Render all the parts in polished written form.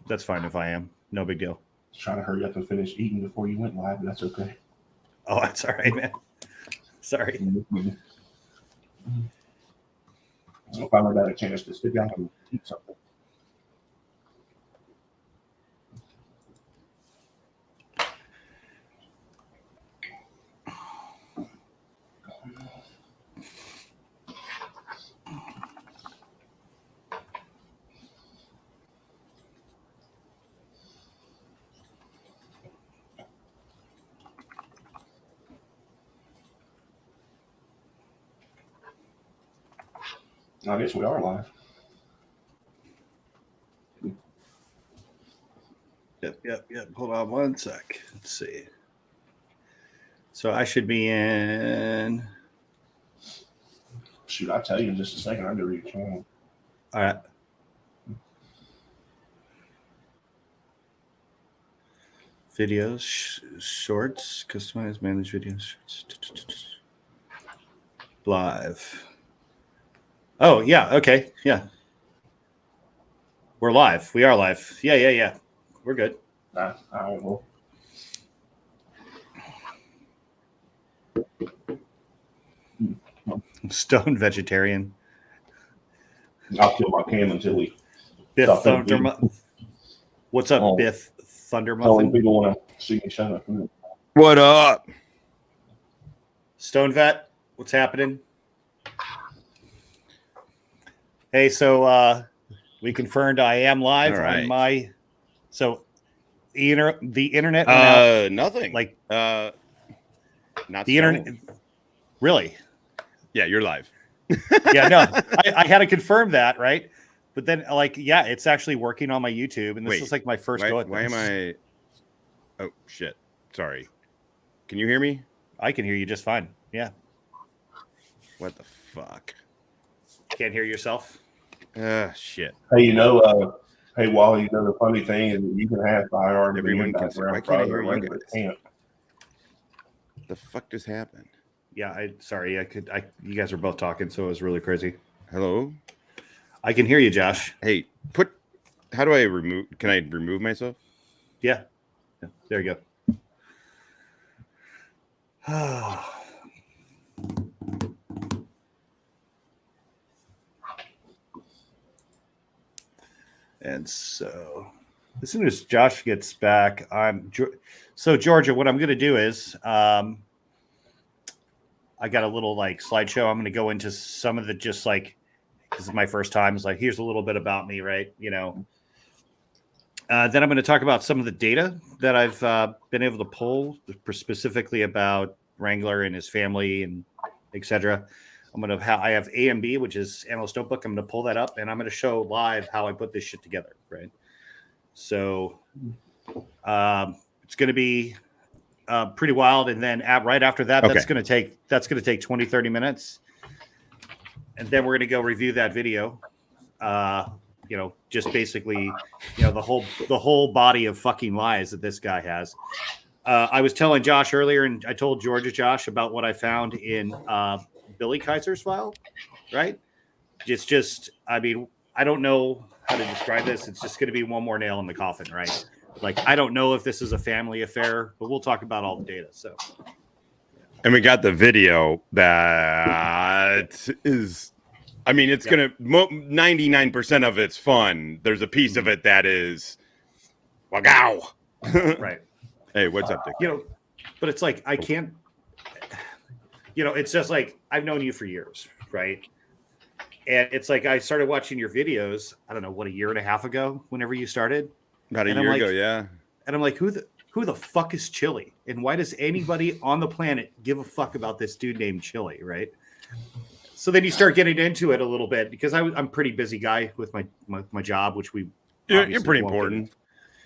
That's fine if I am. No big deal. Trying to hurry up and finish eating before you went live, but that's okay. Oh, that's all right, man. Sorry. I'll finally got a chance to sit down and eat something. I guess we are live. Yep. Hold on one sec. Let's see. So I should be in. Shoot, I'll tell you in just a second. I have to read your channel. All right. Videos, shorts, customize, manage videos. Live. Oh, yeah. Okay. Yeah. We're live. We are live. Yeah. We're good. I don't know. Stone vegetarian. I'll kill my cam until we. Biff Thunder. What's up, Biff Thunder Muffin? People want to see me shut up. What up? StonedVet, what's happening? Hey, so we confirmed I am live on my. So the internet. Went out, nothing. Like not the internet. Really? Yeah, you're live. Yeah, no, I had to confirm that, right? But then, it's actually working on my YouTube, and this is like my first go at this. Why am I? Oh shit! Sorry. Can you hear me? I can hear you just fine. Yeah. What the fuck? Can't hear yourself? Shit. Hey, hey Wally, the funny thing is you can have firearms. Everyone can. Why can't I hear you guys? The fuck just happened? Yeah, sorry. You guys are both talking, so it was really crazy. Hello? I can hear you, Josh. Hey, how do I remove? Can I remove myself? Yeah. There you go. And so as soon as Josh gets back, so Georgia, what I'm going to do is, I got a little slideshow. I'm going to go into some of the this is my first time. It's here's a little bit about me, right? Then I'm going to talk about some of the data that I've been able to pull specifically about Wrangler and his family and etc. I have A and B, which is Analyst Notebook. I'm going to pull that up and I'm going to show live how I put this shit together, right? So it's going to be pretty wild, and then right after that, okay. that's going to take 20-30 minutes, and then we're going to go review that video. Just basically, the whole body of fucking lies that this guy has. I was telling Josh earlier, and I told Josh about what I found in Billy Kiser's file. Right? It's just, I don't know how to describe this. It's just going to be one more nail in the coffin, right? I don't know if this is a family affair, but we'll talk about all the data. So, and we got the video that is, it's going to 99% of it's fun. There's a piece of it that is, wow. Right. Hey, what's up, Dick? But it's I can't, it's just I've known you for years, right? And it's I started watching your videos, I don't know, a year and a half ago, whenever you started. About a year ago, yeah. And I'm who the fuck is Chili? And why does anybody on the planet give a fuck about this dude named Chili, right? So then you start getting into it a little bit, because I'm a pretty busy guy with my job, which you're pretty important.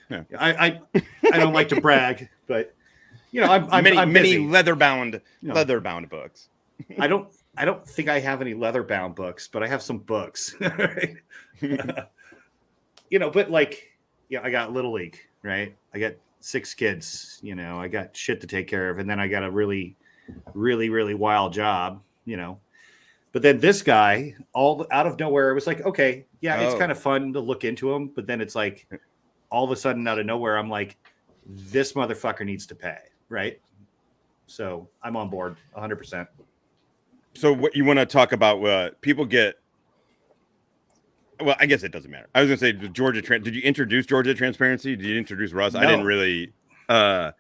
Yeah. I don't like to brag, but I'm many leather-bound books. I don't think I have any leather-bound books, but I have some books. Right? But I got Little League, right? I got 6 kids, I got shit to take care of. And then I got a really, really, really wild job, But then this guy, all out of nowhere, it was okay, yeah, it's kind of fun to look into him. But then it's all of a sudden out of nowhere, I'm like, this motherfucker needs to pay, right? So I'm on board 100%. So what you want to talk about? People get. Well, I guess it doesn't matter. I was going to say Georgia. Did you introduce Georgia Transparency? Did you introduce Russ? No. I didn't really. No,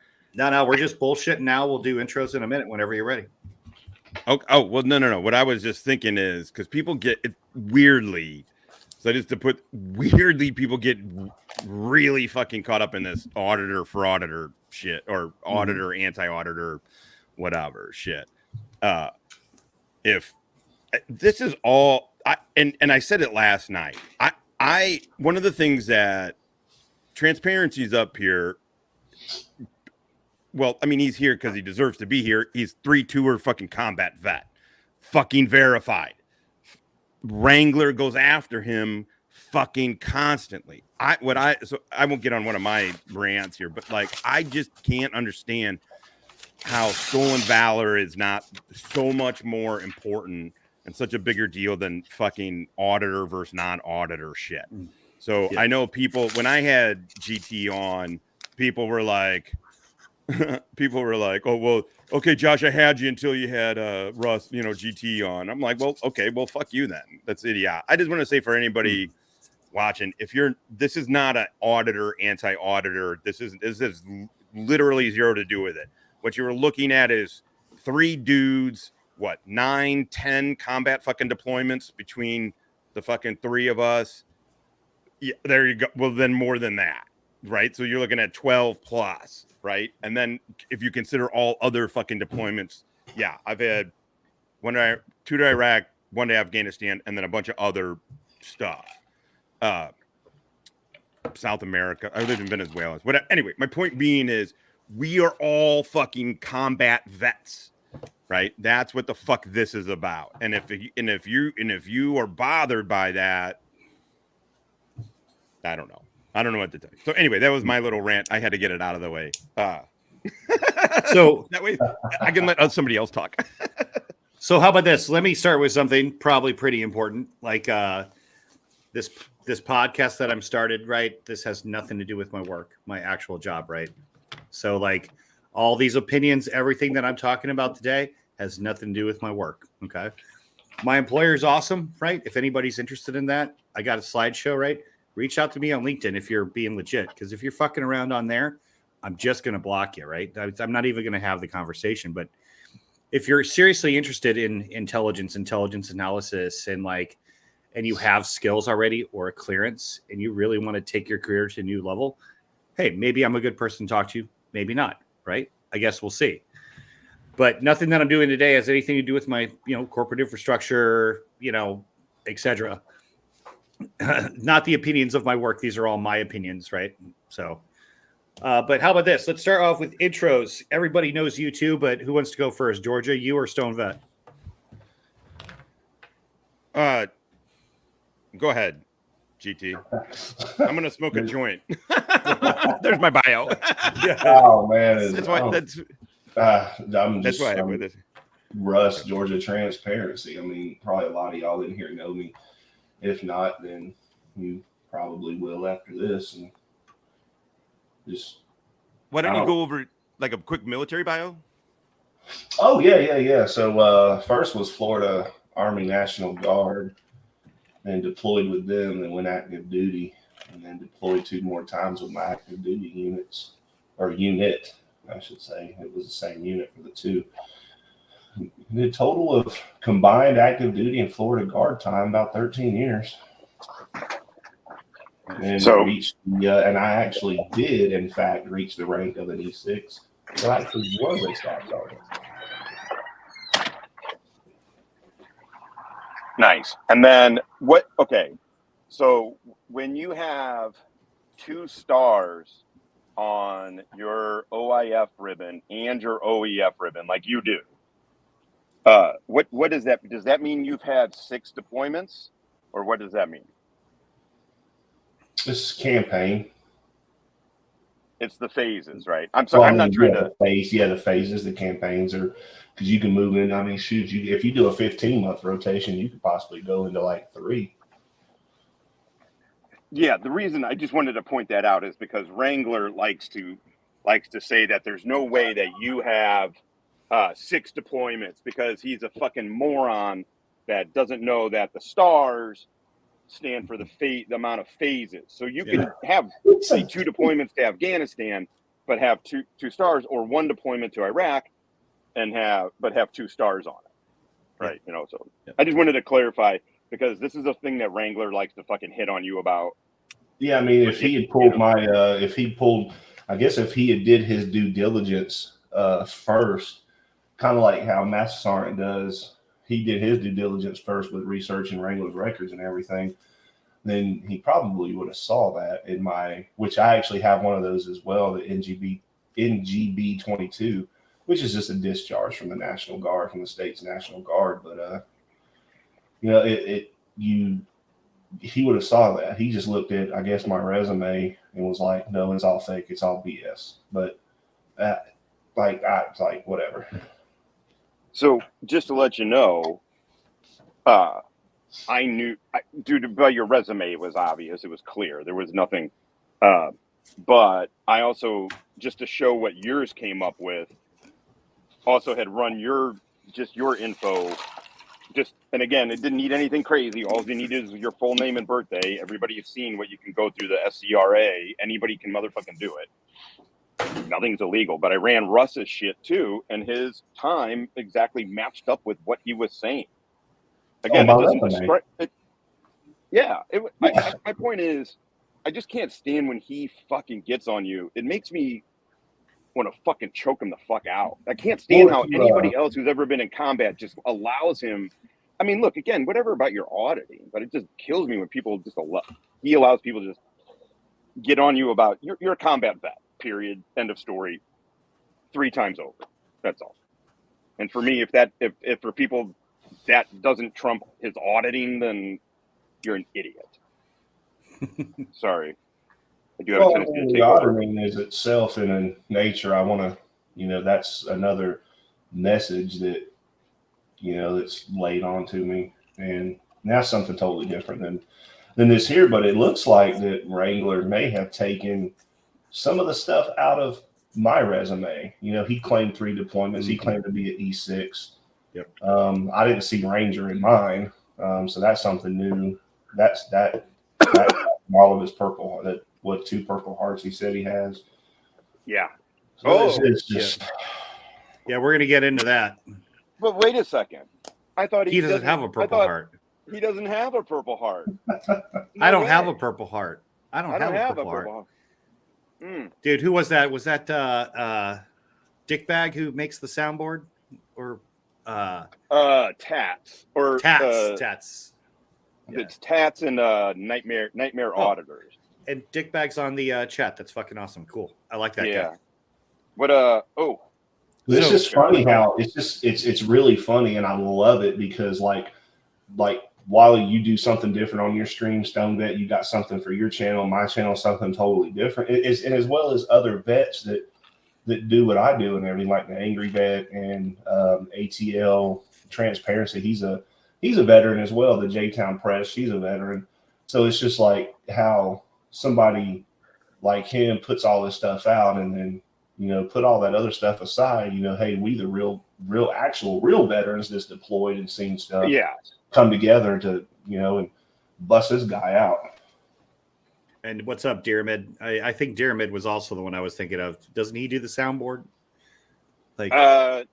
we're just bullshitting now. We'll do intros in a minute whenever you're ready. Oh, well, no. What I was just thinking is because people get it weirdly. So just to put weirdly, people get really fucking caught up in this auditor, frauditor shit, or auditor, anti-auditor, whatever shit. If this is all, and I said it last night. I one of the things that transparency's up here. Well, I mean, he's here because he deserves to be here. He's 3-2 fucking combat vet, fucking verified. Wrangler goes after him fucking constantly. So I won't get on one of my rants here, but like I just can't understand how stolen valor is not so much more important and such a bigger deal than fucking auditor versus non-auditor shit. So I know people, when I had GT on, people were like, oh, well, okay, Josh, I had you until you had Russ, GT on. I'm like, well, okay, well, fuck you then. That's idiot. I just want to say for anybody watching, this is not an auditor, anti-auditor. This is literally zero to do with it. What you were looking at is 3 dudes, 9, 10 combat fucking deployments between the fucking 3 of us. Yeah, there you go. Well, then more than that, right? So you're looking at 12 plus. Right. And then if you consider all other fucking deployments, yeah, I've had 2 to Iraq, 1 to Afghanistan, and then a bunch of other stuff. South America. I lived in Venezuela. But anyway, my point being is we are all fucking combat vets. Right. That's what the fuck this is about. And if you are bothered by that, I don't know. I don't know what to tell you. So anyway, that was my little rant. I had to get it out of the way. So that way I can let somebody else talk. So how about this? Let me start with something probably pretty important. Like this podcast that I'm started, right? This has nothing to do with my work, my actual job, right? So like all these opinions, everything that I'm talking about today has nothing to do with my work. Okay. My employer is awesome, right? If anybody's interested in that, I got a slideshow, right? Reach out to me on LinkedIn if you're being legit. Because if you're fucking around on there, I'm just going to block you, right? I'm not even going to have the conversation. But if you're seriously interested in intelligence analysis, and you have skills already or a clearance, and you really want to take your career to a new level, hey, maybe I'm a good person to talk to. Maybe not, right? I guess we'll see. But nothing that I'm doing today has anything to do with my, corporate infrastructure, etc. Not the opinions of my work. These are all my opinions, right? So, but how about this? Let's start off with intros. Everybody knows you too, but who wants to go first? Georgia, you or StonedVet? Go ahead, GT. I'm gonna smoke a joint. There's my bio. Oh man, that's why. That's why I'm with it. Russ, Georgia Transparency. I mean, probably a lot of y'all in here know me. If not, then you probably will after this. And just why don't you go over like a quick military bio? Oh yeah. So first was Florida Army National Guard, and deployed with them, and went active duty, and then deployed 2 more times with my active duty unit, I should say. It was the same unit for the 2. The total of combined active duty and Florida Guard time about 13 years. And and I actually did, in fact, reach the rank of an E6. So I actually was a staff sergeant. Nice. And then what? Okay. So when you have 2 stars on your OIF ribbon and your OEF ribbon, like you do, what does that? Does that mean you've had 6 deployments, or what does that mean? This campaign. It's the phases, right? I'm sorry. I'm not trying to. The phases, the campaigns are, because you can move in. I mean, shoot, if you do a 15-month rotation, you could possibly go into like 3. Yeah, the reason I just wanted to point that out is because Wrangler likes to say that there's no way that you have 6 deployments because he's a fucking moron that doesn't know that the stars stand for the amount of phases. So you can have, say, 2 deployments to Afghanistan, but have two stars, or 1 deployment to Iraq and have 2 stars on it. Right. You know, so I just wanted to clarify, because this is a thing that Wrangler likes to fucking hit on you about. Yeah, I mean, if he had pulled I guess if he had did his due diligence first, kind of like how Master Sergeant does, he did his due diligence first with researching Wrangler's records and everything, then he probably would have saw that in which I actually have one of those as well, the NGB 22, which is just a discharge from the National Guard, from the state's National Guard. But you know, he would have saw that. He just looked at, I guess, my resume and was like, no, it's all fake. It's all BS. But I was like, whatever. So just to let you know, I knew, by your resume, it was obvious. It was clear. There was nothing. But I also, just to show what yours came up with, also had run your info. And again, it didn't need anything crazy. All you need is your full name and birthday. Everybody has seen what you can go through the SCRA. Anybody can motherfucking do it. Nothing's illegal. But I ran Russ's shit too, and his time exactly matched up with what he was saying. Again, it doesn't describe it. Yeah. My point is, I just can't stand when he fucking gets on you. It makes me want to fucking choke him the fuck out. I can't stand how anybody else who's ever been in combat just allows him. I mean, look, again, whatever about your auditing, but it just kills me when people just he allows people to just get on you about you're a combat vet, period, end of story, 3 times over. That's all. And for me, if for people that doesn't trump his auditing, then you're an idiot. Sorry. I do have a tendency to take over. Auditing is itself in a nature. I want to, that's another message that, that's laid onto me. And that's something totally different than this here. But it looks like that Wrangler may have taken some of the stuff out of my resume. He claimed 3 deployments. He claimed to be at E6. Yep. I didn't see Ranger in mine. So that's something new. That's all of his purple, 2 Purple Hearts he said he has. Yeah. So it's just. Yeah, we're gonna get into that. But wait a second. I thought he doesn't have a Purple Heart. He doesn't have a Purple Heart. I don't have a Purple Heart. I don't have a Purple Heart. Dude, who was that? Was that Dickbag who makes the soundboard? Or Tats. Or Tats. Yeah. It's Tats and Nightmare Auditors. And Dickbag's on the chat. That's fucking awesome. Cool. I like that guy. But this is funny how it's really funny, and I love it because like Wally, you do something different on your stream. StonedVet, you got something for your channel. My channel, something totally different. And as well as other vets that do what I do and everything, like the Angry Vet and ATL Transparency. He's a veteran as well. The J-Town Press, she's a veteran. So it's just like how somebody like him puts all this stuff out and then, put all that other stuff aside, hey, we the real veterans that's deployed and seen stuff come together to, and bust this guy out. And what's up, Dearmid? I think Dearmid was also the one I was thinking of. Doesn't he do the soundboard? No,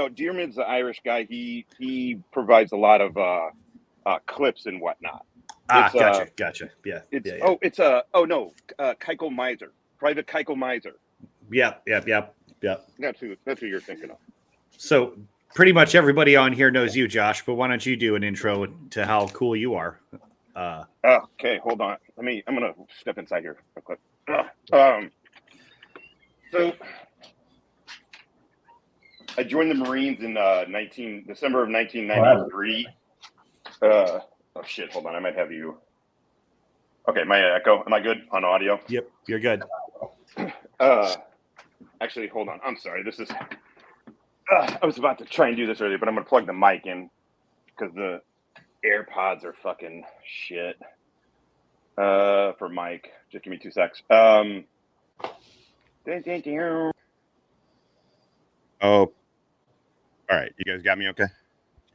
Dearmid's the Irish guy. He provides a lot of clips and whatnot. Gotcha. Yeah. Keiko Miser, Private Keiko Miser. Yeah. That's who you're thinking of. So pretty much everybody on here knows you, Josh. But why don't you do an intro to how cool you are? Okay, hold on. I'm gonna step inside here real quick. So I joined the Marines in December of 1993. Oh shit, hold on. I might have you. Okay, my echo. Am I good on audio? Yep, you're good. Actually, hold on. I'm sorry. This is. I was about to try and do this earlier, but I'm gonna plug the mic in because the AirPods are fucking shit. For Mike. Just give me 2 secs. Oh, all right. You guys got me okay?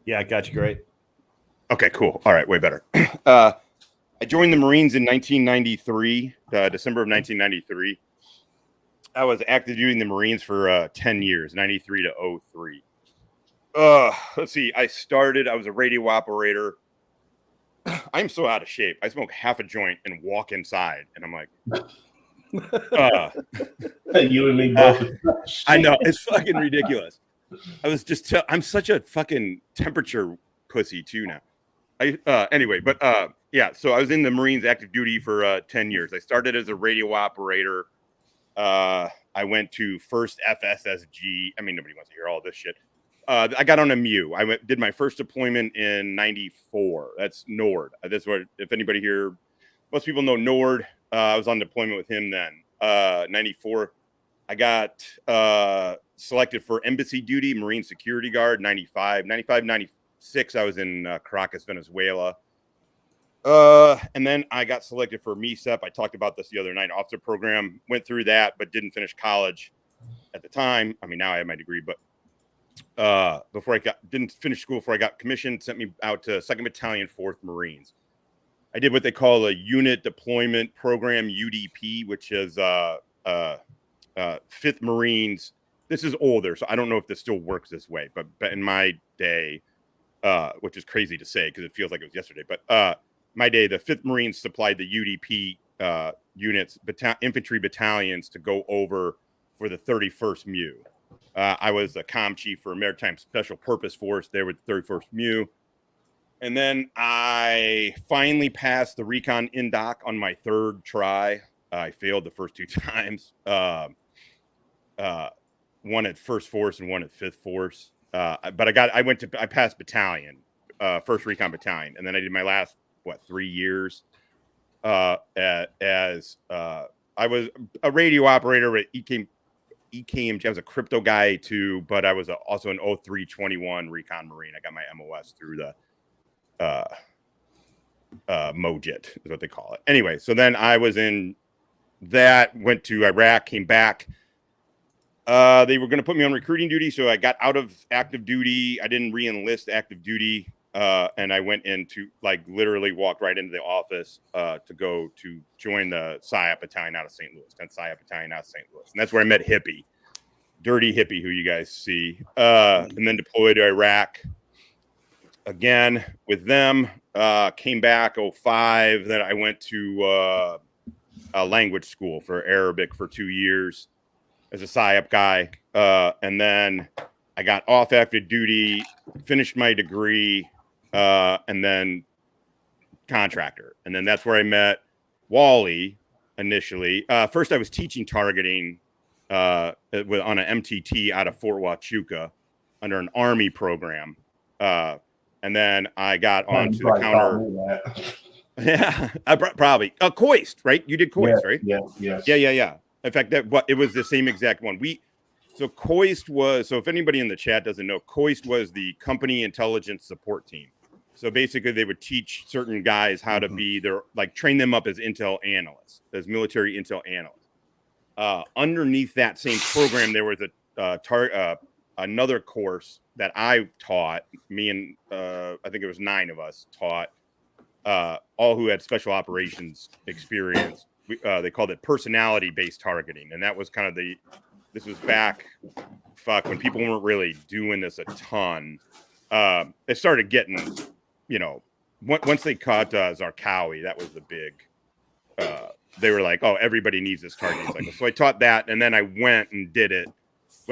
Yeah, I got you. Great. Okay, cool. All right, way better. I joined the Marines in 1993, December of 1993. I was active duty in the Marines for 10 years, 93 to 03. Let's see. I was a radio operator. I'm so out of shape. I smoke half a joint and walk inside, and I'm like, You and me both. I know, it's fucking ridiculous. I was just I'm such a fucking temperature pussy too now. Anyway, but yeah, so I was in the Marines active duty for 10 years. I started as a radio operator. I went to first FSSG. I mean, nobody wants to hear all this shit. I got on a MEU. Did my first deployment in 94. That's Nord. That's what, if anybody here, most people know Nord. I was on deployment with him then. 94. I got selected for embassy duty, Marine security guard, 95, 96. I was in Caracas, Venezuela. And then I got selected for MESEP. I talked about this the other night, officer program, went through that, but didn't finish college at the time. I mean, now I have my degree, but didn't finish school before I got commissioned, sent me out to 2nd Battalion, 4th Marines. I did what they call a unit deployment program, UDP, which is 5th Marines. This is older, so I don't know if this still works this way, but in my day, which is crazy to say because it feels like it was yesterday, but my day, the 5th Marines supplied the UDP units, infantry battalions to go over for the 31st MEU. I was a comm chief for a Maritime Special Purpose Force there with the 31st MEU. And then I finally passed the recon indoc on my 3rd try. I failed the first 2 times. One at 1st Force and one at 5th Force. But I passed battalion, 1st Recon Battalion. And then I did my last, 3 years as I was a radio operator at EKMG. I was a crypto guy too, but I was also an 0321 Recon Marine. I got my MOS through the MOJIT is what they call it. Anyway, so then I was in that, went to Iraq, came back. They were going to put me on recruiting duty, so I got out of active duty. I didn't re-enlist active duty, and I went into, literally walked right into the office to go to join the SIOP battalion out of St. Louis, 10th SIOP battalion out of St. Louis. And that's where I met Hippie, Dirty Hippie, who you guys see, and then deployed to Iraq again with them. Came back 05. Then I went to a language school for Arabic for 2 years as a SIOP guy. And then I got off active duty, finished my degree, and then contractor. And then that's where I met Wally initially. First, I was teaching targeting on an MTT out of Fort Huachuca under an Army program. And then I got onto the counter. Yeah, probably. Koist, right? You did Koist, right? Yeah. In fact, it was the same exact one. So Koist was, so if anybody in the chat doesn't know, Koist was the company intelligence support team. So basically they would teach certain guys how to be train them up as intel analysts, as military intel analysts. Underneath that same program, there was another course that I taught, me and I think it was 9 of us taught, all who had special operations experience. They called it personality-based targeting. And that was kind of this was back, when people weren't really doing this a ton. They started getting, once they caught Zarqawi, that was the big, they were like, oh, everybody needs this targeting cycle. So I taught that, and then I went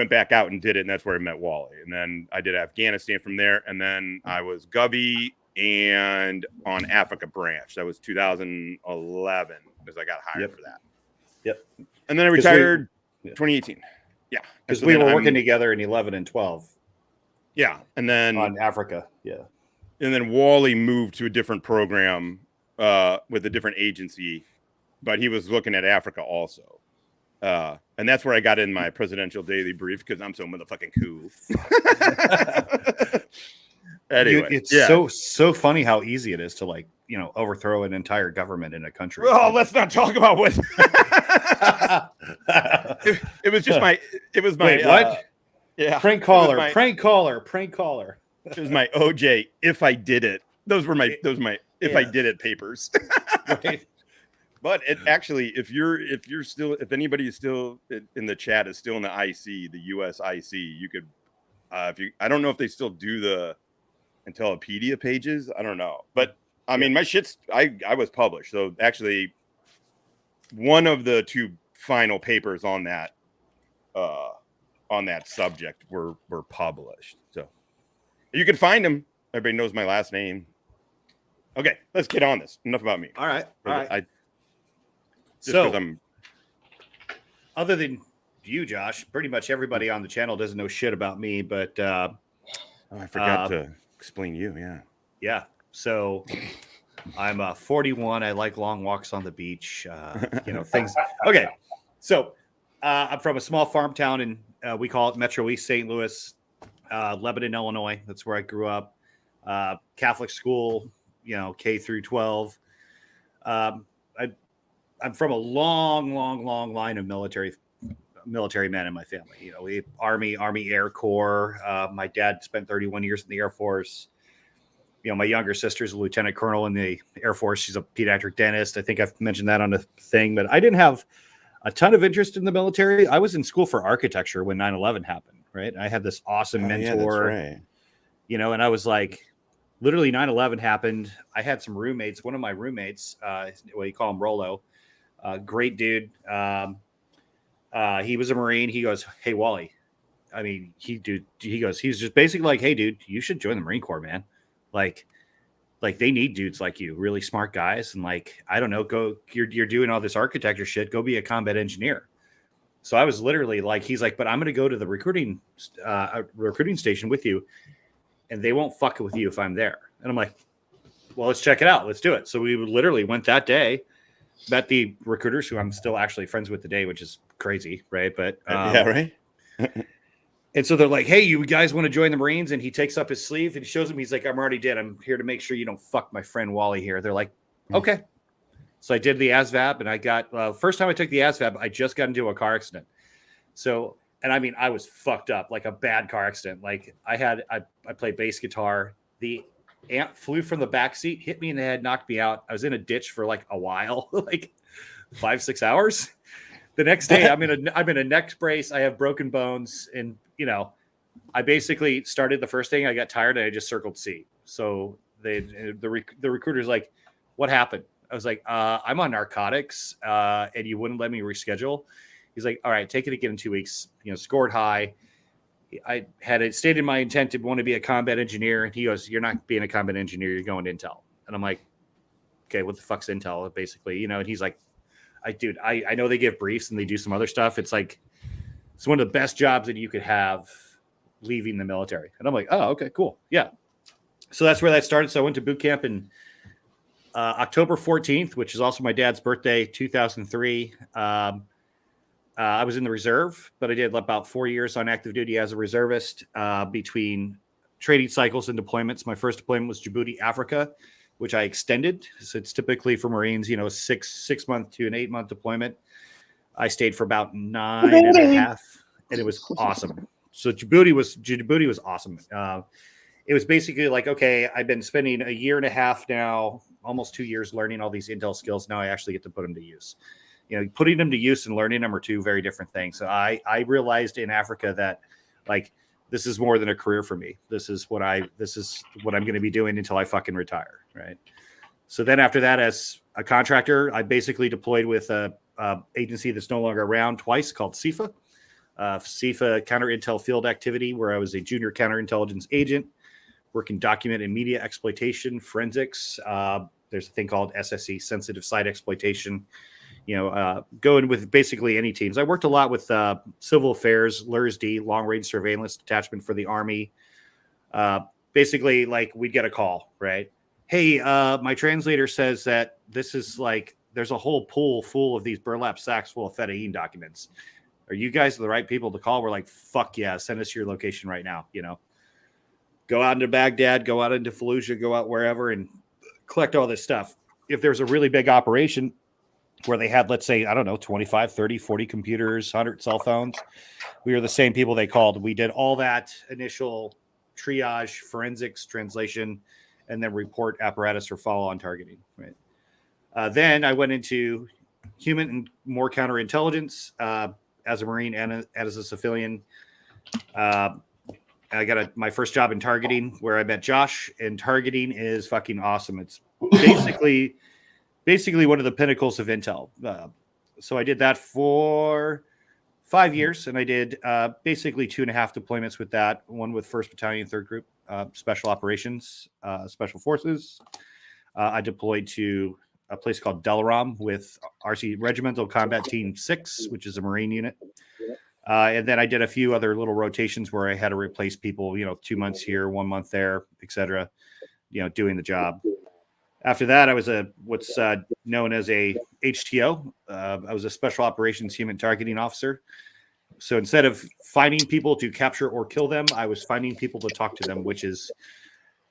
back out and did it, and that's where I met Wally. And then I did Afghanistan from there, and then I was Gubby and on Africa branch. That was 2011 because I got hired for that. Yep. And then I retired 2018. Yeah. Because we were working together in 11 and 12. Yeah. And then on Africa. Yeah. And then Wally moved to a different program with a different agency, but he was looking at Africa also. And that's where I got in my presidential daily brief because I'm so motherfucking cool. Anyway, it's so funny how easy it is to overthrow an entire government in a country. Well, let's not talk about what. it was just my. It was my. Wait, what? Yeah. Prank caller. Prank caller. Prank caller. It was my OJ. If I did it, those were my. If I did it papers. Right. But it actually, if anybody is still in the chat is still in the IC, the US IC, you could, I don't know if they still do the Intellipedia pages. I don't know, but I mean, my shit's, I was published. So actually one of the two final papers on that subject were published. So you can find them. Everybody knows my last name. Okay, let's get on this. Enough about me. All right. So other than you, Josh, pretty much everybody on the channel doesn't know shit about me, but I forgot to explain you. Yeah. So I'm 41. I like long walks on the beach, things. Okay. So I'm from a small farm town in, we call it Metro East St. Louis, Lebanon, Illinois. That's where I grew up. Catholic school, K through 12. I'm from a long line of military men in my family. We Army Air Corps. My dad spent 31 years in the Air Force. My younger sister's a lieutenant colonel in the Air Force. She's a pediatric dentist. I think I've mentioned that on the thing, but I didn't have a ton of interest in the military. I was in school for architecture when 9/11 happened, right? I had this awesome mentor, that's right. And I was like, literally 9/11 happened. I had some roommates. One of my roommates, you call him Rolo, great dude. He was a Marine. He goes, "Hey, Wally." I mean, he's just basically like, "Hey, dude, you should join the Marine Corps, man. Like they need dudes like you, really smart guys. And I don't know, you're doing all this architecture shit. Go be a combat engineer." So I was literally like, he's like, "But I'm going to go to the recruiting station with you, and they won't fuck with you if I'm there." And I'm like, "Well, let's check it out. Let's do it." So we literally went that day, met the recruiters who I'm still actually friends with today, which is crazy, right? But yeah, right. And so they're like, "Hey, you guys want to join the Marines?" And he takes up his sleeve and he shows them. He's like, "I'm already dead. I'm here to make sure you don't fuck my friend Wally here." They're like, "Okay." So I did the ASVAB, and I got first time I took the ASVAB, I just got into a car accident. So, and I mean, I was fucked up, like a bad car accident. Like I played bass guitar. The ant flew from the back seat, hit me in the head, knocked me out. I was in a ditch for like a while, like 5-6 hours. The next day, I'm in a neck brace. I have broken bones, and I basically started the first thing. I got tired, and I just circled C. So the recruiter's like, "What happened?" I was like, "I'm on narcotics, and you wouldn't let me reschedule." He's like, "All right, take it again in 2 weeks." Scored high. I had stated my intent to want to be a combat engineer, and he goes, "You're not being a combat engineer. You're going to Intel." And I'm like, "Okay, what the fuck's Intel?" Basically, And he's like, I know they give briefs and they do some other stuff. It's like, it's one of the best jobs that you could have leaving the military. And I'm like, "Oh, okay, cool. Yeah." So that's where that started. So I went to boot camp in October 14th, which is also my dad's birthday, 2003. I was in the reserve, but I did about 4 years on active duty as a reservist between training cycles and deployments. My first deployment was Djibouti, Africa, which I extended. So it's typically for Marines, 6 month to an 8 month deployment. I stayed for about 9.5, and it was awesome. So Djibouti was awesome. It was basically like, okay, I've been spending a year and a half now, almost 2 years learning all these intel skills. Now I actually get to put them to use. Putting them to use and learning them are two very different things. So I realized in Africa that this is more than a career for me. This is what I'm going to be doing until I fucking retire. Right. So then after that, as a contractor, I basically deployed with a agency that's no longer around twice called CIFA. CIFA Counter Intel Field Activity, where I was a junior counterintelligence agent, working document and media exploitation, forensics. There's a thing called SSE, sensitive site exploitation. Going with basically any teams. I worked a lot with civil affairs, LURSD, long range surveillance detachment for the Army. Basically, we'd get a call, right? "Hey, my translator says that this is there's a whole pool full of these burlap sacks full of Fedayeen documents. Are you guys the right people to call?" We're like, "Fuck yeah, send us your location right now." Go out into Baghdad, go out into Fallujah, go out wherever, and collect all this stuff. If there's a really big operation where they had, let's say, I don't know, 25, 30, 40 computers, 100 cell phones, we were the same people they called. We did all that initial triage, forensics, translation, and then report apparatus or follow-on targeting. Right. Then I went into human and more counterintelligence as a Marine and as a civilian. I got my first job in targeting where I met Josh, and targeting is fucking awesome. It's basically one of the pinnacles of intel. So I did that for 5 years, and I did basically 2.5 deployments with that. One with 1st Battalion, 3rd Group, Special Operations, Special Forces. I deployed to a place called Delaram with RC Regimental Combat Team 6, which is a Marine unit. And then I did a few other little rotations where I had to replace people, 2 months here, 1 month there, etc., doing the job. After that, I was what's known as a HTO. I was a Special Operations Human Targeting Officer. So instead of finding people to capture or kill them, I was finding people to talk to them, which is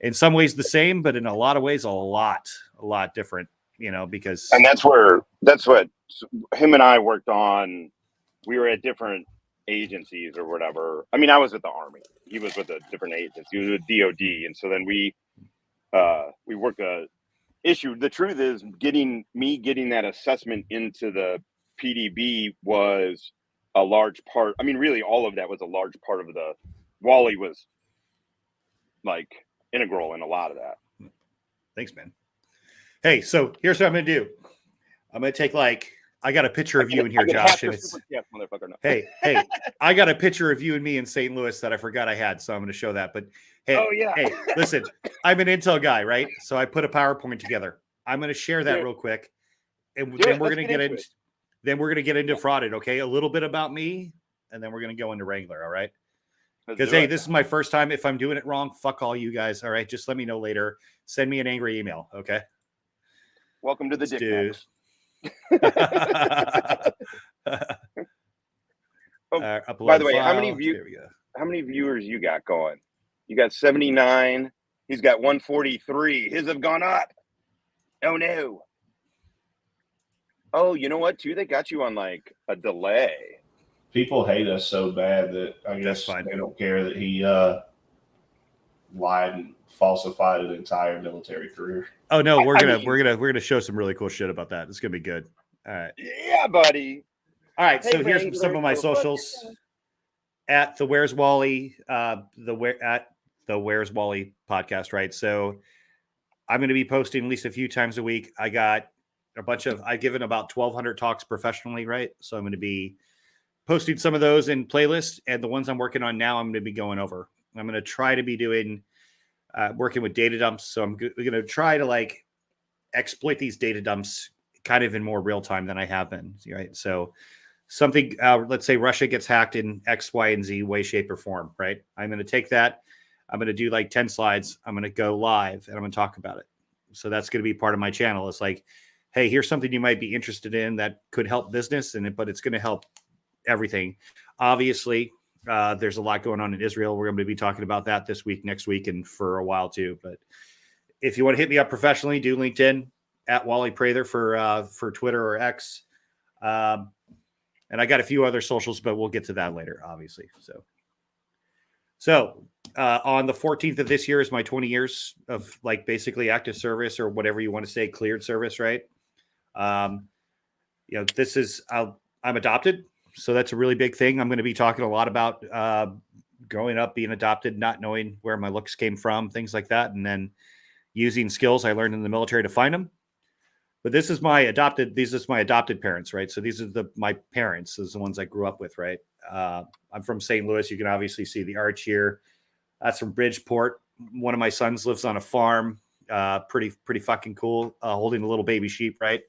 in some ways the same, but in a lot of ways a lot different, because. And that's what him and I worked on. We were at different agencies or whatever. I mean, I was with the Army. He was with a different agency. He was with DOD. And so then we worked a issue. The truth is getting that assessment into the PDB was a large part. I mean, really all of that was a large part of the Wally was like integral in a lot of that. Thanks, man. Hey, so here's what I'm going to do. I'm going to take I got a picture of you in here, Josh. And it's, motherfucker. No. hey, I got a picture of you and me in St. Louis that I forgot I had, so I'm going to show that. But hey, hey, listen, I'm an intel guy, right? So I put a PowerPoint together. I'm going to share that real quick, and then we're going to get into. Then we're going to get into Fraudit, okay? A little bit about me, and then we're going to go into Wrangler, all right? Because hey, this is my first time. If I'm doing it wrong, fuck all you guys, all right? Just let me know later. Send me an angry email, okay? Welcome to the dick. By the way, how many viewers you got going? You got 79. He's got 143. His have gone up. Oh no. Oh, you know what? Too, they got you on a delay. People hate us so bad that I guess they don't care that he lied and falsified an entire military career. Oh no, we're gonna show some really cool shit about that. It's gonna be good. All right. Yeah, buddy. All right. Hey, so here's some of my socials at the Where's Wally, at the Where's Wally podcast. Right. So I'm going to be posting at least a few times a week. I got I've given about 1,200 talks professionally. Right. So I'm going to be posting some of those in playlists, and the ones I'm working on now, I'm going to be going over. I'm going to try to be doing working with data dumps. So I'm going to try to exploit these data dumps kind of in more real time than I have been. Right. So something, let's say Russia gets hacked in X, Y, and Z way, shape, or form. Right. I'm going to take that. I'm going to do 10 slides. I'm going to go live and I'm going to talk about it. So that's going to be part of my channel. It's hey, here's something you might be interested in that could help business but it's going to help everything. Obviously, there's a lot going on in Israel. We're going to be talking about that this week, next week, and for a while too. But if you want to hit me up professionally, do LinkedIn at Wally Prather for Twitter or X. And I got a few other socials, but we'll get to that later, obviously. So on the 14th of this year is my 20 years of basically active service, or whatever you want to say, cleared service, right? This is I'm adopted. So that's a really big thing. I'm going to be talking a lot about growing up, being adopted, not knowing where my looks came from, things like that, and then using skills I learned in the military to find them. But these are my adopted parents, right? So these are my parents. These are the ones I grew up with, right? I'm from St. Louis. You can obviously see the arch here. That's from Bridgeport. One of my sons lives on a farm. Pretty fucking cool. Holding a little baby sheep, right?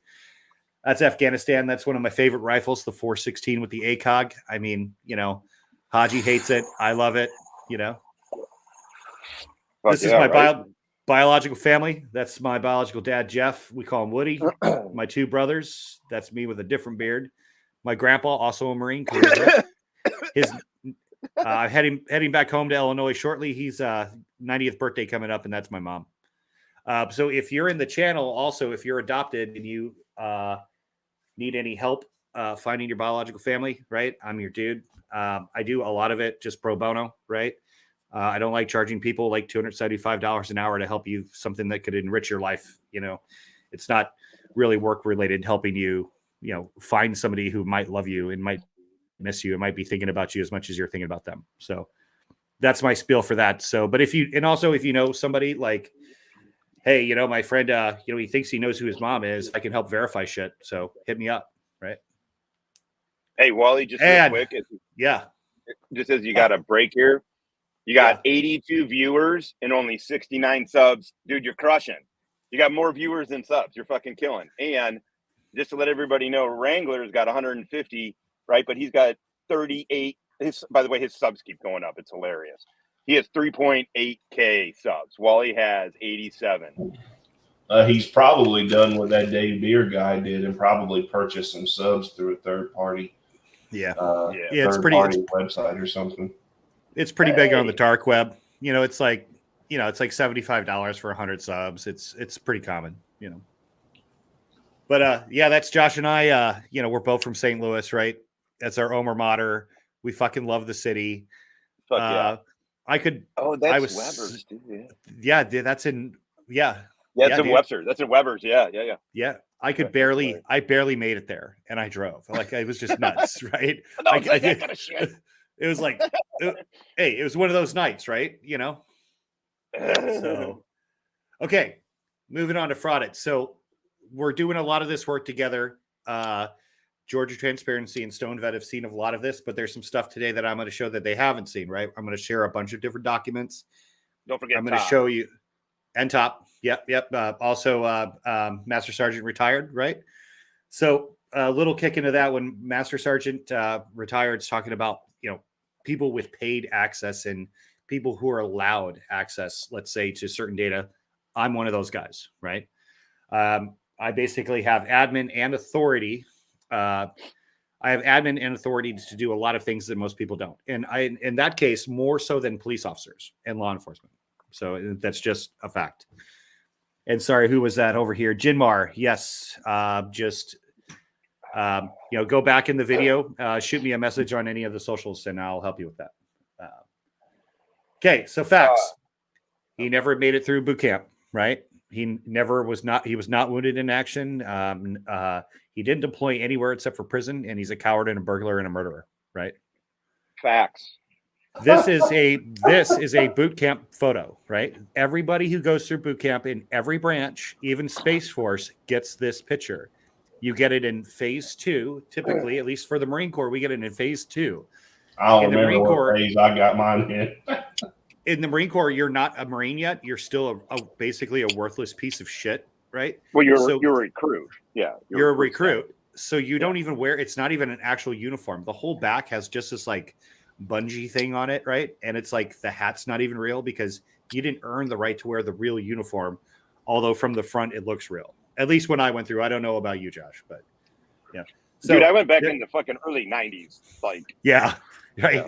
That's Afghanistan. That's one of my favorite rifles, the 416 with the ACOG. I mean, Haji hates it. I love it. This is my biological family. That's my biological dad, Jeff. We call him Woody. My two brothers. That's me with a different beard. My grandpa, also a Marine. Heading back home to Illinois shortly. He's 90th birthday coming up, and that's my mom. So if you're in the channel, also, if you're adopted and you need any help finding your biological family, right? I'm your dude. I do a lot of it just pro bono, right? I don't like charging people like $275 an hour to help you something that could enrich your life. You know, it's not really work related, helping you, you know, find somebody who might love you and might miss you and might be thinking about you as much as you're thinking about them. So that's my spiel for that. So, but if you, and also if you know somebody like, hey, you know, my friend, you know, he thinks he knows who his mom is, I can help verify shit. So hit me up. Right. Hey, Wally, just And, real quick. Yeah. Just as you got a break here, you got 82 viewers and only 69 subs. Dude, you're crushing. You got more viewers than subs. You're fucking killing. And just to let everybody know, Wrangler's got 150, right? But he's got 38. By the way, his subs keep going up. It's hilarious. He has 3.8K subs. Wally has 87. He's probably done what that Dave Beer guy did and probably purchased some subs through a third party. Yeah. Yeah, it's pretty website or something. It's pretty big on the dark web. You know, it's like, you know, it's like $75 for 100 subs. It's pretty common, you know. But yeah, that's Josh and I. You know, we're both from St. Louis, right? That's our alma mater. We fucking love the city. Fuck yeah. I could. Oh, that's I was, Weber's, dude. Yeah, dude, that's in. Yeah. Yeah, it's in Webster. That's in Weber's. Yeah. Yeah. I could barely made it there, and I drove. Like, it was just nuts, right? No, I that did, kind of shit. it was like, hey, it was one of those nights, right? You know. So, okay, moving on to Fraudit. So we're doing a lot of this work together. Georgia Transparency and StonedVet have seen a lot of this, but there's some stuff today that I'm going to show that they haven't seen, right? I'm going to share a bunch of different documents. Don't forget, I'm going to show you. And top. Yep. Also, Master Sergeant retired, right? So a little kick into that when Master Sergeant retired, is talking about, you know, people with paid access and people who are allowed access, let's say, to certain data. I'm one of those guys, right? I basically have admin and authority. I have admin and authority to do a lot of things that most people don't. And in that case, more so than police officers and law enforcement. So that's just a fact. And sorry, who was that over here? Jinmar. Yes. You know, go back in the video, shoot me a message on any of the socials and I'll help you with that. Okay. So facts. He never made it through boot camp, right? He was not wounded in action. He didn't deploy anywhere except for prison, and he's a coward and a burglar and a murderer, right? Facts. This is a boot camp photo, right? Everybody who goes through boot camp in every branch, even Space Force, gets this picture. You get it in phase 2, typically, at least for the Marine Corps, we get it in phase 2. I don't remember what phase I got mine in. In the Marine Corps, you're not a Marine yet. You're still basically a worthless piece of shit, right? Well, you're a recruit. Yeah. You're a recruit. So you don't even wear, it's not even an actual uniform. The whole back has just this like bungee thing on it, right? And it's like the hat's not even real because you didn't earn the right to wear the real uniform, although from the front it looks real. At least when I went through. I don't know about you, Josh, but yeah. So, dude, I went back in the fucking early 90s. Like, yeah, right. Yeah.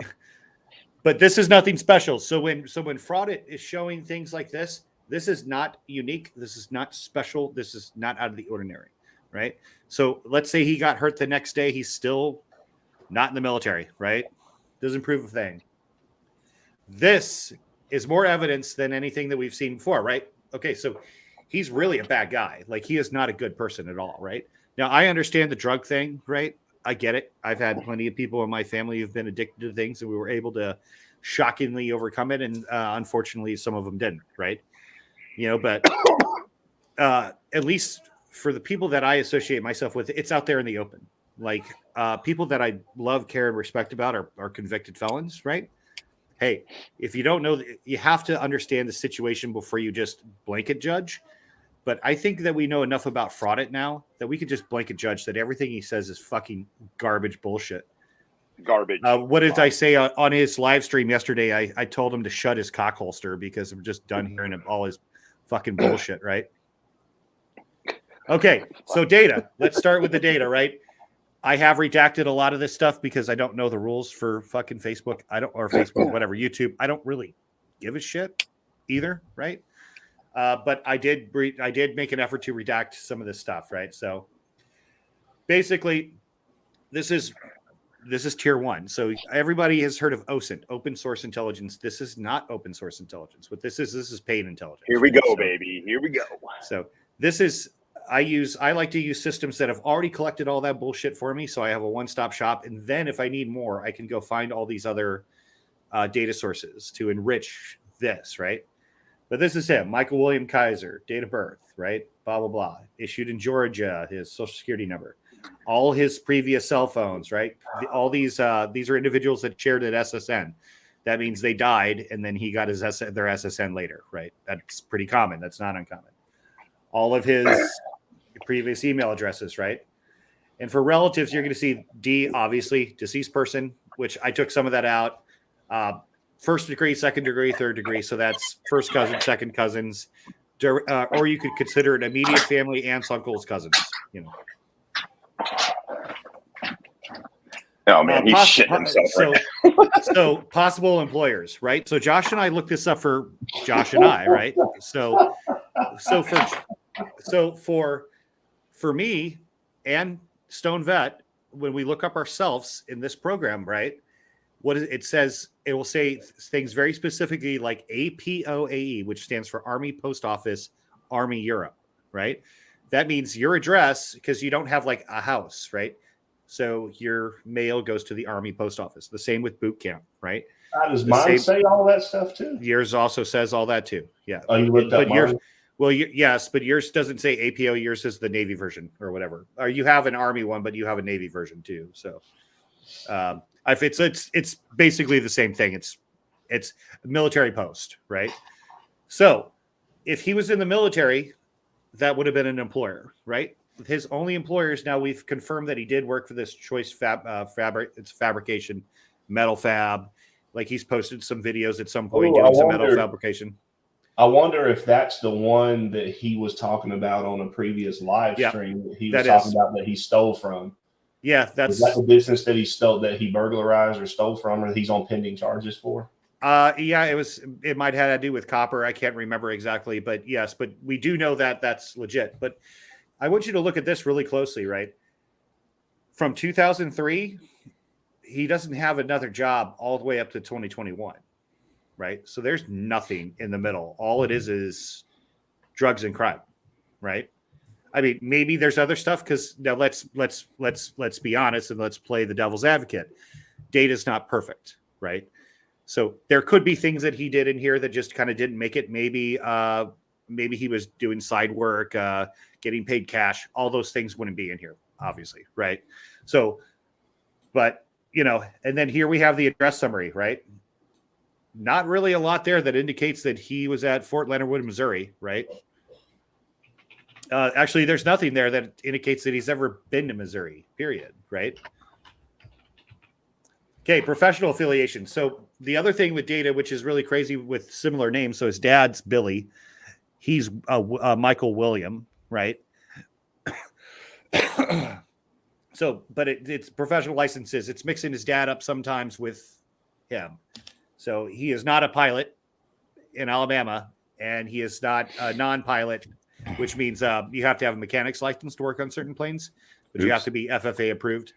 But this is nothing special. So when Fraudit is showing things like this, this is not unique. This is not special. This is not out of the ordinary, right? So let's say he got hurt the next day. He's still not in the military, right? Doesn't prove a thing. This is more evidence than anything that we've seen before, right? Okay, so he's really a bad guy. Like, he is not a good person at all, right? Now, I understand the drug thing, right? I get it. I've had plenty of people in my family who've been addicted to things, and we were able to shockingly overcome it. And unfortunately, some of them didn't, right? You know, but at least for the people that I associate myself with, it's out there in the open. Like, people that I love, care, and respect about are convicted felons, right? Hey, if you don't know, you have to understand the situation before you just blanket judge. But I think that we know enough about Fraudit now that we could just blanket judge that everything he says is fucking garbage bullshit. Garbage. What did I say on his live stream yesterday? I told him to shut his cock holster because I'm just done hearing all his fucking bullshit, right? Okay, so data. Let's start with the data, right? I have redacted a lot of this stuff because I don't know the rules for fucking Facebook. Or Facebook, whatever, YouTube. I don't really give a shit either, right? But I did make an effort to redact some of this stuff, right? So basically, this is tier 1. So everybody has heard of OSINT, open source intelligence. This is not open source intelligence. What this is paid intelligence. Here we right? go, So, baby. Here we go. So this is I like to use systems that have already collected all that bullshit for me. So I have a one-stop shop. And then if I need more, I can go find all these other data sources to enrich this, right? But this is him, Michael William Kiser, date of birth, right? Blah, blah, blah. Issued in Georgia, his social security number, all his previous cell phones, right? All these are individuals that shared at SSN. That means they died, and then he got their SSN later, right? That's pretty common. That's not uncommon. All of his previous email addresses, right? And for relatives, you're going to see D, obviously, deceased person, which I took some of that out. First degree, second degree, third degree. So that's first cousin, second cousins, or you could consider it immediate family, aunts, uncles, cousins. You know. Oh man, he's shitting himself. So possible employers, right? So Josh and I looked this up for Josh and I, right? So for me and StonedVet, when we look up ourselves in this program, right? It says, it will say things very specifically like APOAE, which stands for Army Post Office, Army Europe, right? That means your address, because you don't have like a house, right? So your mail goes to the Army Post Office. The same with boot camp, right? Does mine say all that stuff too? Yours also says all that too. Yeah. Oh, you looked up yours, mine? well, yes, but yours doesn't say APO. Yours is the Navy version or whatever. Or you have an Army one, but you have a Navy version too. So, it's basically the same thing. It's a military post, right? So, if he was in the military, that would have been an employer, right? His only employers now, we've confirmed that he did work for this choice fabrication, metal fab. Like he's posted some videos at some point doing some metal fabrication. I wonder if that's the one that he was talking about on a previous live stream. That he was talking about that he stole from. Yeah, that's the business that he stole, that he burglarized or stole from, or he's on pending charges for. Yeah, it might have to do with copper. I can't remember exactly, but yes, but we do know that that's legit. But I want you to look at this really closely, right? From 2003, he doesn't have another job all the way up to 2021, right? So there's nothing in the middle. All it is drugs and crime, right? I mean, maybe there's other stuff, because now let's be honest and let's play the devil's advocate. Data's not perfect, right? So there could be things that he did in here that just kind of didn't make it. Maybe he was doing side work, getting paid cash. All those things wouldn't be in here, obviously, right? So, but and then here we have the address summary, right? Not really a lot there that indicates that he was at Fort Leonard Wood, Missouri, right? Actually, there's nothing there that indicates that he's ever been to Missouri, period, right? Okay, professional affiliation. So the other thing with data, which is really crazy with similar names, so his dad's Billy. He's Michael William, right? So, but it's professional licenses. It's mixing his dad up sometimes with him. So he is not a pilot in Alabama, and he is not a non-pilot, which means you have to have a mechanic's license to work on certain planes, but you have to be FFA approved.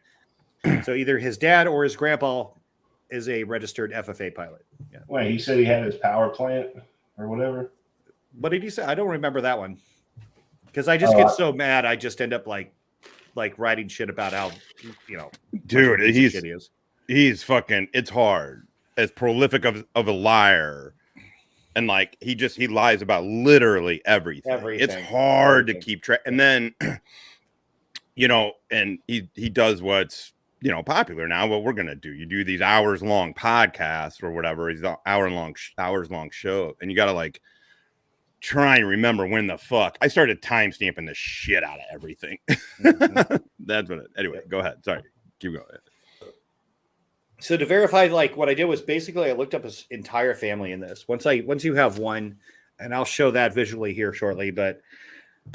So either his dad or his grandpa is a registered FFA pilot. Yeah. Wait, he said he had his power plant or whatever? What did he say? I don't remember that one. Because I just get so mad, I just end up like writing shit about how, dude, he's fucking, it's hard. As prolific of a liar. And like, he lies about literally everything. It's hard to keep track. And then, and he does what's, popular now, what we're going to do. You do these hours long podcasts or whatever. It's an hours long show. And you got to like try and remember when the fuck I started time stamping the shit out of everything. That's what anyway, go ahead. Sorry. Keep going. So to verify, like what I did was basically I looked up his entire family in this. Once you have one, and I'll show that visually here shortly, but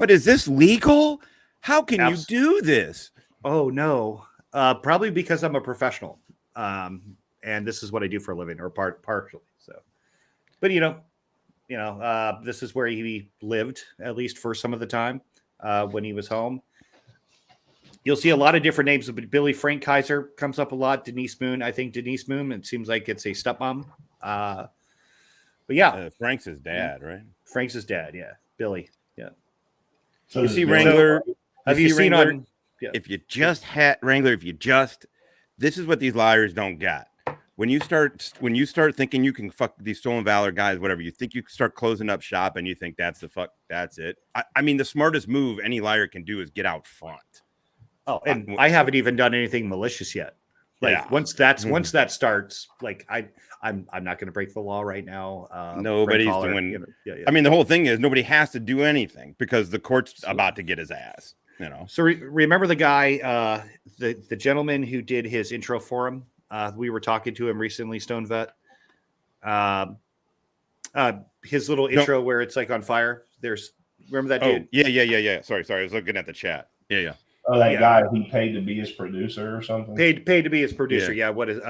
is this legal? How can you do this? Oh no. Probably because I'm a professional. And this is what I do for a living, or partially. So, but This is where he lived, at least for some of the time when he was home. You'll see a lot of different names. Billy Frank Kiser comes up a lot. Denise Moon. I think Denise Moon, it seems like it's a stepmom. But yeah. Frank's his dad, right? Frank's his dad, yeah. Billy, yeah. So You does see Billy- Wrangler. Have you seen Wrangler? on... Yeah. If you just had Wrangler, this is what these liars don't get. When you start thinking you can fuck these stolen valor guys, whatever, you think you can start closing up shop and you think that's it. I mean, the smartest move any liar can do is get out front. Oh, and I haven't even done anything malicious yet. Like Yeah. once that starts, like I'm not going to break the law right now. Nobody's Frank Holler, doing. yeah. I mean, the whole thing is nobody has to do anything because the court's about to get his ass. So remember the guy, the gentleman who did his intro for him. We were talking to him recently, StonedVet. His little intro where it's like on fire. Remember that dude? Yeah. Sorry. I was looking at the chat. Yeah. Oh, that guy he paid to be his producer or something. Paid to be his producer. Yeah. What is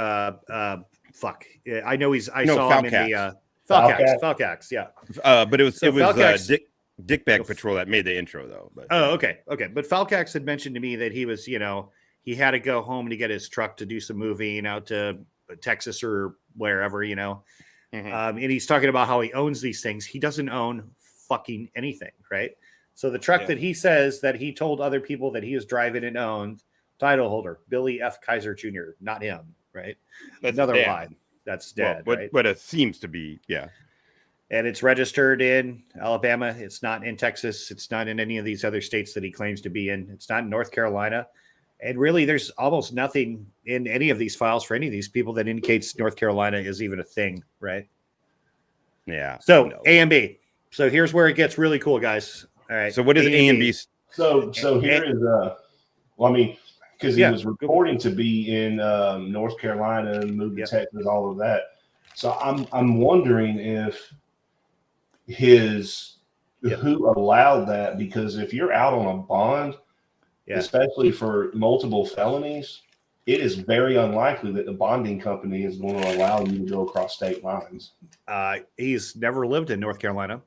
fuck? Yeah, I know I saw him in the Falcax. Yeah. But it was Falcax, Dickbag Patrol that made the intro though. But okay. But Falcax had mentioned to me that he was, he had to go home to get his truck to do some moving out to Texas or wherever, and he's talking about how he owns these things. He doesn't own fucking anything, right? So the truck that he says that he told other people that he was driving and owned, title holder Billy F. Kiser Jr., not him, right? That's another dad. lie. That's dead, but, right? But it seems to be, yeah. And it's registered in Alabama. It's not in Texas. It's not in any of these other states that he claims to be in. It's not in North Carolina. And really, there's almost nothing in any of these files for any of these people that indicates North Carolina is even a thing, right? Yeah. So A and B. So here's where it gets really cool, guys. All right. So what is A and B? So here is because he was reporting to be in North Carolina and moved to Texas, all of that. So I'm wondering if who allowed that, because if you're out on a bond, especially for multiple felonies, it is very unlikely that the bonding company is going to allow you to go across state lines. He's never lived in North Carolina.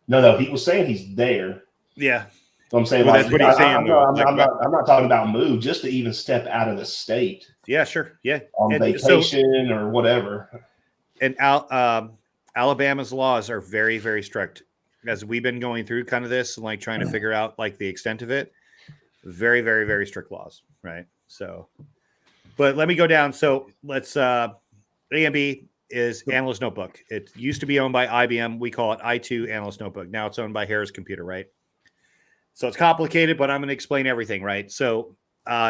No, he was saying he's there. Yeah. So I'm saying, that's what he's saying. I'm not talking about move, just to even step out of the state. Yeah, sure. Yeah. On vacation or whatever. And Alabama's laws are very, very strict. As we've been going through kind of this and like trying to figure out like the extent of it, very, very, very strict laws, right? So, but let me go down. So let's A&B is Analyst Notebook. It used to be owned by IBM. We call it I2 Analyst Notebook. Now it's owned by Harris Computer, right? So it's complicated, but I'm going to explain everything, right? So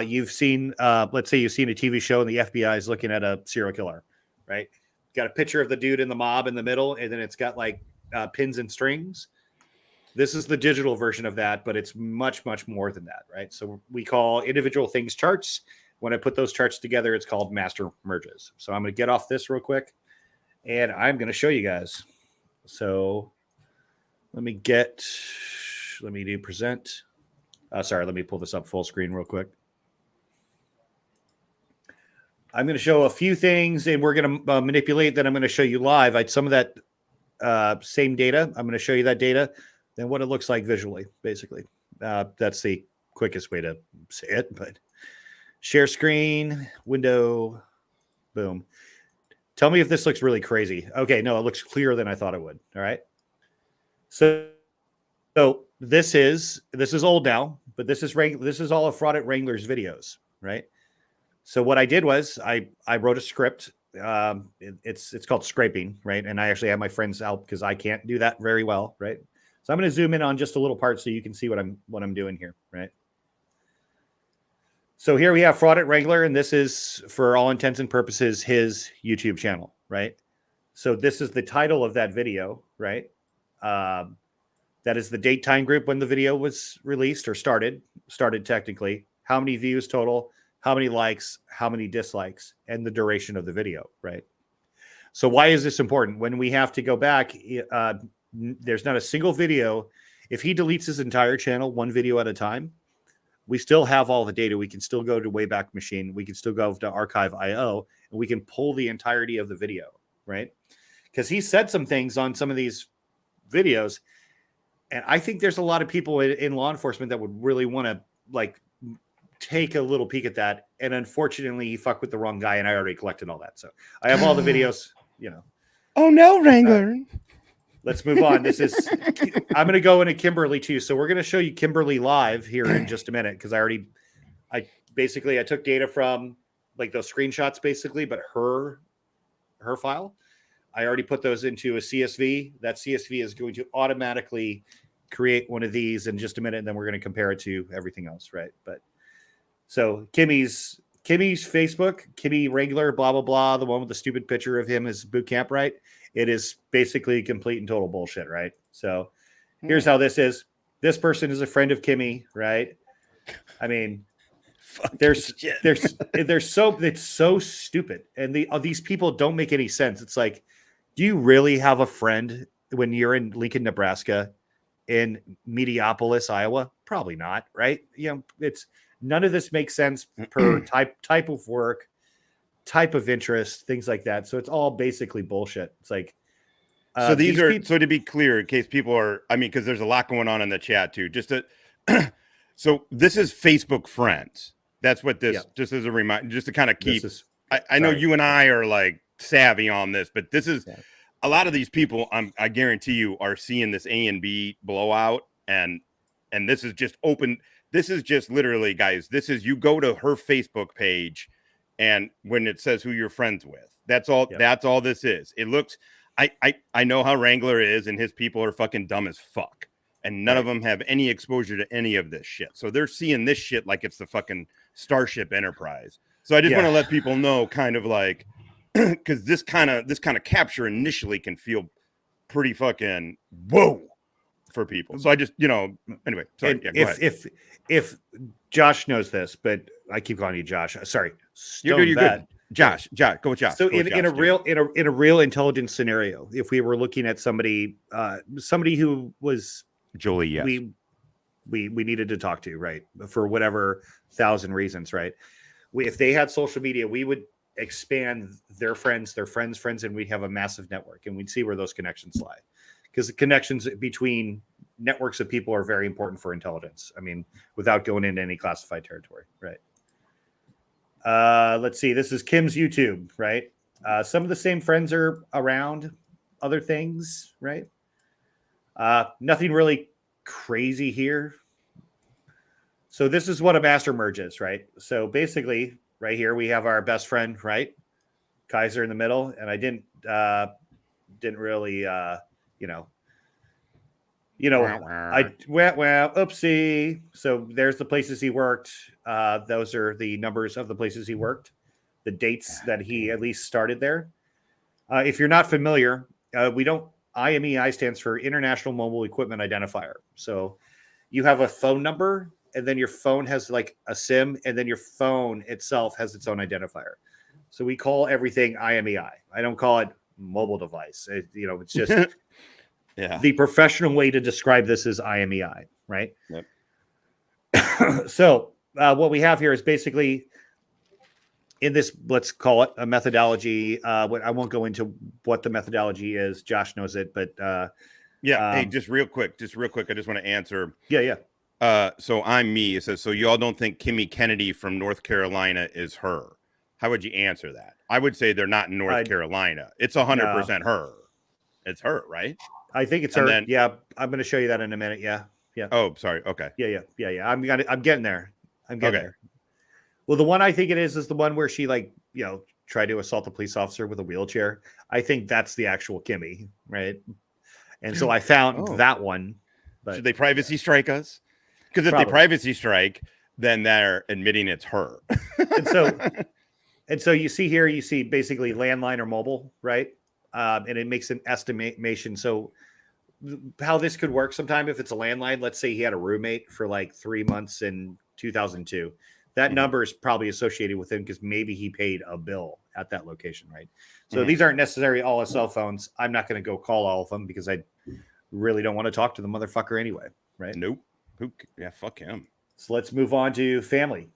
you've seen, let's say you've seen a TV show and the FBI is looking at a serial killer, right? Got a picture of the dude in the mob in the middle, and then it's got like pins and strings. This is the digital version of that, but it's much, much more than that, right? So we call individual things charts. When I put those charts together, it's called master merges. So I'm going to get off this real quick, and I'm going to show you guys. So let me do present. Sorry, let me pull this up full screen real quick. I'm going to show a few things, and we're going to manipulate. Then I'm going to show you live. Some of that same data. I'm going to show you that data, then what it looks like visually, basically. That's the quickest way to say it. But share screen, window, boom. Tell me if this looks really crazy. Okay, no, it looks clearer than I thought it would. All right. So this is old now, but this is all of Fraudit Wrangler's videos, right? So what I did was I wrote a script. It's called scraping, right? And I actually have my friends help because I can't do that very well, right? So I'm going to zoom in on just a little part so you can see what I'm doing here, right? So here we have Fraudit Wrangler, and this is, for all intents and purposes, his YouTube channel, right? So this is the title of that video, right? That is the date time group when the video was released or started technically. How many views total? How many likes, how many dislikes, and the duration of the video, right? So why is this important? When we have to go back, there's not a single video. If he deletes his entire channel, one video at a time, we still have all the data. We can still go to Wayback Machine. We can still go to Archive.io, and we can pull the entirety of the video, right? Because he said some things on some of these videos. And I think there's a lot of people in law enforcement that would really want to like take a little peek at that. And unfortunately, he fucked with the wrong guy, and I already collected all that. So I have all the videos, you know. Oh no, Wrangler. Let's move on. I'm going to go into Kimberly too. So we're going to show you Kimberly live here in just a minute. Cause I took data from like those screenshots basically, but her file, I already put those into a CSV. That CSV is going to automatically create one of these in just a minute. And then we're going to compare it to everything else. Right. But so Kimmy's Facebook, Kimmy Wrangler, blah, blah, blah. The one with the stupid picture of him is boot camp, right? It is basically complete and total bullshit, right? So here's how this is. This person is a friend of Kimmy, right? I mean, it's so stupid. And these people don't make any sense. It's like, do you really have a friend when you're in Lincoln, Nebraska, in Mediopolis, Iowa? Probably not, right? You know, it's none of this makes sense per type of work, type of interest, things like that. So it's all basically bullshit. It's like, so so to be clear, in case people are, I mean, because there's a lot going on in the chat too. So this is Facebook friends. That's what this, just as a reminder, just to kind of keep, I know you and I are like savvy on this, but this is a lot of these people, I guarantee you, are seeing this A and B blowout, and this is just open. This is just literally, guys, you go to her Facebook page, and when it says who you're friends with, that's all this is. It looks, I know how Wrangler is, and his people are fucking dumb as fuck, and none of them have any exposure to any of this shit. So they're seeing this shit like it's the fucking Starship Enterprise. So I just want to let people know, kind of like, because this kind of capture initially can feel pretty fucking whoa for people. So I just, anyway, sorry. Go ahead. If Josh knows this, but I keep calling you Josh. Sorry. You're good. Josh, go with Josh. So in a real intelligence scenario, if we were looking at somebody who was Jolie, yes, we needed to talk to, right, for whatever 1,000 reasons, right? If they had social media, we would expand their friends, and we'd have a massive network, and we'd see where those connections lie, because the connections between networks of people are very important for intelligence. I mean, without going into any classified territory, right? Let's see. This is Kim's YouTube, right? Some of the same friends are around, other things, right? Nothing really crazy here. So this is what a master merge is, right? So basically, right here we have our best friend, right? Kiser in the middle, and I didn't really, oopsie. So there's the places he worked. Those are the numbers of the places he worked, the dates that he at least started there. If you're not familiar, IMEI stands for International Mobile Equipment Identifier. So you have a phone number, and then your phone has like a SIM, and then your phone itself has its own identifier. So we call everything IMEI. I don't call it mobile device. It's just the professional way to describe this is IMEI, right? Yep. So what we have here is basically in this, let's call it a methodology. I won't go into what the methodology is. Josh knows it, but hey, just real quick. I just want to answer. Yeah. So I'm me. It says, so you all don't think Kimmy Kennedy from North Carolina is her? How would you answer that? I would say they're not in North Carolina. It's 100% her. It's her, right? I think it's her. Yeah, I'm going to show you that in a minute. Yeah. Oh, sorry. Okay. Yeah. I'm getting there. There. Well, the one I think it is the one where she tried to assault a police officer with a wheelchair. I think that's the actual Kimmy, right? And so I found that one. But should they privacy strike us? Because if they privacy strike, then they're admitting it's her. and so you see here, basically landline or mobile, right? And it makes an estimation. So how this could work sometime, if it's a landline, let's say he had a roommate for like 3 months in 2002. That number is probably associated with him because maybe he paid a bill at that location, right? So these aren't necessarily all his cell phones. I'm not going to go call all of them because I really don't want to talk to the motherfucker anyway, right? Nope. Fuck him. So let's move on to family.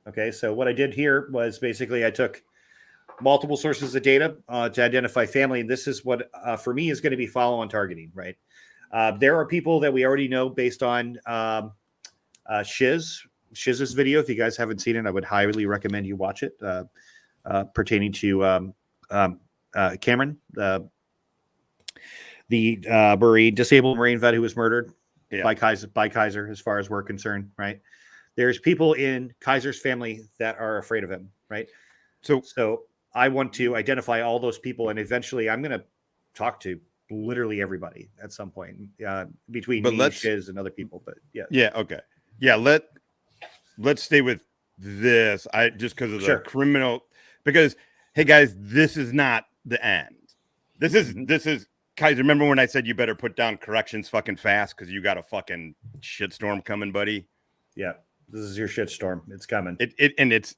Okay, so what I did here was basically I took multiple sources of data to identify family. And this is what, for me, is going to be follow-on targeting, right? There are people that we already know based on Shiz's video. If you guys haven't seen it, I would highly recommend you watch it. Pertaining to Cameron, the disabled Marine vet who was murdered by Kiser, as far as we're concerned, right? There's people in Kiser's family that are afraid of him, right? So I want to identify all those people, and eventually I'm going to talk to literally everybody at some point between me, Shiz, and other people. But okay, let's stay with this. I just because of the criminal. Because hey guys, this is not the end. This is Kiser. Remember when I said you better put down corrections fucking fast because you got a fucking shitstorm coming, buddy? Yeah. This is your shitstorm. It's coming.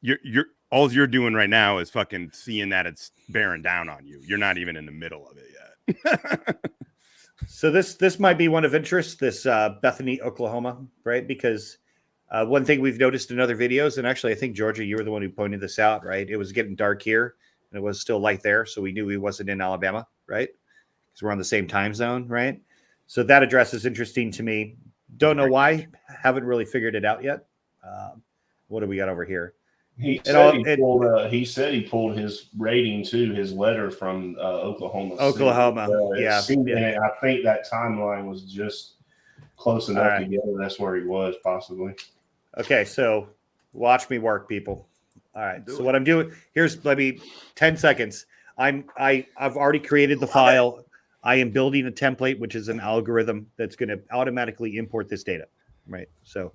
You're all you're doing right now is fucking seeing that it's bearing down on you. You're not even in the middle of it yet. So this might be one of interest. This Bethany, Oklahoma, right? Because one thing we've noticed in other videos, and actually I think Georgia, you were the one who pointed this out, right? It was getting dark here, and it was still light there, so we knew he wasn't in Alabama, right? Because we're on the same time zone, right? So that address is interesting to me. Don't know why. Haven't really figured it out yet. What do we got over here? He said he pulled his rating to his letter from Oklahoma. Yeah. And I think that timeline was just close enough together. That's where he was, possibly. Okay, so watch me work, people. All right. So what I'm doing here's 10 seconds. I've already created the file. I am building a template, which is an algorithm that's going to automatically import this data, right? So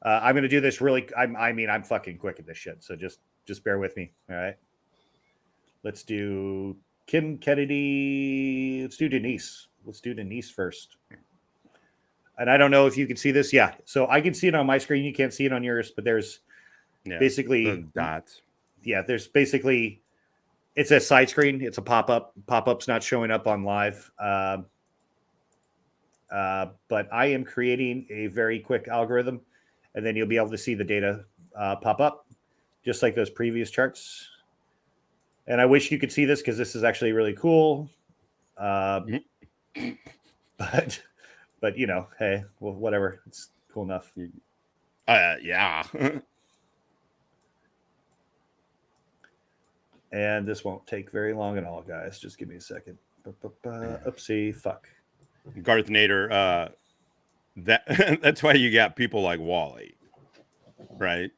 I'm going to do this really. I'm fucking quick at this shit. So just bear with me. All right. Let's do Kim Kennedy. Let's do Denise. Let's do Denise first. And I don't know if you can see this. Yeah. So I can see it on my screen. You can't see it on yours, but there's basically the dots. Yeah. There's basically, it's a side screen. It's a pop-up. Pop-up's not showing up on live. But I am creating a very quick algorithm, and then you'll be able to see the data pop up, just like those previous charts. And I wish you could see this because this is actually really cool. But you know, hey, well, whatever. It's cool enough. Yeah. And this won't take very long at all, guys. Just give me a second. Oopsie, fuck. Garth Nader, that's why you got people like Wally, right?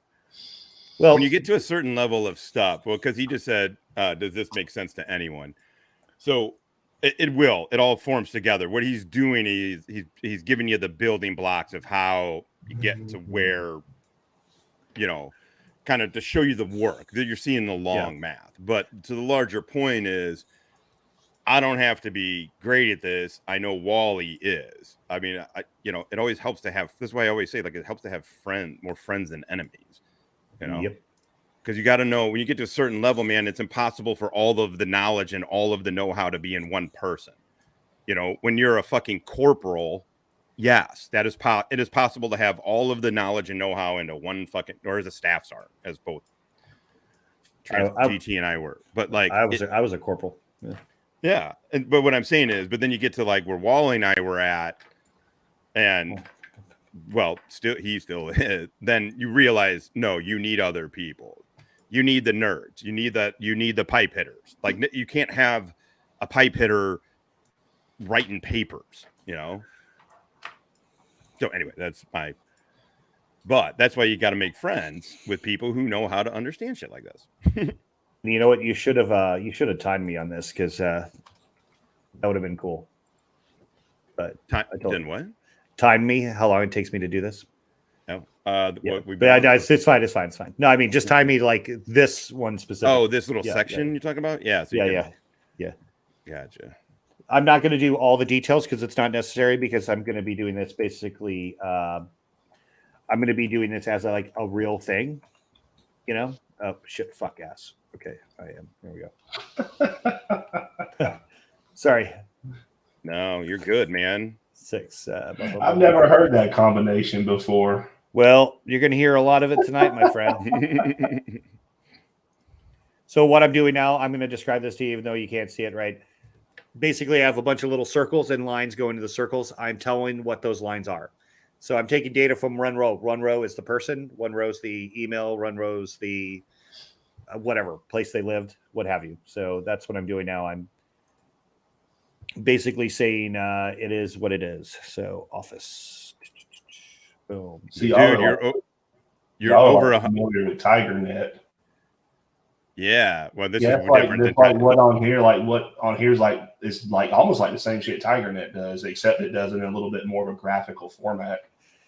Well, when you get to a certain level of stuff, well, because he just said, does this make sense to anyone? So it will. It all forms together. What he's doing is he's giving you the building blocks of how you get to where, you know, kind of to show you the work that you're seeing the long math. But to the larger point is, I don't have to be great at this. I know Wally is. I mean, it always helps to have. This is why I always say, like, it helps to have more friends than enemies. You know, because you got to know when you get to a certain level, man, it's impossible for all of the knowledge and all of the know-how to be in one person. You know, when you're a fucking corporal, yes, it is possible to have all of the knowledge and know-how into one fucking, or as a staff sergeant, as both GT and I were. But like, I was a corporal. Yeah. But what I'm saying is, but then you get to like where Wally and I were at, and well, he still is. Then you realize, no, you need other people. You need the nerds. You need the pipe hitters. Like, you can't have a pipe hitter writing papers, you know? So anyway, but that's why you got to make friends with people who know how to understand shit like this. You know what? You should have timed me on this, because that would have been cool. But Then what? Time me how long it takes me to do this. No, it's fine. No, I mean, just time me like this one specific. Oh, this little section you're talking about? Yeah. So yeah. Gotcha. I'm not going to do all the details because it's not necessary, because I'm going to be doing this basically. I'm going to be doing this as a real thing, you know. Oh shit! Fuck ass. Okay, I am. There we go. Sorry. No, you're good, man. 6. I've never heard that combination before. Well, you're going to hear a lot of it tonight, my friend. So what I'm doing now, I'm going to describe this to you, even though you can't see it, right? basically I have a bunch of little circles and lines going to the circles. I'm telling what those lines are. So I'm taking data from one row. One row is the person, one row is the email, one row is the whatever place they lived, what have you. So that's what I'm doing now. I'm basically saying it is what it is. So office. Boom. See, Dude, you're over a familiar with TigerNet. Yeah, well, this Yeah, is different than like what on here, is like it's like almost like the same shit TigerNet does, except it does it in a little bit more of a graphical format.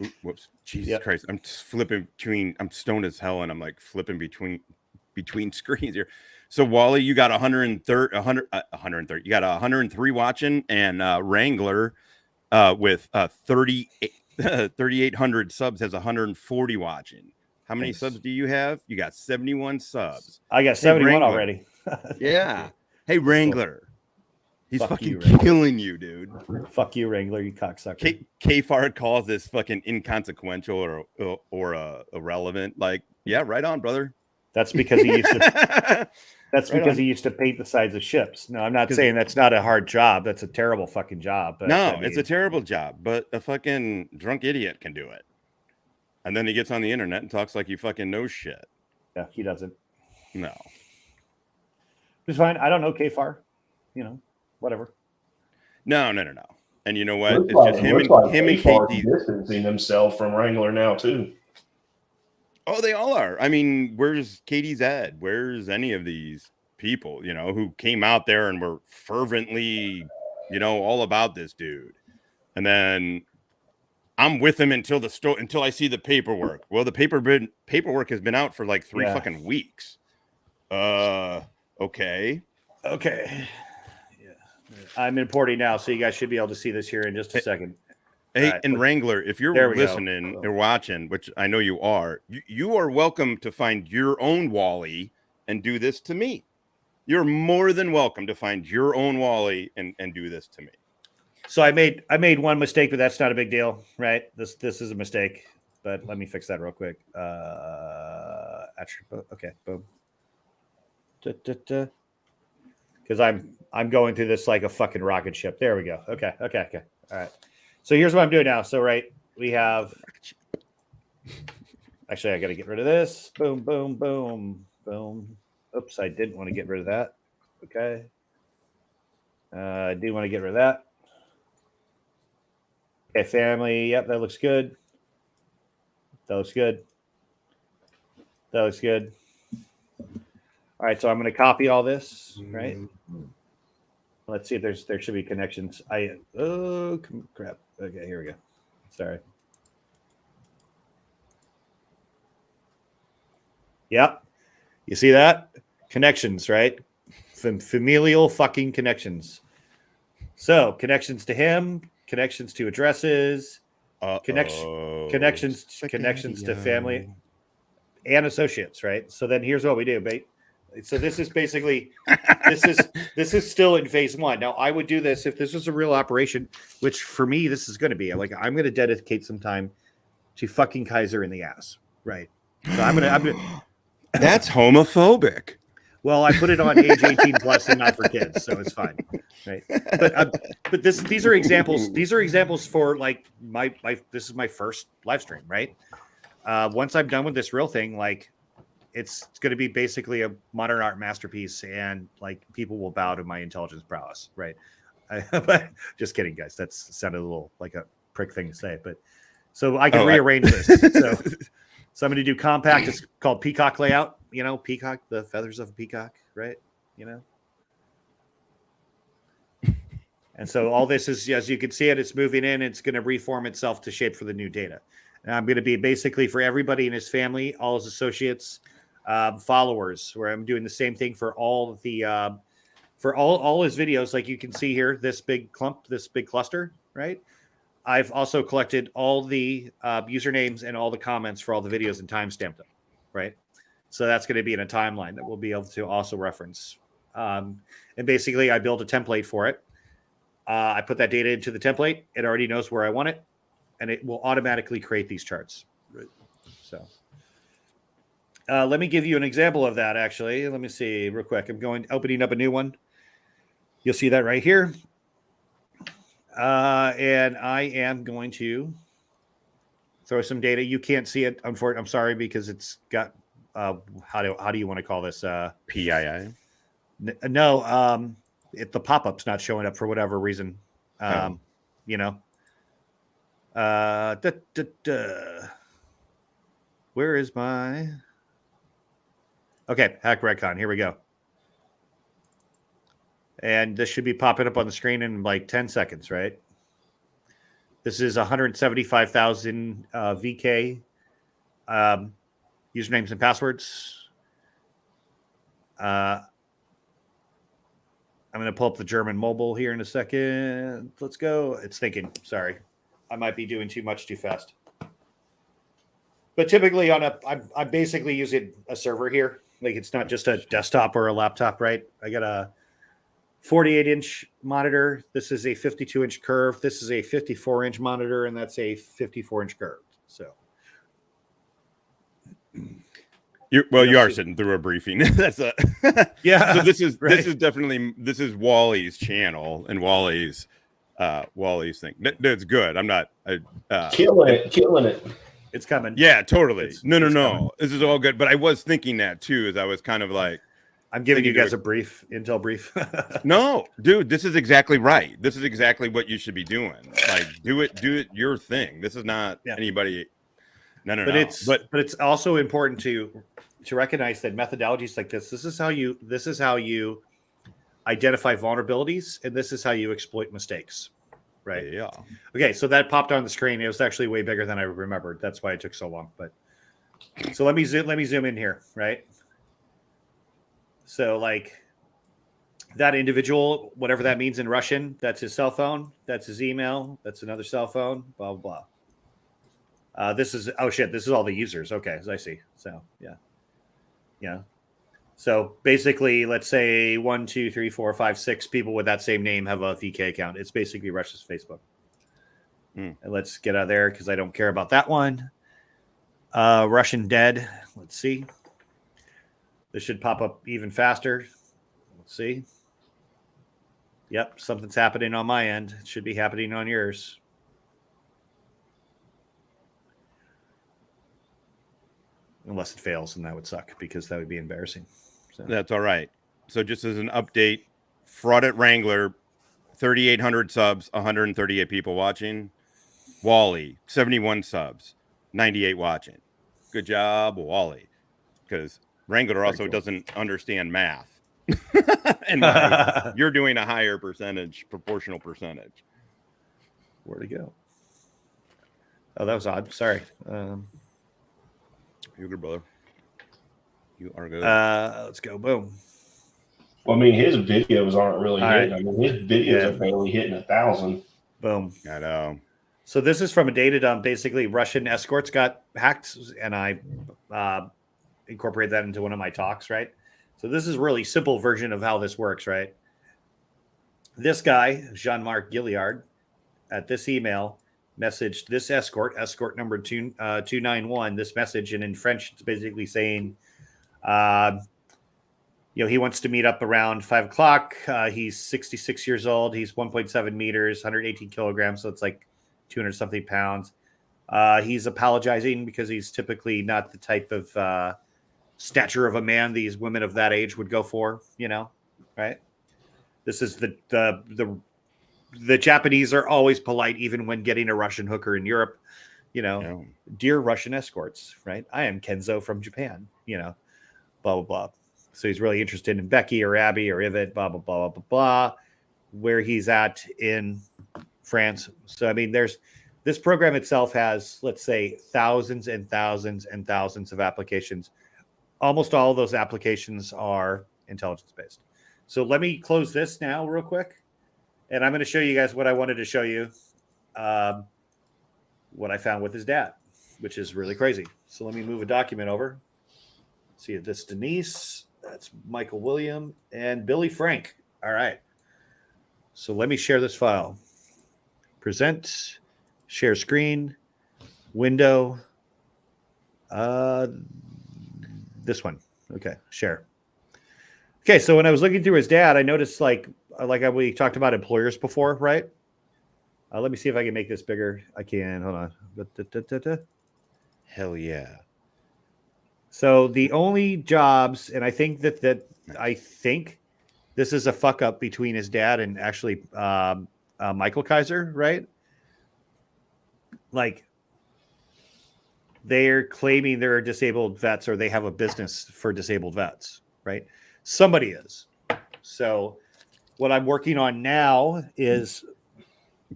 Ooh, whoops, Jesus Christ! I'm flipping between. I'm stoned as hell, and I'm like flipping between screens here. So Wally, you got 130. You got 103 watching, and Wrangler with 3,800 subs has 140 watching. How many subs do you have? You got 71 subs. I got 71 already. Yeah. Hey, Wrangler. He's Fuck fucking you, Wrangler. killing you, dude. Fuck you, Wrangler, you cocksucker. K-Fard calls this fucking inconsequential or irrelevant. Like, yeah, right on, brother. That's because he used to. That's right because he used to paint the sides of ships. No, I'm not saying that's not a hard job. That's a terrible fucking job. But no, it's a terrible job. But a fucking drunk idiot can do it. And then he gets on the internet and talks like he fucking knows shit. Yeah, he doesn't. No. It's fine. I don't know K-Far. You know, whatever. No. And you know what? Looks it's like, just him and KT distancing himself from Wrangler now too. Oh, they all are. I mean, where's Katie's Ed? Where's any of these people, you know, who came out there and were fervently, you know, all about this dude? And then I'm with him until I see the paperwork. Well, the paperwork has been out for like 3 fucking weeks. Okay. Yeah. I'm importing now, so you guys should be able to see this here in just a second. Hey, right, and Wrangler, if you're listening or watching, which I know you are, you are welcome to find your own Wally and do this to me. You're more than welcome to find your own Wally and do this to me. So I made one mistake, but that's not a big deal, right? This is a mistake, but let me fix that real quick. Okay, boom. Because I'm going through this like a fucking rocket ship. There we go. Okay. All right. So here's what I'm doing now. So we have. Actually, I got to get rid of this. Boom, boom, boom, boom. Oops, I didn't want to get rid of that. Okay. I do want to get rid of that. Okay, family. Yep, that looks good. All right, so I'm going to copy all this, right? Let's see if there should be connections. Oh crap. Okay, here we go. Sorry. Yep. You see that? Connections, right? Familial fucking connections. So connections to him, connections to addresses, connections to family and associates, right? So then here's what we do, mate. So this is basically this is still in phase 1. Now I would do this if this was a real operation, which for me this is going to be. Like I'm going to dedicate some time to fucking Kiser in the ass, right? So I'm gonna. That's homophobic. Well, I put it on age 18 plus and not for kids, so it's fine, right? But these are examples. These are examples for like my this is my first live stream, right? Once I'm done with this real thing, like. It's going to be basically a modern art masterpiece, and like people will bow to my intelligence prowess, right? But just kidding, guys. That sounded a little like a prick thing to say, but so I can rearrange this. So I'm going to do compact. It's called peacock layout. You know, peacock, the feathers of a peacock, right? You know. And so all this is, as you can see it, it's moving in. It's going to reform itself to shape for the new data. And I'm going to be basically for everybody in his family, all his associates. Followers, where I'm doing the same thing for all of the for all his videos. Like you can see here, this big cluster, right? I've also collected all the usernames and all the comments for all the videos and timestamped them, right? So that's going to be in a timeline that we'll be able to also reference. And basically, I built a template for it. I put that data into the template. It already knows where I want it, and it will automatically create these charts. Right. So. Let me give you an example of that, actually. Let me see real quick. I'm opening up a new one. You'll see that right here. And I am going to throw some data. You can't see it. I'm sorry, because it's got how do you want to call this? PII. No, the pop-up's not showing up for whatever reason. You know. Where is my? Okay, Hack Redcon. Here we go. And this should be popping up on the screen in like 10 seconds, right? This is 175,000 VK usernames and passwords. I'm going to pull up the German mobile here in a second. Let's go. It's thinking. Sorry. I might be doing too much too fast. But typically I'm basically using a server here. Like it's not just a desktop or a laptop, right? I got a 48-inch monitor. This is a 52-inch curve. This is a 54-inch monitor, and that's a 54-inch curve. So, you are sitting through a briefing. That's a yeah. So this is right. this is Wally's channel and Wally's thing. That's good. I'm not killing it. It's coming. Yeah, totally. It's No. coming. This is all good. But I was thinking that too, as I was kind of like, I'm giving you guys a brief intel brief. No, dude, this is exactly right. This is exactly what you should be doing. Like, do it your thing. This is not anybody. No. But it's also important to recognize that methodologies like this is how you identify vulnerabilities, and this is how you exploit mistakes. Right. Yeah. Okay, so that popped on the screen. It was actually way bigger than I remembered. That's why it took so long. But so let me zoom in here, right? So like that individual, whatever that means in Russian, that's his cell phone, that's his email, that's another cell phone, blah blah blah. This is this is all the users. Okay, as I see. So yeah. So basically, let's say 1, 2, 3, 4, 5, 6 people with that same name have a VK account. It's basically Russia's Facebook. And let's get out of there because I don't care about that one. Russian dead. Let's see. This should pop up even faster. Let's see. Yep, something's happening on my end. It should be happening on yours. Unless it fails, and that would suck because that would be embarrassing. So. That's all right. So just as an update, Fraudit Wrangler, 3,800 subs, 138 people watching. Wally, 71 subs, 98 watching. Good job, Wally. Because Wrangler also doesn't understand math. And you're doing a higher proportional percentage. Where'd it go? Oh, that was odd. Sorry. You're good, brother. You are good. Let's go. Boom. Well, I mean, his videos aren't really hitting. Right. I mean, his videos are barely hitting 1,000. Boom. I know. So this is from a data dump. Basically, Russian escorts got hacked, and I incorporated that into one of my talks, right? So this is a really simple version of how this works, right? This guy, Jean-Marc Gilliard, at this email, messaged this escort number 291, this message, and in French, it's basically saying, he wants to meet up around 5 o'clock. He's 66 years old. He's 1.7 meters, 118 kilograms. So it's like 200 something pounds. He's apologizing because he's typically not the type of stature of a man these women of that age would go for, right? This is the Japanese are always polite, even when getting a Russian hooker in Europe, Dear Russian escorts, right? I am Kenzo from Japan, blah, blah, blah. So he's really interested in Becky or Abby or Yvette, blah, blah, blah, blah, blah, where he's at in France. So, I mean, this program itself has, let's say, thousands and thousands and thousands of applications. Almost all of those applications are intelligence-based. So let me close this now real quick. And I'm going to show you guys what I wanted to show you, what I found with his dad, which is really crazy. So let me move a document over. See if this is Denise. That's Michael William and Billy Frank. All right. So let me share this file. Present, share screen, window. This one. Okay, share. Okay, so when I was looking through his dad, I noticed we talked about employers before, right? Let me see if I can make this bigger. I can. Hold on. Hell yeah. So the only jobs, and I think I think this is a fuck up between his dad and actually Michael Kiser, right? Like they're claiming they're disabled vets or they have a business for disabled vets, right? Somebody is. So what I'm working on now is.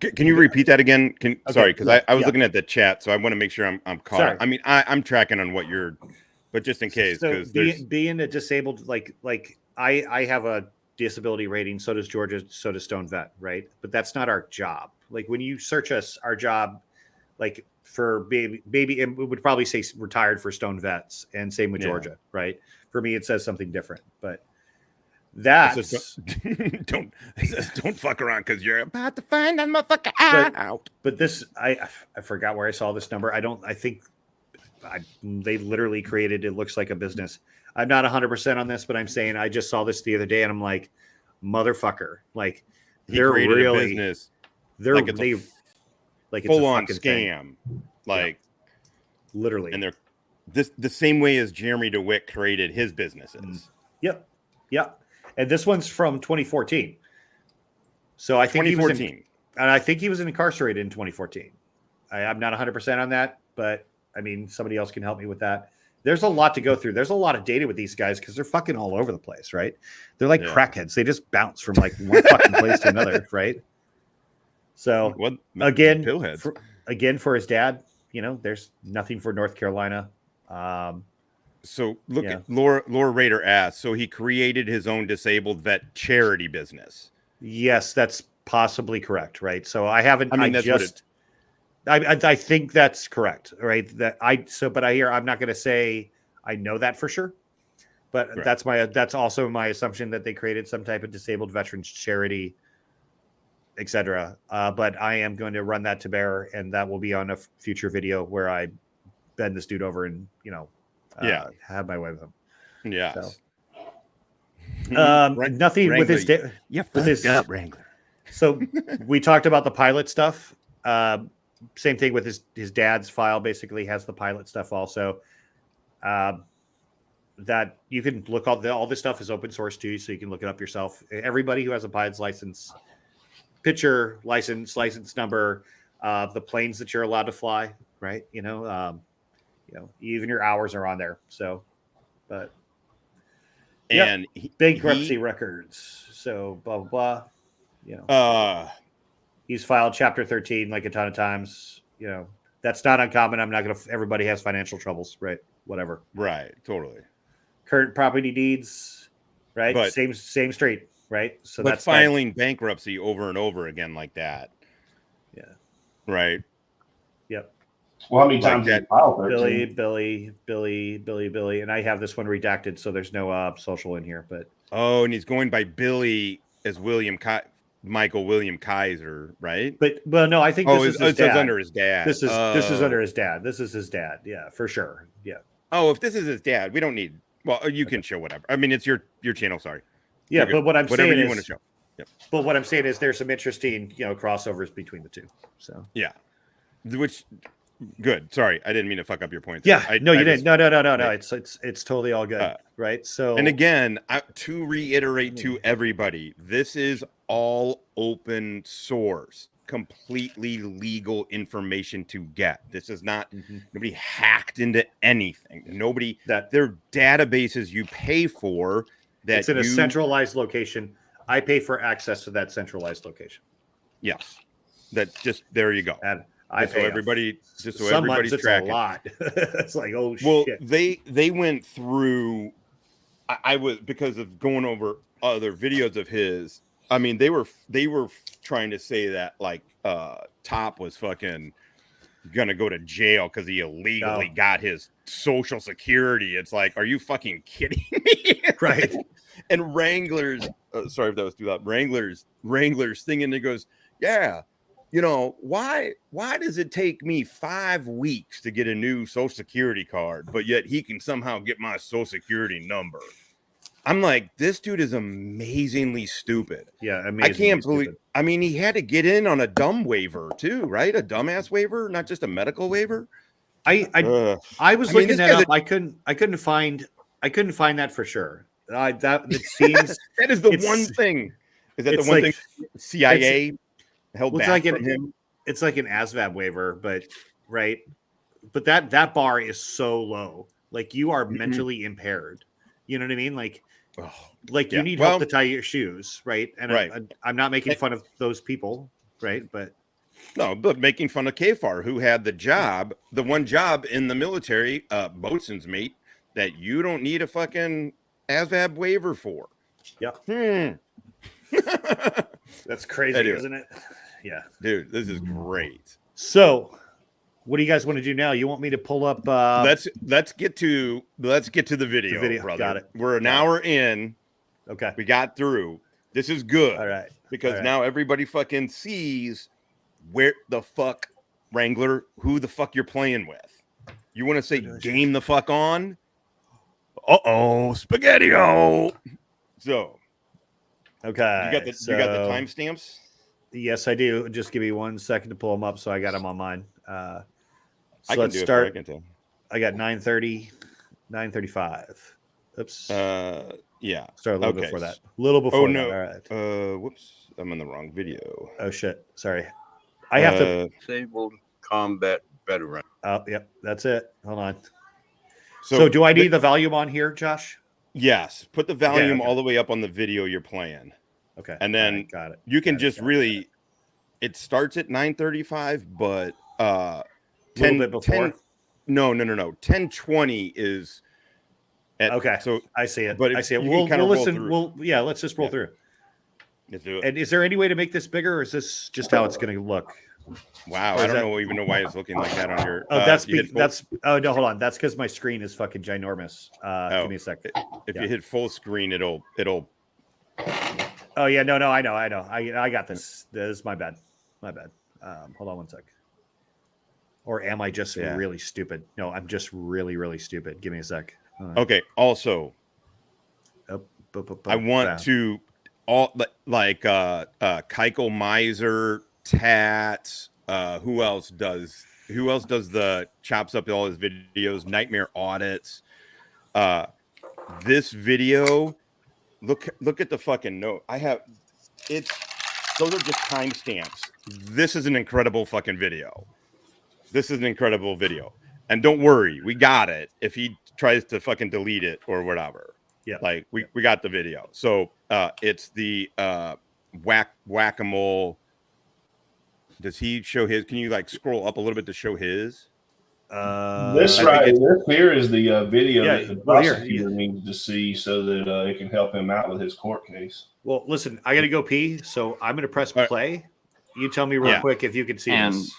Can you repeat that again? Sorry, because I was yeah. looking at the chat, so I want to make sure I'm caught. Sorry. I mean, I'm tracking on what you're, but just in case, So being a disabled, like I have a disability rating, so does Georgia, so does StonedVet, right? But that's not our job. Like when you search us, our job, like for baby, it would probably say retired for StonedVets, and same with Georgia, right? For me, it says something different, but that's don't fuck around because you're about to find that motherfucker out. But this, I forgot where I saw this number. I think they literally created it looks like a business. I'm not 100% on this, but I'm saying I just saw this the other day and I'm like, motherfucker, like they're really a business. They're like it's full a on scam, like literally. And they're the same way as Jeremy DeWitt created his businesses. Yep. And this one's from 2014. So I think 2014. I think he was incarcerated in 2014. I'm not 100% on that, but I mean, somebody else can help me with that. There's a lot to go through. There's a lot of data with these guys because they're fucking all over the place, right? They're like crackheads. They just bounce from like one fucking place to another, right? So again, for his dad, there's nothing for North Carolina. So look at Laura Rader asked, so he created his own disabled vet charity business. Yes, that's possibly correct, right? So I haven't. I think that's correct, right? But I'm not going to say I know that for sure, but that's also my assumption that they created some type of disabled veterans charity, etc. But I am going to run that to bear, and that will be on a future video where I bend this dude over and have my way with him. Yeah. So. Nothing Wrangler, with his with his Wrangler. So we talked about the pilot stuff. Same thing with his dad's file. Basically, has the pilot stuff also. That you can look all this stuff is open source too, so you can look it up yourself. Everybody who has a pilot's license, picture, license number, the planes that you're allowed to fly, right? Even your hours are on there. So, but and bankruptcy records. So blah blah blah. He's filed Chapter 13 like a ton of times. That's not uncommon. I'm not gonna. Everybody has financial troubles, right? Whatever. Right. Totally. Current property deeds, right? But, same street, right? So that's filing bankruptcy over and over again like that. Yeah. Right. Yep. Well, how many times did you file 13? Billy, and I have this one redacted, so there's no social in here. But and he's going by Billy as Michael William Kiser, right? But no, I think this is his dad. It's under his dad. This is under his dad. This is his dad. Yeah, for sure. Yeah. Oh, if this is his dad, we don't need. Well, you can show whatever. I mean, it's your channel. Sorry. Yeah, but what I'm saying is, want to show. Yep. But what I'm saying is, there's some interesting crossovers between the two. So yeah, which. Good. Sorry, I didn't mean to fuck up your point. Yeah, you didn't. No. It's totally all good, right? So, and again, to reiterate to everybody, this is all open source, completely legal information to get. This is not nobody hacked into anything. Nobody their databases you pay for. That it's in a centralized location. I pay for access to that centralized location. Yes, there you go. Everybody's tracking. A lot. It's like, oh well, shit. They went through. I was because of going over other videos of his. I mean, they were trying to say that like Top was fucking gonna go to jail because he illegally got his Social Security. It's like, are you fucking kidding me? Right. And Wranglers, sorry if that was too loud. Wranglers thing, and it goes, yeah. Why does it take me 5 weeks to get a new Social Security card, but yet he can somehow get my Social Security number? I'm like, this dude is amazingly stupid. Yeah, I amazing. can't believe. I mean, he had to get in on a dumb waiver too, right? A dumbass waiver, not just a medical waiver. I was looking that up. I couldn't find that for sure. That it seems that is the one thing. Is that the one thing CIA held back from him? It's like an ASVAB waiver, but right. But that bar is so low. Like you are mentally impaired. You know what I mean? Like you need help to tie your shoes, right? And I'm not making fun of those people, right? But making fun of Kfar, who had the one job in the military, boatswain's mate, that you don't need a fucking ASVAB waiver for. Yeah. That's crazy, isn't it? Yeah. Dude, this is great. So what do you guys want to do now? You want me to pull up let's get to the video, brother. Got it. We're an hour in. Okay. We got through. This is good. All right. Because now everybody fucking sees where the fuck, Wrangler, who the fuck you're playing with. You want to say game the fuck on? Spaghetti-O. So. Okay. You got the timestamps? Yes, I do. Just give me 1 second to pull them up so I got them on mine. So let's start. I got 9:30, 9:35. Oops. Yeah. Start a little before that. A little before. Oh no. That. All right. Whoops. I'm in the wrong video. Oh shit. Sorry. I have to. Disabled combat veteran. Oh, yep. That's it. Hold on. So do I need the volume on here, Josh? Yes. Put the volume all the way up on the video you're playing. Okay. And then got it. You can it starts at 9:35, but 10 bit before. No. 10:20 is okay. So I see it. But I see it. We'll listen. Let's just roll through. Let's do it. And is there any way to make this bigger, or is this just how it's going to look? Wow, I don't even know why it's looking like that on your. Oh no, hold on. That's because my screen is fucking ginormous. Give me a second. If you hit full screen, it'll. Oh yeah, no, I know. I got this. This is my bad. Hold on 1 sec. Or am I just really stupid? No, I'm just really, really stupid. Give me a sec. Okay. Also, I want to Keiko Miser, Tats. Who else does the chops up all his videos? Nightmare Audits. This video. Look at the fucking note. Those are just timestamps. This is an incredible fucking video. And don't worry, we got it. If he tries to fucking delete it or whatever. Yeah. Like we got the video. So it's the whack-a-mole. Does he show his? Can you scroll up a little bit to show his? This here is the video that the prosecutor needs to see so that it can help him out with his court case. Well, listen, I got to go pee, so I'm going to press play. You tell me real quick if you can see this.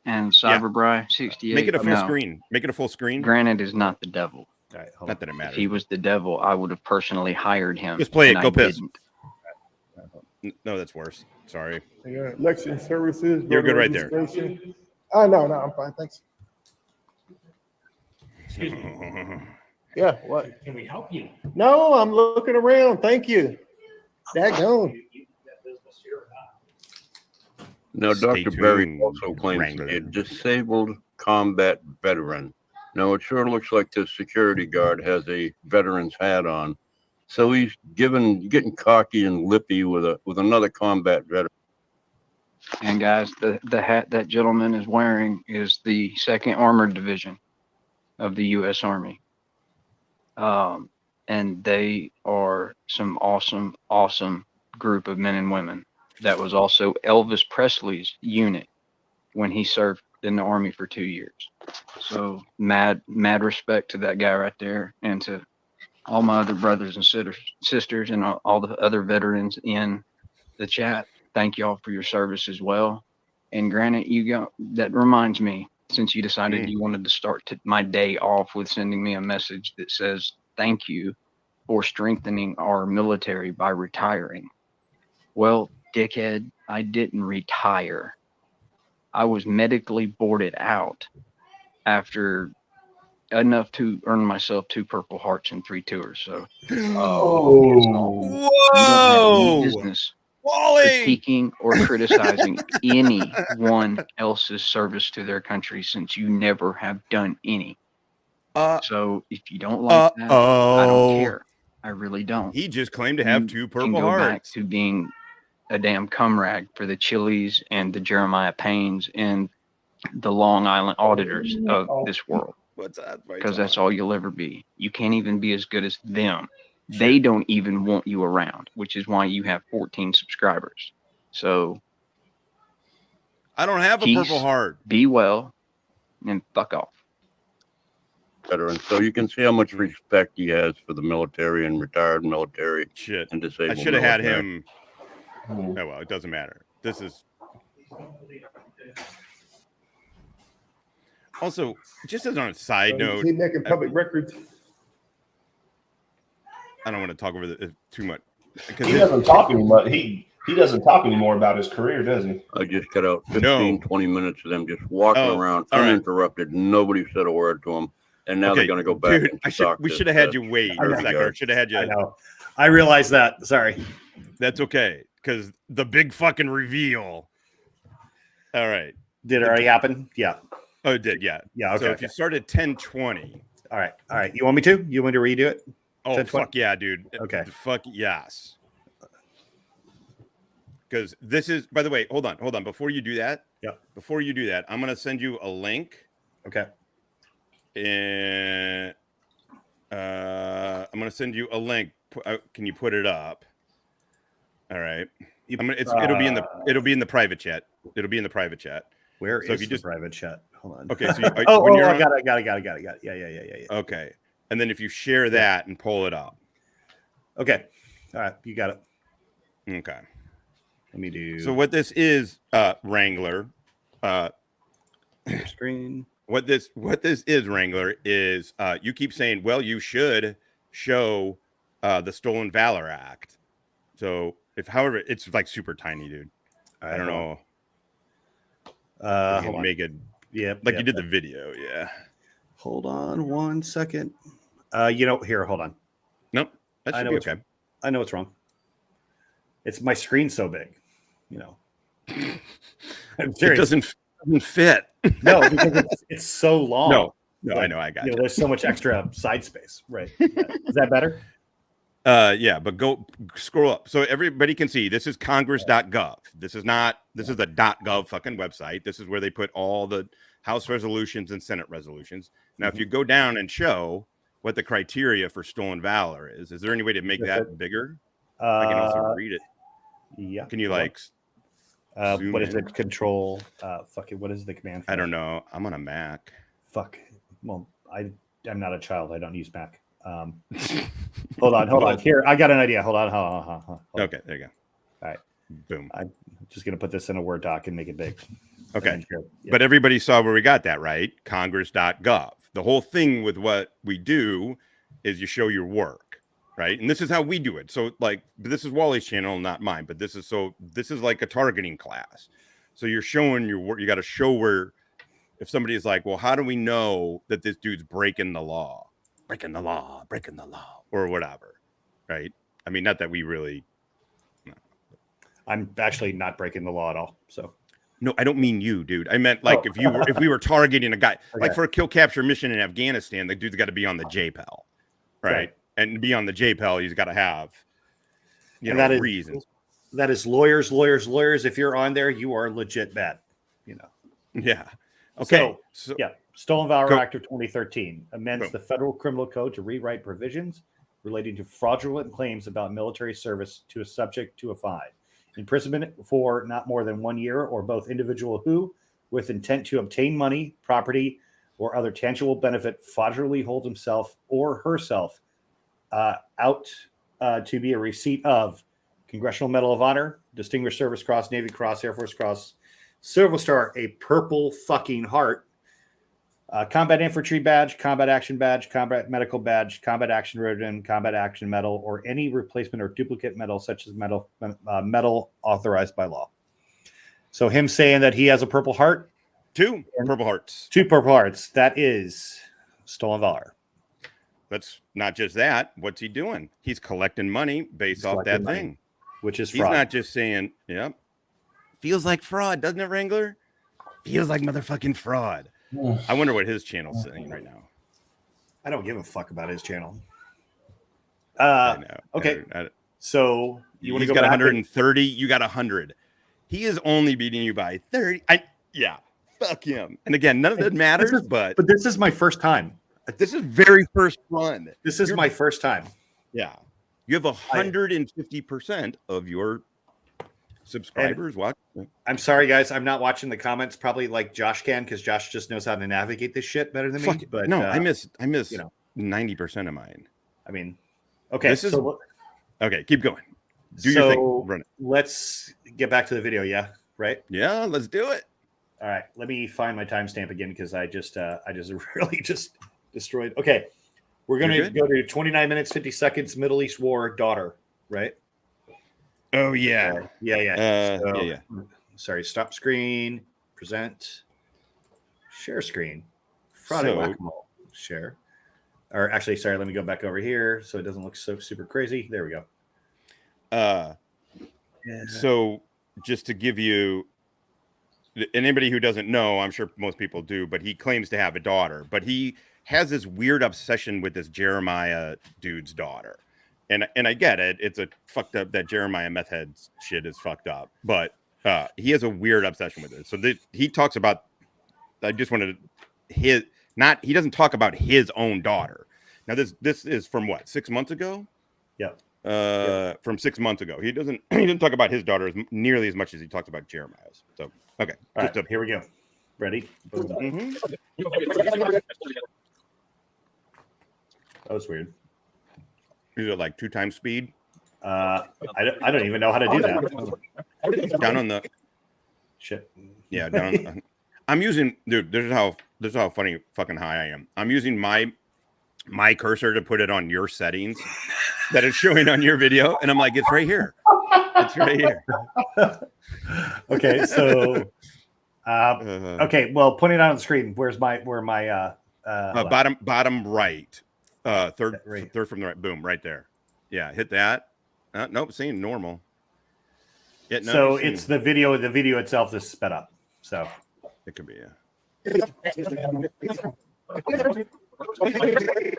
And Cyberbry 68. Make it a full screen. Make it a full screen. Granted, is not the devil. All right, not that it matters. If he was the devil, I would have personally hired him. Just play it. Go piss. No, that's worse. Sorry. Election services. You're good right there. Oh, no, I'm fine. Thanks. Excuse me. Yeah, what? Can we help you? No, I'm looking around. Thank you. Daggone. Now, Dr. Berry also claims to be a disabled combat veteran. Now, it sure looks like the security guard has a veteran's hat on. So he's getting cocky and lippy with another combat veteran. And guys, the hat that gentleman is wearing is the 2nd Armored Division of the U.S. Army. And they are some awesome group of men and women. That was also Elvis Presley's unit when he served in the Army for 2 years. So mad respect to that guy right there, and to all my other brothers and sisters and all the other veterans in the chat. Thank y'all for your service as well. And granted, that reminds me, since you decided you wanted to start my day off with sending me a message that says, thank you for strengthening our military by retiring. Well, dickhead, I didn't retire. I was medically boarded out after enough to earn myself 2 Purple Hearts and 3 tours. So Oh, you don't have any Whoa, business Wally! critiquing or criticizing anyone else's service to their country, since you never have done any. So if you don't like that, I don't care. I really don't. He just claimed to have You 2 can Purple go back Hearts. to being a damn cum rag for the Chili's and the Jeremiah Paynes and the Long Island auditors of this world, What's that? because that's all you'll ever be. You can't even be as good as them. They don't even want you around, which is why you have 14 subscribers. So I don't have a peace, Purple Heart. be well, and fuck off. Veteran. So you can see how much respect he has for the military and retired military Shit. and disabled. I should have had military. him. Oh, well, it doesn't matter. This is. Also, just as on a side note, He making public records. I don't want to talk over too much. he doesn't talk anymore. He doesn't talk anymore about his career, does he? I just cut out 15, 20 minutes of them just walking around all right. uninterrupted. Nobody said a word to him. And now they're going to go back. Dude, and we should have had you wait a second. Or should have had you. I know. I realize that. Sorry. That's okay, because the big fucking reveal. All right. Did it already happen? Yeah. Oh, it did. Yeah. Yeah. Okay. So if you start at 10:20. All right. All right. You want me to? You want me to redo it? Oh, 10:20? fuck yeah, dude. Okay. Fuck yes. Because this is, by the way, hold on. Before you do that, I'm going to send you a link. Okay. And I'm going to send you a link. Can you put it up? All right. It'll be in the private chat. It'll be in the private chat. Where so is if you the private chat? Hold on. Okay. So I got it. Yeah. Okay. And then if you share that and pull it up. Okay. All right. You got it. Okay. Let me do. So what this is, Wrangler. Screen. What this is, Wrangler, is you keep saying, well, you should show the Stolen Valor Act. So however, it's like super tiny, dude. I don't know. Hold on. Make it, yeah, like you did the video, yeah. Hold on 1 second. Here, hold on. Nope, that should be okay. I know it's wrong. It's my screen so big, I'm serious. It doesn't fit. No, because it's so long. No, like, I know, I got you. There's so much extra side space, right? Yeah. Is that better? Yeah, but go scroll up so everybody can see. This is congress.gov. This is the .gov fucking website. This is where they put all the House resolutions and Senate resolutions. Now, if you go down and show what the criteria for stolen valor is there any way to make that bigger? I can also read it. Yeah. Can you like what is it? Control. What is the command? I don't know. I'm on a Mac. Fuck. Well, I'm not a child. I don't use Mac. Hold on. Here, I got an idea. Hold on. Okay, there you go. All right. Boom. I'm just gonna put this in a Word doc and make it big. Okay. Yeah. But everybody saw where we got that, right? Congress.gov. The whole thing with what we do is you show your work, right? And this is how we do it. So like, this is Wally's channel, not mine, but this is like a targeting class. So you're showing your work. You got to show where, if somebody is like, well, how do we know that this dude's breaking the law, or whatever, right? I mean, not that we really. No. I'm actually not breaking the law at all. So. No, I don't mean you, dude. I meant like if we were targeting a guy, like for a kill capture mission in Afghanistan, the dude's got to be on the JPEL, right? And to be on the JPEL, he's got to have, reasons. That is lawyers. If you're on there, you are legit bad. Yeah. Okay. So Stolen Valor Act of 2013 amends the federal criminal code to rewrite provisions relating to fraudulent claims about military service to a subject to a fine, imprisonment for not more than 1 year, or both individual who, with intent to obtain money, property, or other tangible benefit, fraudulently hold himself or herself out to be a receipt of Congressional Medal of Honor, Distinguished Service Cross, Navy Cross, Air Force Cross, Silver Star, a Purple fucking Heart, Combat Infantry Badge, Combat Action Badge, Combat Medical Badge, Combat Action Ribbon, Combat Action Medal, or any replacement or duplicate medal, such as medal authorized by law. So him saying that he has a Purple Heart. Two Purple Hearts. Two Purple Hearts. That is StonedVet. That's not just that. What's he doing? He's collecting money based off that thing, which is he's fraud. not just saying, "Yep, feels like fraud, doesn't it, Wrangler? Feels like motherfucking fraud." I wonder what his channel's saying right now. I don't give a fuck about his channel. I know. Okay. So you want to go got 130, you got 100. He is only beating you by 30. Yeah, fuck him. And again, none of that matters, but this is my first time. This is very first run. This is my first time. Yeah. You have 150% of your subscribers watch. I'm sorry, guys. I'm not watching the comments probably like Josh can, because Josh just knows how to navigate this shit better than me. But no, I miss 90% of mine. I mean, okay. Okay, keep going. Do your thing. Run it. Let's get back to the video. Yeah. Right. Yeah, let's do it. All right. Let me find my timestamp again, because I just really just destroyed. Okay. We're going to go to 29 minutes, 50 seconds, Middle East war, daughter. Right. Oh, yeah. Yeah. Sorry. Stop screen. Present. Share screen. Fraudit Wrangler. Share. Or actually, sorry, let me go back over here so it doesn't look so super crazy. There we go. So just to give you, anybody who doesn't know, I'm sure most people do, but he claims to have a daughter, but he has this weird obsession with this Jeremiah dude's daughter. And I get it. It's a fucked up, that Jeremiah meth head shit is fucked up, but he has a weird obsession with it. So he talks about, I just wanted he doesn't talk about his own daughter. Now this is from what, 6 months ago? Yeah. From 6 months ago. He didn't talk about his daughter nearly as much as he talks about Jeremiah's. So okay. All right, here we go. Ready? Mm-hmm. That was weird. Is it like 2 times speed? I don't even know how to do that. Down on the shit. Yeah, down on I'm using, dude, this is how funny fucking high I am. I'm using my cursor to put it on your settings that it's showing on your video, and I'm like, it's right here. It's right here. Okay, so okay, well, put it on the screen. Where my bottom right. Third right. Third from the right. Boom, right there. Yeah, hit that. Nope, seeing normal. Yeah, no, so it's the video itself is sped up. So it could be, yeah.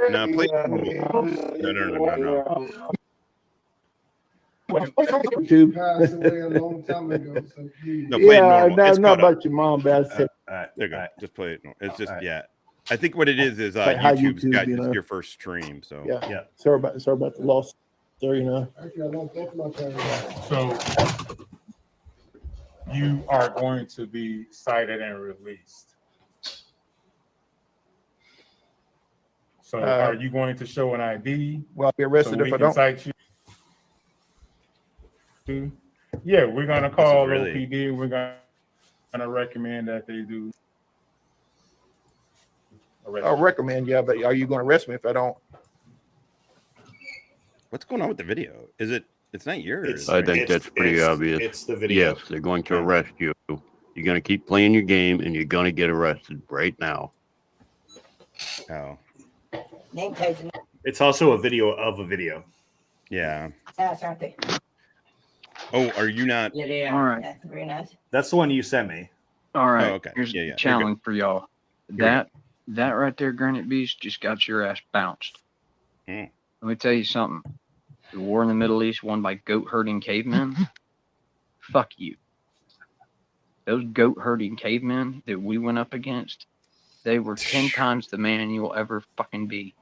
No, please. No. YouTube. No, play it normal. No, not about your mom, but I said, there you go. Just play it normal. It's just I think what it is YouTube's got your first stream. So yeah. Sorry about the loss there, So you are going to be cited and released. So are you going to show an ID? Well, I'll be arrested if I don't. Cite you? Yeah, we're gonna call OPD. We're gonna recommend that they do. I'll recommend, yeah, but are you going to arrest me if I don't? What's going on with the video? It's not yours. I think that's pretty obvious. It's the video. Yes, they're going to arrest you. You're going to keep playing your game, and you're going to get arrested right now. Oh. It's also a video of a video. Yeah. Oh, are you not? Yeah. All right. Very nice. That's the one you sent me. All right. Oh, okay. Here's a challenge for y'all. That right there, Granite Beast, just got your ass bounced. Let me tell you something. The war in the Middle East won by goat herding cavemen. Fuck you. Those goat herding cavemen that we went up against, they were 10 times the man you'll ever fucking be.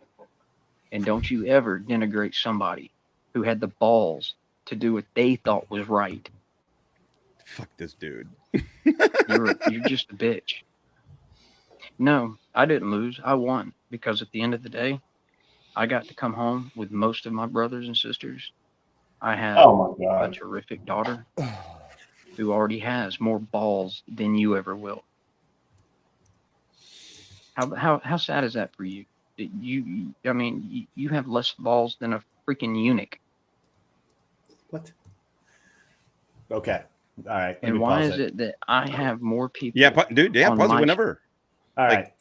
And don't you ever denigrate somebody who had the balls to do what they thought was right. Fuck this dude. You're just a bitch. No, I didn't lose. I won, because at the end of the day, I got to come home with most of my brothers and sisters. I have a terrific daughter who already has more balls than you ever will. How sad is that for you? You have less balls than a freaking eunuch. What? Okay. All right. And why is it that I have more people? Yeah, dude. Yeah, pause it whenever. All right.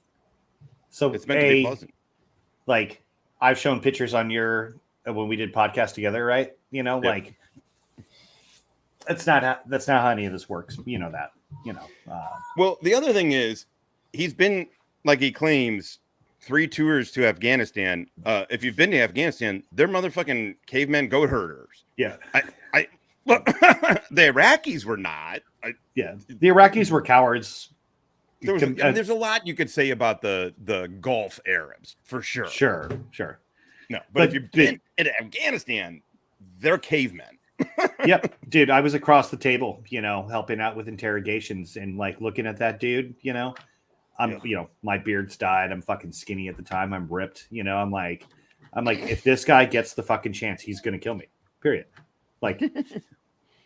So It's meant to be pleasant. Like I've shown pictures on your when we did podcast together, right? You know, like that's not how any of this works. You know that. You know. Well, the other thing is, he's been, like he claims, 3 tours to Afghanistan. If you've been to Afghanistan, they're motherfucking cavemen goat herders. Yeah. Look, the Iraqis were not. The Iraqis were cowards. There's a lot you could say about the Gulf Arabs for sure. Sure. No, but if you've been in Afghanistan, they're cavemen. Yep, dude, I was across the table, you know, helping out with interrogations and like looking at that dude, you know. You know, my beard's dyed. I'm fucking skinny at the time. I'm ripped, you know. I'm like, if this guy gets the fucking chance, he's gonna kill me. Period. Like,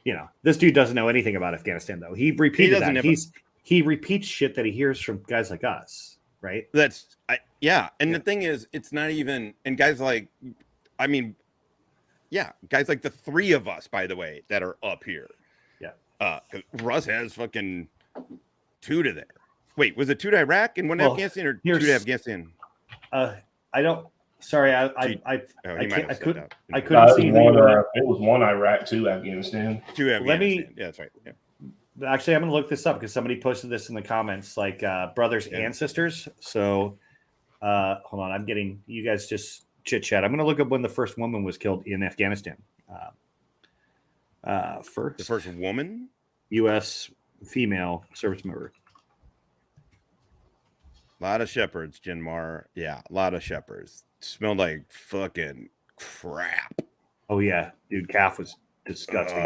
you know, this dude doesn't know anything about Afghanistan though. He repeated that. He repeats shit that he hears from guys like us, right? And the thing is, it's not even, and guys like, I mean, guys like the 3 of us, by the way, that are up here. Yeah. Russ has fucking 2 to there. Wait, was it 2 to Iraq and 1 to Afghanistan, or 2 to Afghanistan? I don't. Sorry, I couldn't see. It was 1 Iraq, 2 Afghanistan. 2 Afghanistan. Yeah, that's right. Yeah. Actually, I'm going to look this up because somebody posted this in the comments, like brothers and sisters. So, hold on, I'm getting you guys just chit chat. I'm going to look up when the first woman was killed in Afghanistan. The first woman, U.S. female service member. A lot of shepherds, Jinmar. Yeah, a lot of shepherds. Smelled like fucking crap. Oh yeah, dude, calf was disgusting.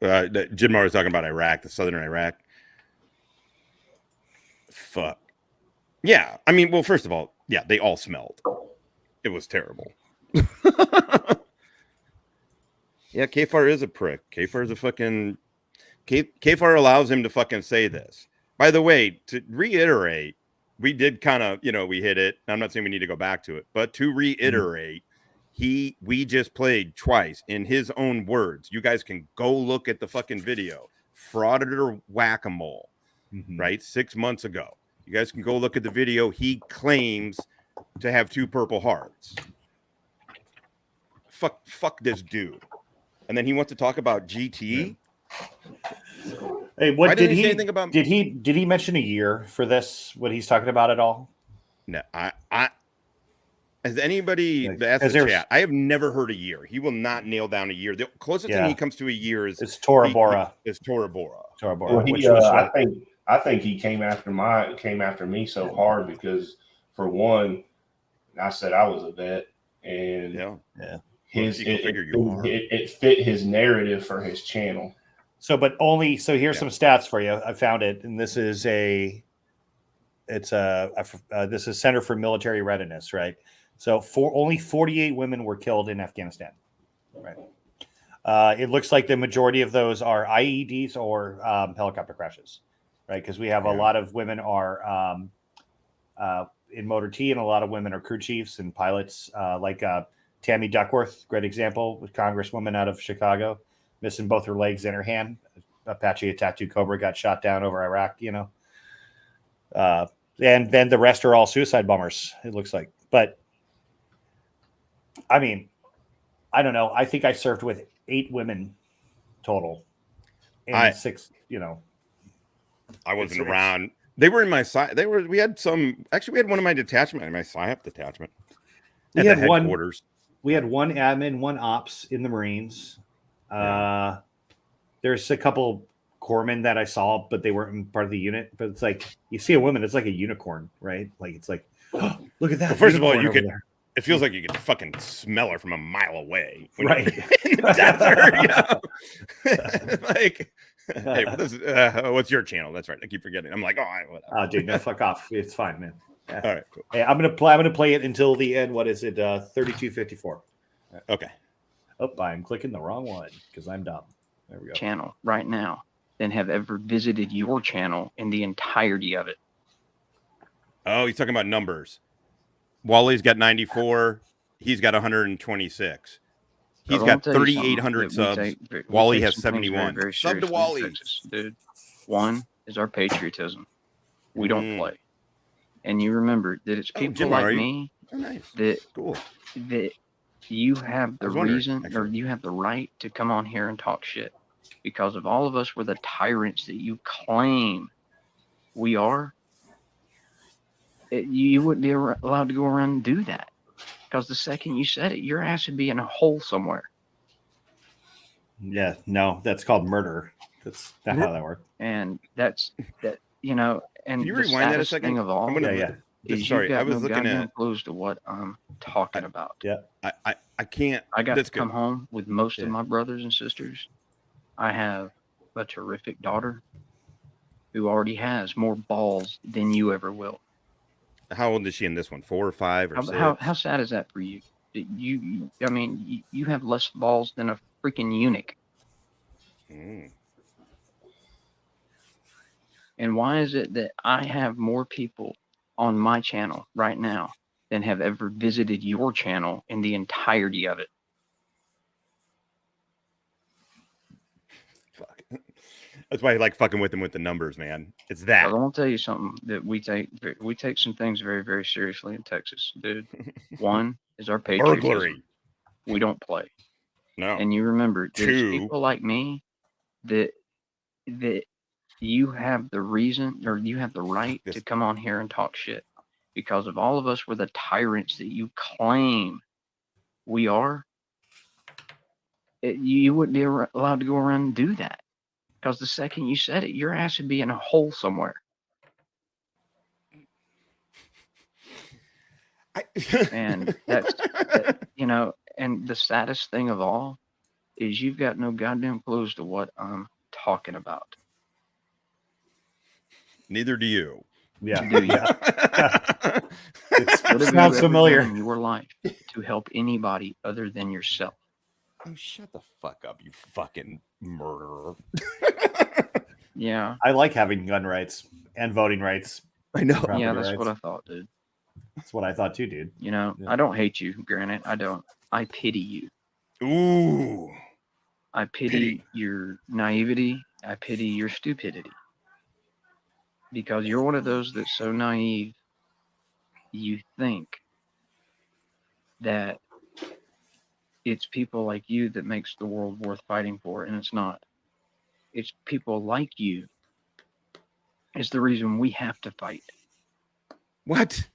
Jinmar was talking about Iraq, the southern Iraq. Fuck. Yeah, I mean, well, first of all, yeah, they all smelled. It was terrible. Yeah, Kafar is a prick. Kafar is a fucking... Kafar allows him to fucking say this. By the way, to reiterate, we did kind of, you know, we hit it. I'm not saying we need to go back to it, but to reiterate, we just played twice in his own words. You guys can go look at the fucking video. Fraudit Whack-A-Mole, right? 6 months ago. You guys can go look at the video. He claims to have 2 purple hearts. Fuck this dude. And then he wants to talk about GT. Hey, what did he say anything about? Did he mention a year for this? What he's talking about at all? No, I has anybody asked the chat? I have never heard a year. He will not nail down a year. The closest thing he comes to a year is Tora Bora. It's Tora Bora. Well, I think he came after me so hard because, for one, I said I was a vet, and it fit his narrative for his channel. So here's some stats for you. I found it, and this is this is Center for Military Readiness, right? So only 48 women were killed in Afghanistan, right? It looks like the majority of those are IEDs or helicopter crashes, right? Because we have a lot of women are in motor T, and a lot of women are crew chiefs and pilots, like Tammy Duckworth, great example, with Congresswoman out of Chicago, missing both her legs and her hand. Apache, a tattoo cobra, got shot down over Iraq, you know. And then the rest are all suicide bombers, it looks like. But, I mean, I don't know. I think I served with 8 women total. And 6, you know. I wasn't around. They were in my side. We had one of my detachment in my SIAP detachment. We had headquarters. We had 1 admin, 1 ops in the Marines. There's a couple corpsmen that I saw, but they weren't part of the unit. But it's like, you see a woman, it's like a unicorn, right? Like, it's like, oh, look at that. Well, first of all, it feels like you can fucking smell her from a mile away. Right. In the desert, like, hey, what's your channel? That's right. I keep forgetting. I'm like, whatever. Oh, dude, no, fuck off. It's fine, man. All right, cool. Hey, I'm gonna play it until the end. What is it? 32:54. Okay. Oh, I'm clicking the wrong one because I'm dumb. There we go. Channel right now than have ever visited your channel in the entirety of it. Oh, he's talking about numbers. Wally's got 94. He's got 126. He's got 3,800 subs. Wally has 71. Very Sub to Wally. Dude, one is our patriotism. We don't play. And you remember that it's people Jim, like are you? me Oh, nice. that Cool. that you have the I was wondering, reason or actually. you have the right to come on here and talk shit. Because if all of us were the tyrants that you claim we are, you wouldn't be allowed to go around and do that. Because the second you said it, your ass would be in a hole somewhere. Yeah, no, that's called murder. That's not how that works. And that's that, you know, and Can you the rewind that a saddest second? thing of all I'm gonna, Yeah. is sorry, you've I got was no looking goddamn at. clues to what I'm talking about. Yeah. I can't. I got That's to come good. home with most Yeah. of my brothers and sisters. I have a terrific daughter who already has more balls than you ever will. How old is she in this one? 4 or 5 or 6? How sad is that for you? I mean, you have less balls than a freaking eunuch. Mm. And why is it that I have more people on my channel right now than have ever visited your channel in the entirety of it? Fuck. That's why I like fucking with them with the numbers, man. It's But that. I'm gonna tell you something that we take some things very, very seriously in Texas, dude. One is our patriotism. Burglary. We don't play. No. And you remember, there's 2. people like me that you have the reason or you have the right to come on here and talk shit. Because if all of us were the tyrants that you claim we are, you wouldn't be allowed to go around and do that. Because the second you said it, your ass would be in a hole somewhere. And that's, you know, and the saddest thing of all is you've got no goddamn clues to what I'm talking about. Neither do you. Yeah. Do you? It What have you sounds ever familiar. done in your life to help anybody other than yourself? Oh, shut the fuck up, you fucking murderer. Yeah. I like having gun rights and voting rights. I know. Property Yeah, that's rights. what I thought, dude. That's what I thought too, dude. You know, Yeah. I don't hate you, granted. I don't. I pity you. Ooh. I pity your naivety. I pity your stupidity. Because you're one of those that's so naive, you think that it's people like you that makes the world worth fighting for, and it's not. It's people like you is the reason we have to fight. What?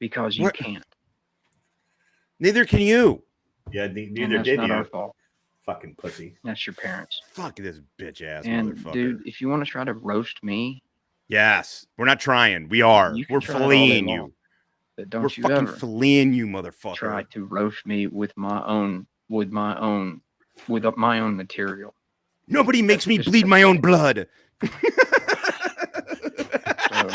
Because you can't. Neither can you. Yeah, And neither that's did not you. our fault. Fucking pussy. That's your parents. Fuck this bitch ass And motherfucker. dude, if you want to try to roast me, yes, we're not trying. We are. you can We're try it all fleeing day you. long, but don't We're you fucking ever fleeing you, motherfucker. try to roast me with my own material. Nobody makes me just bleed my own blood. So,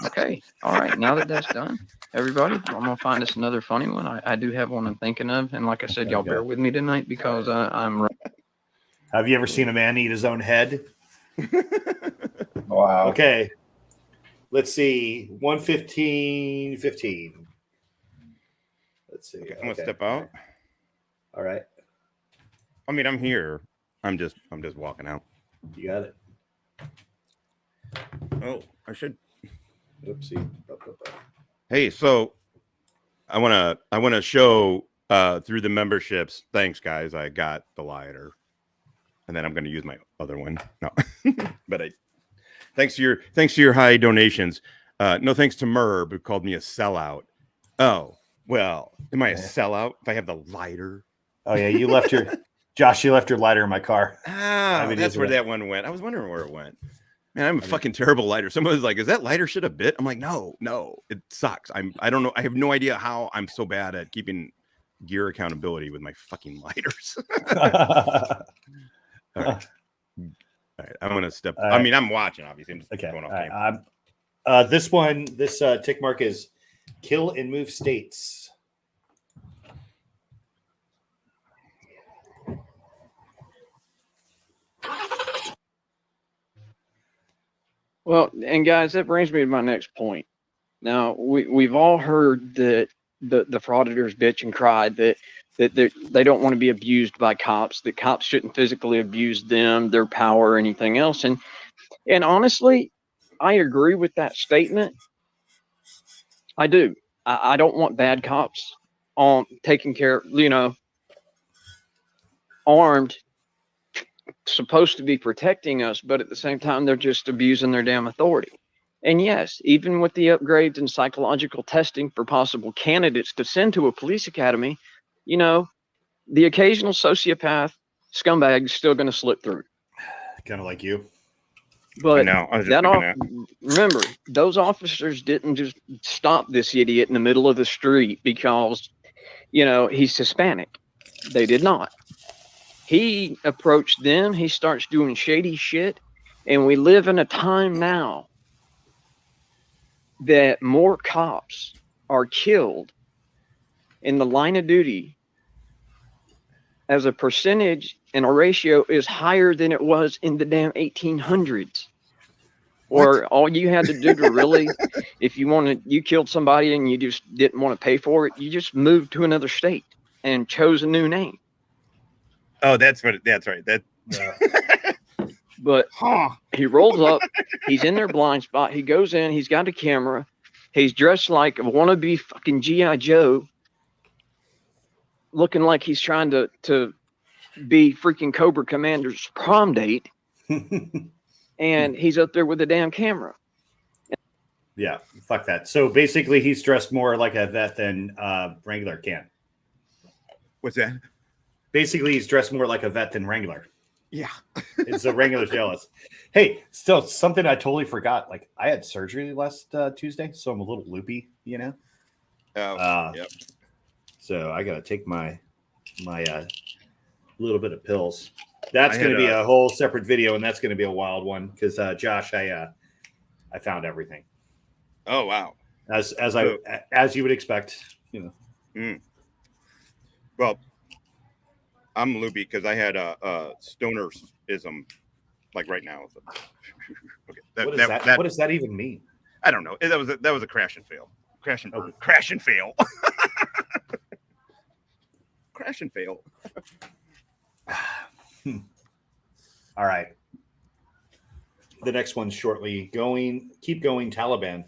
okay, all right. Now that that's done, everybody, I'm gonna find us another funny one. I do have one I'm thinking of, and like I said, y'all bear with me tonight because I'm. Have you ever seen a man eat his own head? Wow. Okay. Let's see. 1:15:15. Let's see. Okay, I'm gonna step out. All right. I mean, I'm here. I'm just walking out. You got it. Oh, I should. Oopsie. Hey, so I wanna show through the memberships. Thanks, guys. I got the lighter, and then I'm gonna use my other one. No, but thanks to your high donations. No thanks to Merb, who called me a sellout. Oh well, am I a sellout if I have the lighter? Oh yeah, you left your Josh. You left your lighter in my car. Ah, that's where that one went. I was wondering where it went. Man, I'm a fucking terrible lighter. Someone was like, "Is that lighter shit a bit?" I'm like, "No, it sucks." I don't know. I have no idea how I'm so bad at keeping gear accountability with my fucking lighters. All right, I'm gonna step. I mean, I'm watching. Obviously, I'm just going off camera. This tick mark is kill and move states. Well, and guys, that brings me to my next point. Now, we've all heard that the frauditors bitch and cry that they don't want to be abused by cops, that cops shouldn't physically abuse them, their power, or anything else. And honestly, I agree with that statement. I do. I don't want bad cops on taking care, armed, supposed to be protecting us, but at the same time, they're just abusing their damn authority. And yes, even with the upgrades and psychological testing for possible candidates to send to a police academy, the occasional sociopath scumbag is still going to slip through. Kind of like you. But I was just thinking that. remember, those officers didn't just stop this idiot in the middle of the street because, he's Hispanic. They did not. He approached them. He starts doing shady shit. And we live in a time now that more cops are killed in the line of duty as a percentage, and a ratio is higher than it was in the damn 1800s. Or all you had to do to really, if you killed somebody and you just didn't want to pay for it, you just moved to another state and chose a new name. Oh, that's right. But he rolls up, he's in their blind spot, he goes in, he's got a camera, he's dressed like a wannabe fucking G.I. Joe, looking like he's trying to be freaking Cobra Commander's prom date. And he's up there with a damn camera. Yeah, fuck that. So basically, he's dressed more like a vet than Wrangler can. What's that? Basically, he's dressed more like a vet than Wrangler. Yeah. It's a Wrangler's jealous. Hey, still something I totally forgot. Like, I had surgery last Tuesday, so I'm a little loopy, Yep. So I got to take my little bit of pills. That's going to be a whole separate video, and that's going to be a wild one because Josh, I found everything. Oh wow! As you would expect, Well, I'm loopy because I had a stonerism, like right now. Okay, what is that? What does that even mean? I don't know. That was a crash and fail. Crash and fail. Crash and fail. All right. The next one's shortly going. Keep going. Taliban,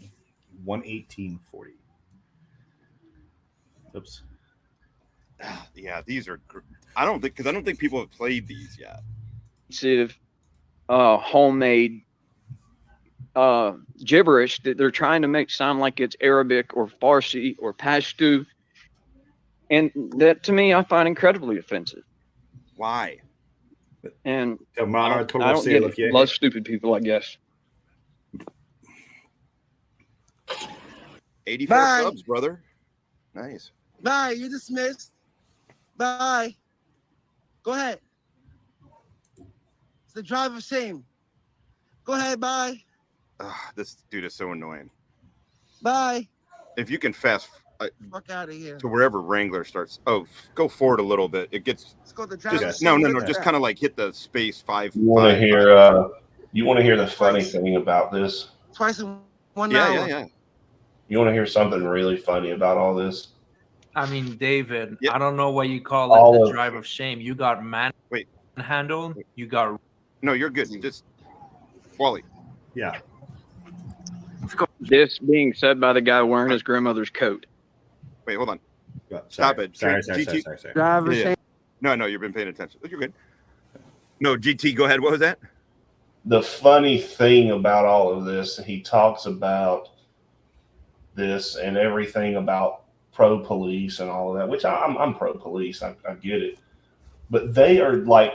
118.40. Oops. Yeah, these are. I don't think people have played these yet. Homemade gibberish that they're trying to make sound like it's Arabic or Farsi or Pashto, and that to me I find incredibly offensive. Why? And I don't get it. Love stupid people, I guess. 84 subs, brother. Nice. Bye. You're dismissed. Bye. Go ahead. It's the drive of shame. Go ahead. Bye. This dude is so annoying. Bye. If you can fast fuck out of here to wherever Wrangler starts. Oh, go forward a little bit. It gets. Let's go to the drive. No. Just kind of like hit the space 5. You want to hear the funny thing about this? Twice in 1 hour. Yeah. You want to hear something really funny about all this? I mean, David, Yep. I don't know what you call it, the drive of shame. You got manhandled. You got. No, you're good. Just Wally. Yeah. This being said by the guy wearing his grandmother's coat. Wait, hold on. Stop it. Sorry. Drive of shame. No, you've been paying attention. You're good. No, GT, go ahead. What was that? The funny thing about all of this, he talks about this and everything about pro-police and all of that, which I'm pro-police. I get it. But they are like,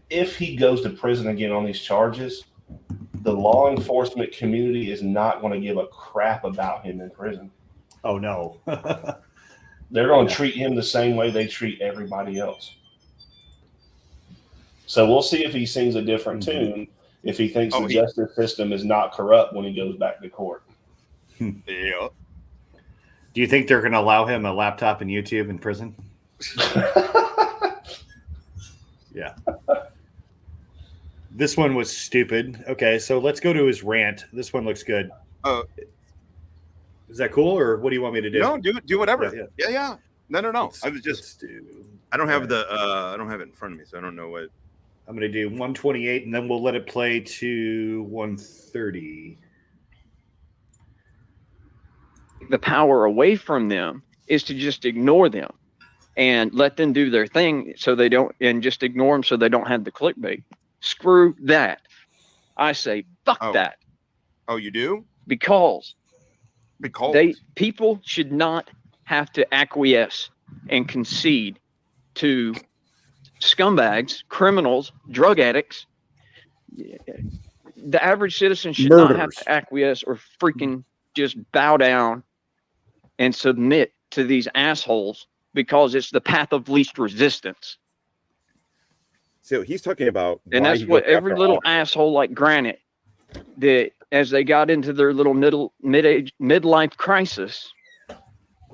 if he goes to prison again on these charges, the law enforcement community is not going to give a crap about him in prison. Oh, no. They're going to treat him the same way they treat everybody else. So we'll see if he sings a different tune, if he thinks the justice system is not corrupt when he goes back to court. Yeah. Do you think they're going to allow him a laptop and YouTube in prison? Yeah. This one was stupid. Okay, so let's go to his rant. This one looks good. Is that cool, or what do you want me to do? No, do whatever. Yeah. No. I was just. I don't have I don't have it in front of me, so I don't know what. I'm going to do 128, and then we'll let it play to 130. the power away from them is to just ignore them and let them do their thing so they don't, and just ignore them so they don't have the clickbait. Screw that. I say, fuck that. Oh, you do? Because people should not have to acquiesce and concede to scumbags, criminals, drug addicts. The average citizen should not have to acquiesce or freaking just bow down and submit to these assholes because it's the path of least resistance. So he's talking about, and that's what every little asshole like Granite, that as they got into their little midlife crisis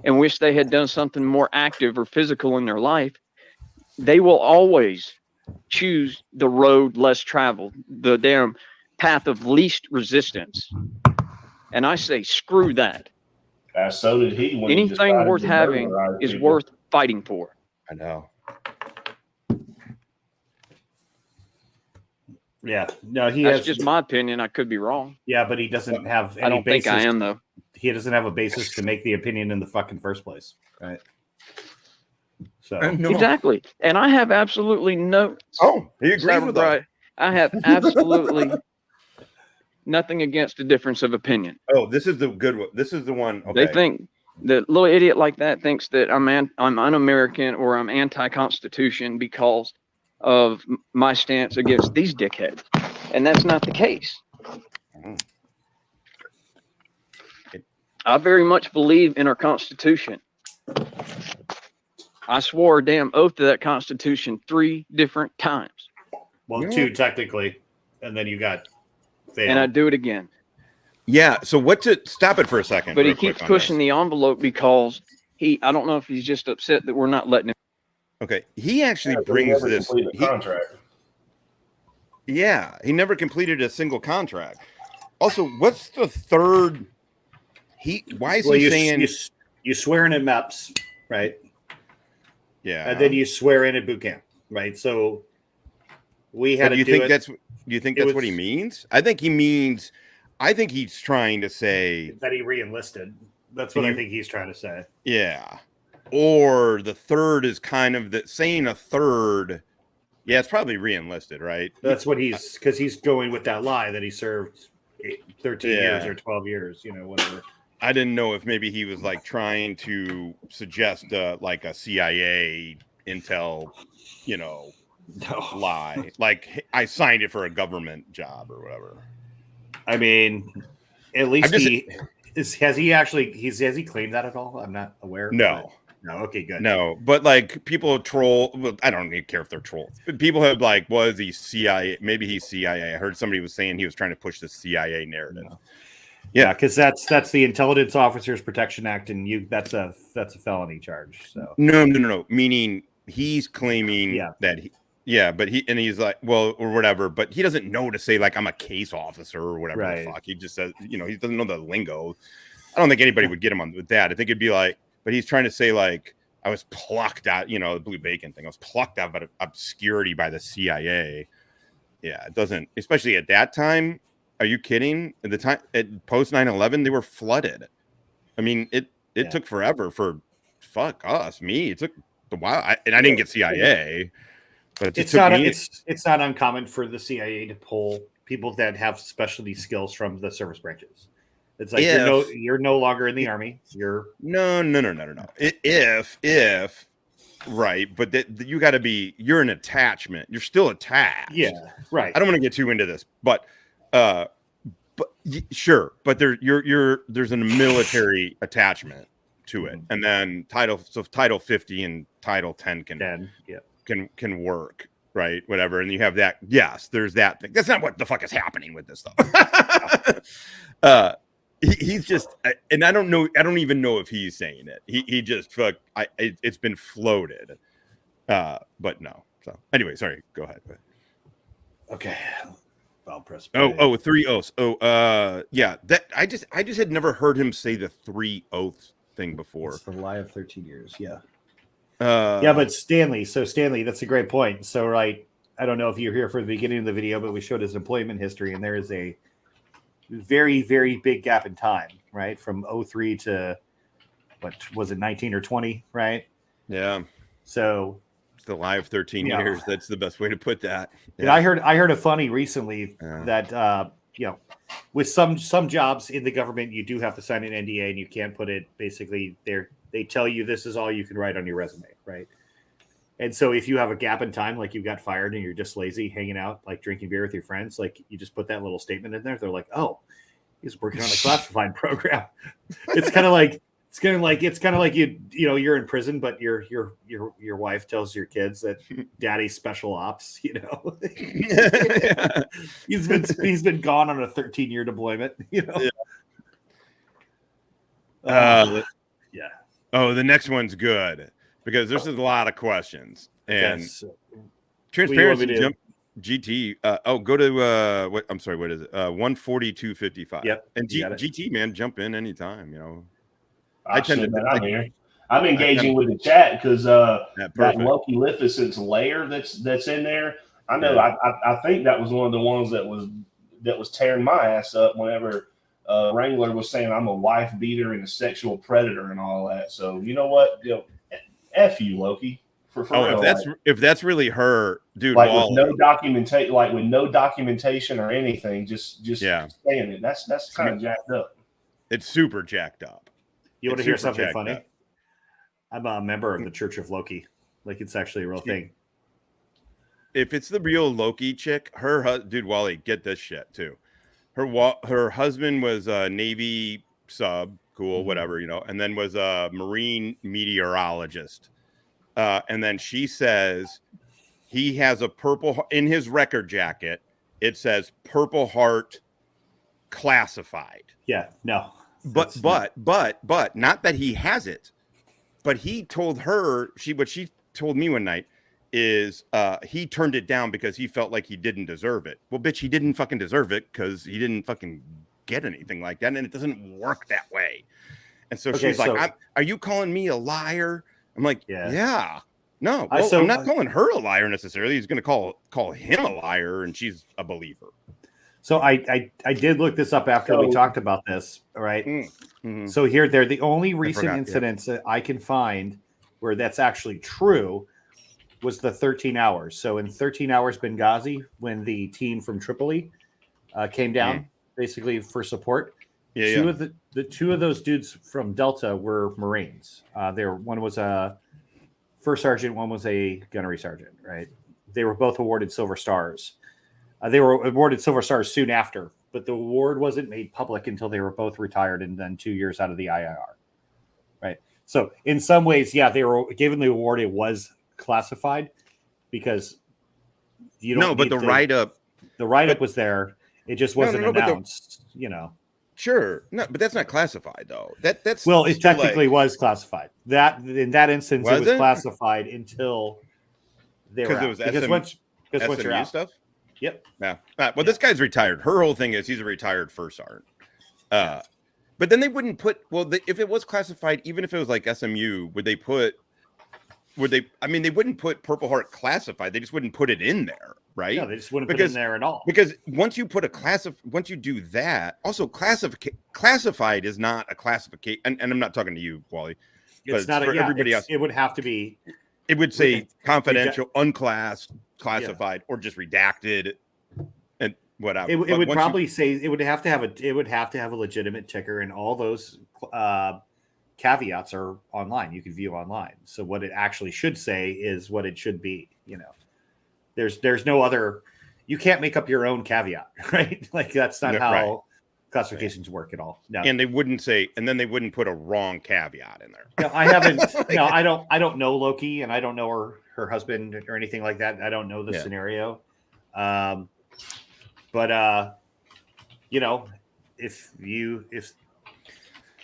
and wish they had done something more active or physical in their life, they will always choose the road less traveled, the damn path of least resistance. And I say, screw that. So did he. When anything worth having is worth fighting for. I know. Yeah, no, that's just my opinion. I could be wrong. Yeah, but he doesn't have any I don't basis. think I am, though. He doesn't have a basis to make the opinion in the fucking first place, right? So exactly, and I have absolutely no. Oh, he agrees with that. I have absolutely nothing against the difference of opinion. Oh, this is the good one. This is the one. Okay. They think the little idiot like that thinks that I'm un-American or I'm anti-Constitution because of my stance against these dickheads, and that's not the case. I very much believe in our Constitution. I swore a damn oath to that Constitution 3 different times. Well, 2 technically, and then you got failed. And I do it again. Yeah. So stop it for a second. But he keeps pushing the envelope because I don't know if he's just upset that we're not letting him. Okay. He actually brings this. Contract. Yeah. He never completed a single contract. Also, what's the third? Why is he saying you swear in at MEPS, right? Yeah. And then you swear in at boot camp, right? So we had to do it. Do you think that's what he means? I think he's trying to say that he re-enlisted. That's what I think he's trying to say. Yeah. Or the third is kind of saying a third. Yeah, it's probably re-enlisted, right? That's what because he's going with that lie that he served 13 years or 12 years, whatever. I didn't know if maybe he was like trying to suggest like a CIA intel, lie. Like I signed it for a government job or whatever. I mean, at least has he claimed that at all? I'm not aware. No. No. Okay, good. No, but like people troll. Well, I don't even care if they're trolls. People have like, was he CIA? Maybe he's CIA. I heard somebody was saying he was trying to push the CIA narrative. No. Yeah, because that's the Intelligence Officers Protection Act, and that's a felony charge. So no. Meaning he's claiming that but he's like, well, or whatever, but he doesn't know to say like I'm a case officer or whatever the fuck. He just says, he doesn't know the lingo. I don't think anybody would get him on with that. I think it'd be like, but he's trying to say like I was plucked out, the blue bacon thing. I was plucked out of obscurity by the CIA. Yeah, it doesn't, especially at that time. Are you kidding? At the time, at post 9/11, they were flooded. I mean, it took forever for it took a while, and I didn't get CIA. But it's not uncommon for the CIA to pull people that have specialty skills from the service branches. It's like you're no longer in the Army. You're no. If right, but you got to be. You're an attachment. You're still attached. Yeah, right. I don't want to get too into this, but sure. But there's a military attachment to it, and then Title 50 and Title 10 can work, right? Whatever, and you have that. Yes, there's that thing. That's not what the fuck is happening with this stuff. He's just, and I don't know. I don't even know if he's saying it. He just it's been floated, but no. So anyway, sorry. Go ahead. Okay. I'll press. 3 oaths. Yeah. That I just had never heard him say the 3 oaths thing before. It's the lie of 13 years. Yeah. But Stanley. So Stanley, that's a great point. So right, I don't know if you're here for the beginning of the video, but we showed his employment history, and there is a very, very big gap in time, right? From 03 to what was it, 19 or 20, right? Yeah. So it's the lie of 13 years. That's the best way to put that. Yeah. And I heard a funny recently that with some jobs in the government, you do have to sign an NDA, and you can't put it basically there. They tell you this is all you can write on your resume, right? And so if you have a gap in time, like you got fired and you're just lazy, hanging out, like drinking beer with your friends, like you just put that little statement in there. They're like, oh, he's working on a classified program. It's kind of like you're in prison, but your wife tells your kids that daddy's special ops. He's been gone on a 13-year deployment. Yeah. Yeah. Oh, the next one's good because this is a lot of questions and transparency. Jump GT. Go to what? I'm sorry. What is it? 142.55. Yep. And GT, man, jump in anytime. I'm engaging with the chat because that Loki Lificent's layer that's in there. I know. Yeah. I think that was one of the ones that was tearing my ass up whenever Wrangler was saying I'm a wife beater and a sexual predator and all that. So you know what? F you, Loki. For real, if that's really her, dude. Like with no documentation or anything, just saying it. That's kind of jacked up. It's super jacked up. You want to hear something funny? Up. I'm a member of the Church of Loki. Like it's actually a real thing. If it's the real Loki chick, dude, Wally, get this shit too. Her husband was a Navy sub, cool, whatever, and then was a Marine meteorologist. And then she says he has a purple in his record jacket. It says Purple Heart classified. Yeah, no. But not that he has it, but he told her what she told me one night is he turned it down because he felt like he didn't deserve it. Well, bitch, he didn't fucking deserve it because he didn't fucking get anything like that, and it doesn't work that way. And so she's like, "Are you calling me a liar?" I'm like, "Yeah." No, I'm not calling her a liar necessarily. He's going to call him a liar, and she's a believer. So I did look this up after we talked about this, right? Mm-hmm. So here, they're the only recent incidents that I can find where that's actually true was the 13 hours. So in 13 hours Benghazi, when the team from Tripoli came down basically for support, two of those dudes from Delta were Marines. One was a first sergeant, one was a gunnery sergeant, right? They were both awarded Silver Stars. They were awarded Silver Stars soon after, but the award wasn't made public until they were both retired and then 2 years out of the IIR, right? So in some ways, they were given the award. It was classified because you don't. But the write-up was there. It just wasn't announced. Sure, no, but that's not classified though. That's it technically was classified. That in that instance, it was classified until they were out. Because once you're out. Stuff. Yep. Yeah. Well, this guy's retired. Her whole thing is he's a retired first sergeant. But then they wouldn't put. Well, if it was classified, even if it was like SMU, they wouldn't put Purple Heart classified. They just wouldn't put it in there, right? No, they just wouldn't put it in there at all. Because once you put once you do that, also classified is not a classification. And I'm not talking to you, Wally. It's not everybody else. It would have to be. It would say confidential, unclassed, classified, or just redacted, and whatever. It would probably say it would have to have a legitimate ticker, and all those caveats are online. You can view online. So what it actually should say is what it should be. There's no other. You can't make up your own caveat, right? Like that's not how classifications work at all. No. And they wouldn't say, and then they wouldn't put a wrong caveat in there. No, I haven't. No, I don't know Loki, and I don't know her husband or anything like that. I don't know the scenario. But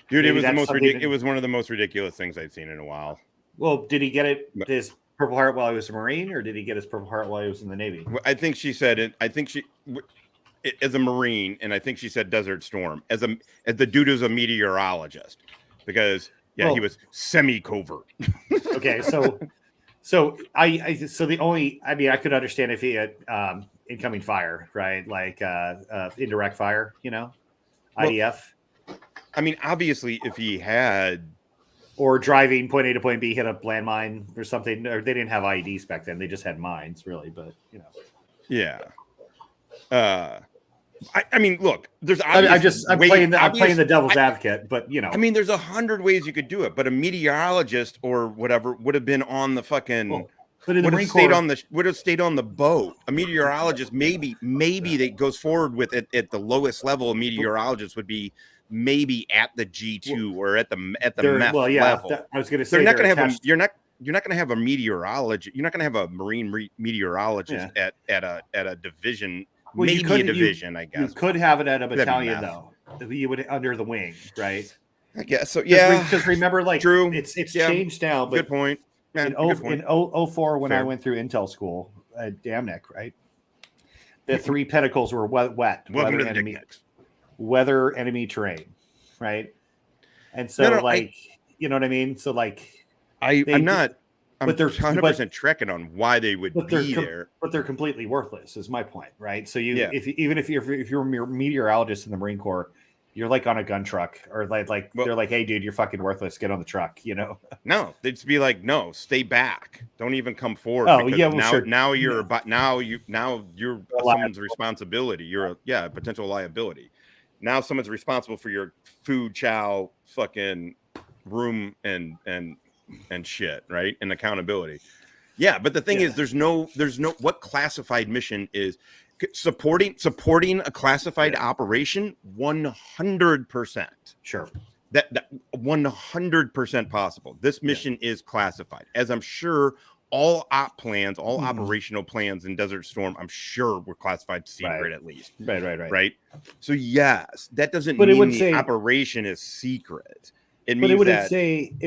dude, it was the most ridiculous. It was one of the most ridiculous things I've seen in a while. Well, did he get his Purple Heart while he was a Marine, or did he get his Purple Heart while he was in the Navy? I think she said it. I think she. As a Marine, and I think she said Desert Storm as the dude who's a meteorologist, because he was semi-covert. Okay, so the only, I could understand if he had incoming fire, right? Like indirect fire, IDF. I mean, obviously, if he had, or driving point A to point B, hit a landmine or something, or they didn't have IEDs back then; they just had mines, really. But yeah. I mean, look, there's I'm playing the devil's advocate, but I mean, there's 100 ways you could do it, but a meteorologist or whatever would have been on the fucking. But in the Marine Corps, would have stayed on the boat. A meteorologist, maybe that goes forward with it at the lowest level. A meteorologist would be maybe at the G2 or at the MEF level. I was going to say they're not going to have you're not going to have a meteorologist. You're not going to have a marine meteorologist at a division. Well, maybe a division, I guess. You could have it at a battalion though. You would under the wing, right? I guess so. Yeah, because remember, like, true. It's changed now. But good point. Man, in 04, when I went through Intel school at Damnick, right? The 3 pinnacles were wet. Weather, enemy terrain, right? And so, you know what I mean? So, like, I'm not 100% trekking on why they would be there. But they're completely worthless, is my point, right? So, if you're a meteorologist in the Marine Corps, you're like on a gun truck, or they're like, hey, dude, you're fucking worthless. Get on the truck, No, they'd just be like, no, stay back. Don't even come forward. Oh, yeah, well, sure. Now you're someone's responsibility. You're a potential liability. Now someone's responsible for your food, chow, fucking room, and shit, right? And accountability. Yeah, but the thing is, there's no what classified mission is. Supporting a classified operation, 100%. Sure. That 100% possible. This mission is classified, as I'm sure all op plans, all operational plans in Desert Storm, I'm sure were classified secret at least. Right. So yes, that doesn't mean the operation is secret. It means it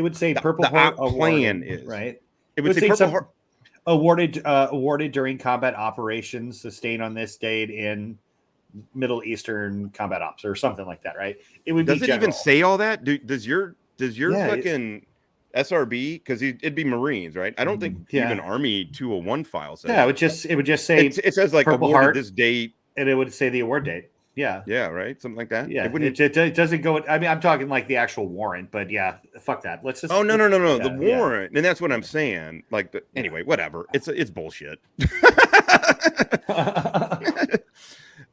would say Purple Heart plan is right. It would say Purple Heart. Awarded during combat operations sustained on this date in Middle Eastern combat ops or something like that, right? It would does it even say all that? Does your fucking SRB, because it'd be Marines, right? I don't think even Army 201 file says. Yeah, it would just say it says like Purple awarded Heart, this date, and it would say the award date. Yeah. Yeah, right. Something like that. Yeah. It doesn't go. I mean, I'm talking like the actual warrant, but yeah, fuck that. Let's just. Oh no. The warrant, and that's what I'm saying. Like, anyway, whatever. It's bullshit. All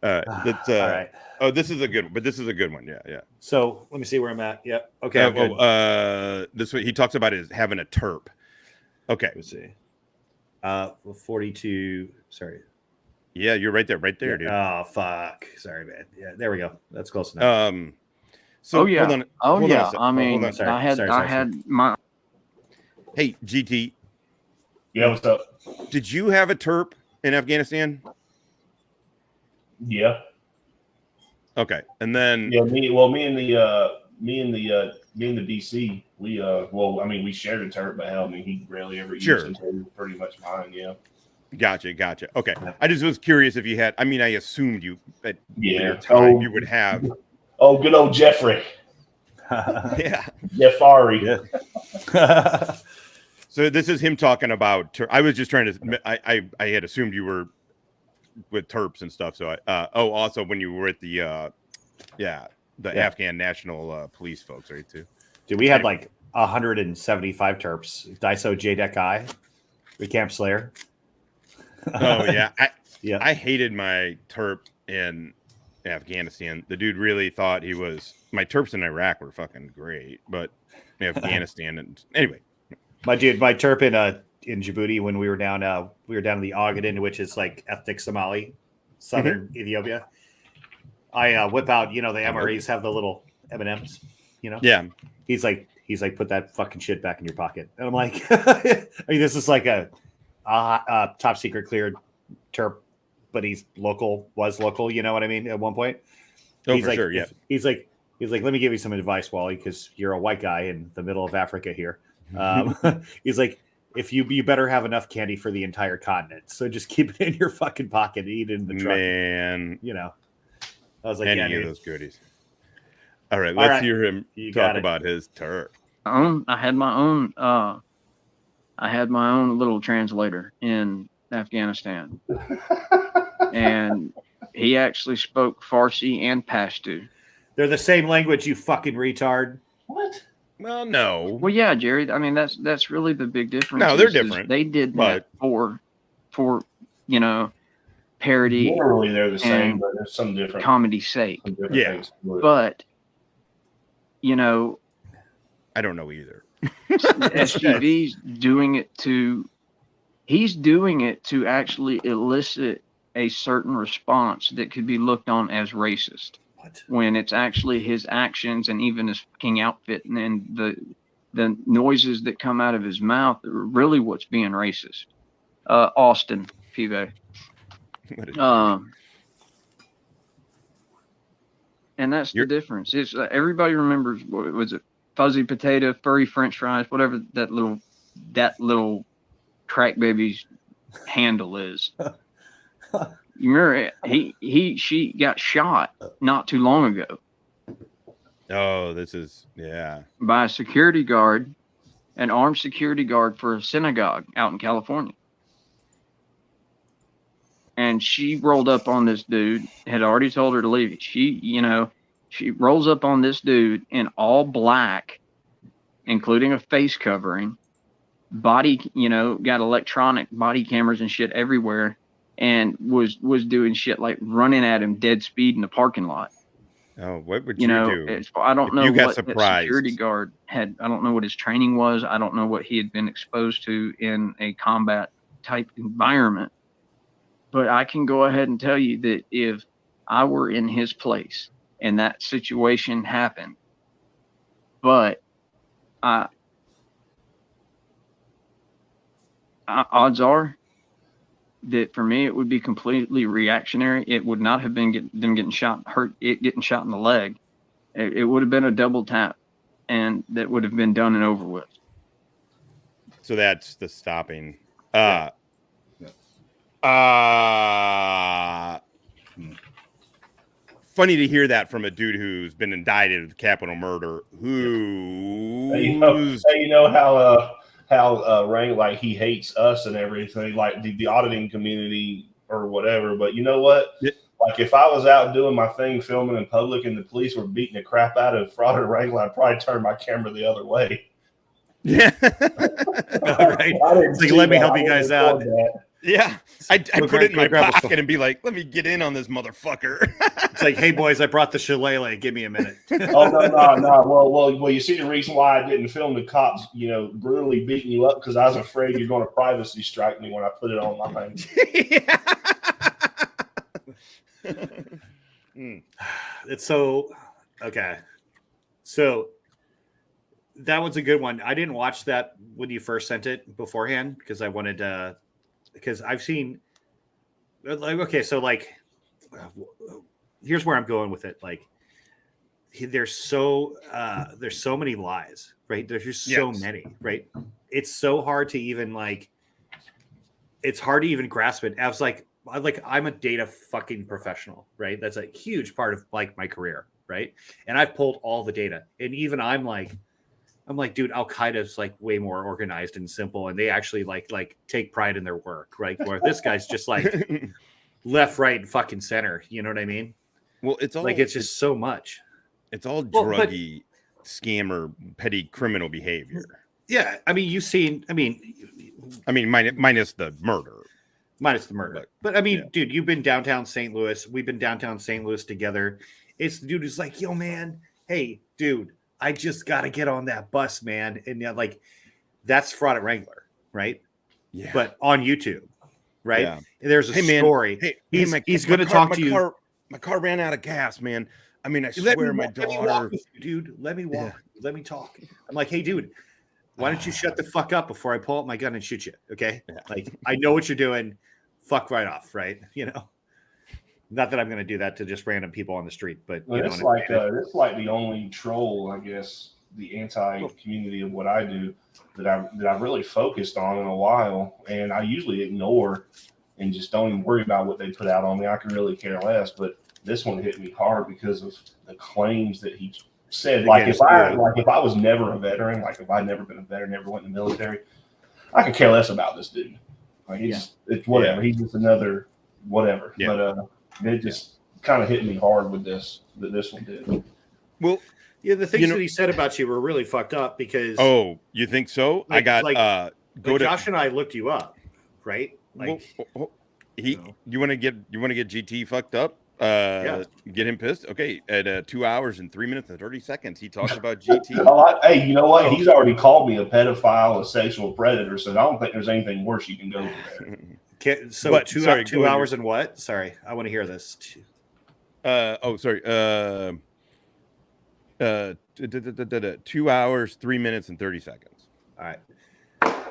right. Oh, this is a good one. But this is a good one. Yeah. So let me see where I'm at. Yep. Okay. This way he talks about is having a terp. Okay. Let's see. 42. Sorry. Yeah, you're right there, dude. Oh fuck! Sorry, man. Yeah, there we go. That's close enough. So hold on. I mean, I had my. Hey, GT. Yeah, what's up? Did you have a terp in Afghanistan? Yeah. Okay, and then me and the DC, we shared a terp, but hell, I mean, he rarely ever used it. So pretty much mine. Yeah. Gotcha. Okay. I just was curious if you had. I mean, I assumed you at your time you would have. Oh, good old Jeffrey. Yeah. Jeffari. Yeah. So this is him talking about. I was just trying to. I had assumed you were with terps and stuff. So also when you were at the Afghan National Police folks, right? Too. Dude, we had like 175 terps. Daiso JDEC I, the Camp Slayer. Oh yeah, I hated my terp in Afghanistan. The dude really thought he was. My terps in Iraq were fucking great, but in Afghanistan and anyway, my terp in Djibouti when we were down in the Ogaden, which is like ethnic Somali, southern Ethiopia. I whip out, the MREs have the little M&Ms, Yeah. He's like, put that fucking shit back in your pocket, and I'm like, I mean, this is like a top secret cleared terp, but was local, you know what I mean? At one point, he's like, sure, yeah. He's like, let me give you some advice, Wally, because you're a white guy in the middle of Africa here. He's like, if you better have enough candy for the entire continent, so just keep it in your fucking pocket and eat it in the truck. Man, I was like, any of those goodies. All right, let's hear him talk about his terp. I had my own little translator in Afghanistan, and he actually spoke Farsi and Pashto. They're the same language, you fucking retard. What? Well, no. Well, yeah, Jerry. I mean, that's really the big difference. No, they're is different. They did that for parody. Generally, they're the same, but there's some different comedy's sake. Things. But I don't know either. SGV's doing it to. He's doing it to actually elicit a certain response that could be looked on as racist. When it's actually his actions and even his fucking outfit and the noises that come out of his mouth are really what's being racist. Austin, Pive. And that's the difference. It's everybody remembers, what was it, fuzzy potato, furry French fries, whatever that little crack baby's handle is. You remember she got shot not too long ago. Oh, by a security guard, an armed security guard for a synagogue out in California. And she rolled up on this dude, had already told her to leave. She rolls up on this dude in all black, including a face covering, got electronic body cameras and shit everywhere, and was doing shit like running at him dead speed in the parking lot. Oh, what would you do? I don't know what that surprised. security guard had. I don't know what his training was. I don't know what he had been exposed to in a combat type environment. But I can go ahead and tell you that if I were in his place and that situation happened, but odds are that for me it would be completely reactionary. It would not have been them getting shot in the leg. It would have been a double tap, and that would have been done and over with. So that's the stopping. Funny to hear that from a dude who's been indicted of capital murder. You know how Wrangler, like, he hates us and everything, like the auditing community or whatever. But you know what? Like, if I was out doing my thing, filming in public, and the police were beating the crap out of Fraudit Wrangler, I'd probably turn my camera the other way. Yeah. All right. Like, let me help you guys out. Yeah, I'd put it in my pocket and be like, let me get in on this motherfucker. It's like, hey, boys, I brought the shillelagh. Give me a minute. Oh, no. Well, you see the reason why I didn't film the cops, brutally beating you up, because I was afraid you're going to privacy strike me when I put it online. It's so, okay. So that was a good one. I didn't watch that when you first sent it beforehand because I wanted to. Because I've seen, like, okay, so like, here's where I'm going with it. Like, there's so many lies, right? There's just so many, right? It's so hard to even grasp it. I was like, I'm a data fucking professional, right? That's a huge part of like my career, right? And I've pulled all the data, and even I'm like, dude, Al Qaeda's like way more organized and simple, and they actually like take pride in their work, right? Where this guy's just like left, right, and fucking center. You know what I mean? Well, it's all like it's just so much. It's all druggy, scammer, petty criminal behavior. Yeah, I mean, minus the murder. But I mean, dude, you've been downtown St. Louis. We've been downtown St. Louis together. It's the dude who's like, yo, man, hey, dude. I just got to get on that bus, man. And like, that's Fraudit Wrangler, right? Yeah. But on YouTube, right? Yeah. There's a story. He's going to talk to you. My car ran out of gas, man. I mean, I swear my daughter. Let me walk with you, dude. Let me walk. Yeah. Let me talk. I'm like, hey, dude, why don't you shut the fuck up before I pull out my gun and shoot you? Okay. Yeah. Like, I know what you're doing. Fuck right off, right? Not that I'm going to do that to just random people on the street, but it's like the only troll, I guess, the anti-community of what I do that I've really focused on in a while, and I usually ignore and just don't even worry about what they put out on me. I can really care less, but this one hit me hard because of the claims that he said. Like if I was never a veteran, like if I'd never been a veteran, never went in the military, I could care less about this dude. Like it's whatever. He's just another whatever. Yeah. But it just kind of hit me hard with this one did. Well, yeah, the things that he said about you were really fucked up because. Oh, you think so? Like, I got go to Josh and I looked you up, right? Like you want to get GT fucked up? Get him pissed. Okay, at 2 hours and 3 minutes and 30 seconds, he talks about GT. Hey, you know what? He's already called me a pedophile, a sexual predator, so I don't think there's anything worse you can go for there. So But, 2 sorry, 2 hours and what? Sorry, I want to hear this. 2 hours, 3 minutes and 30 seconds. All right.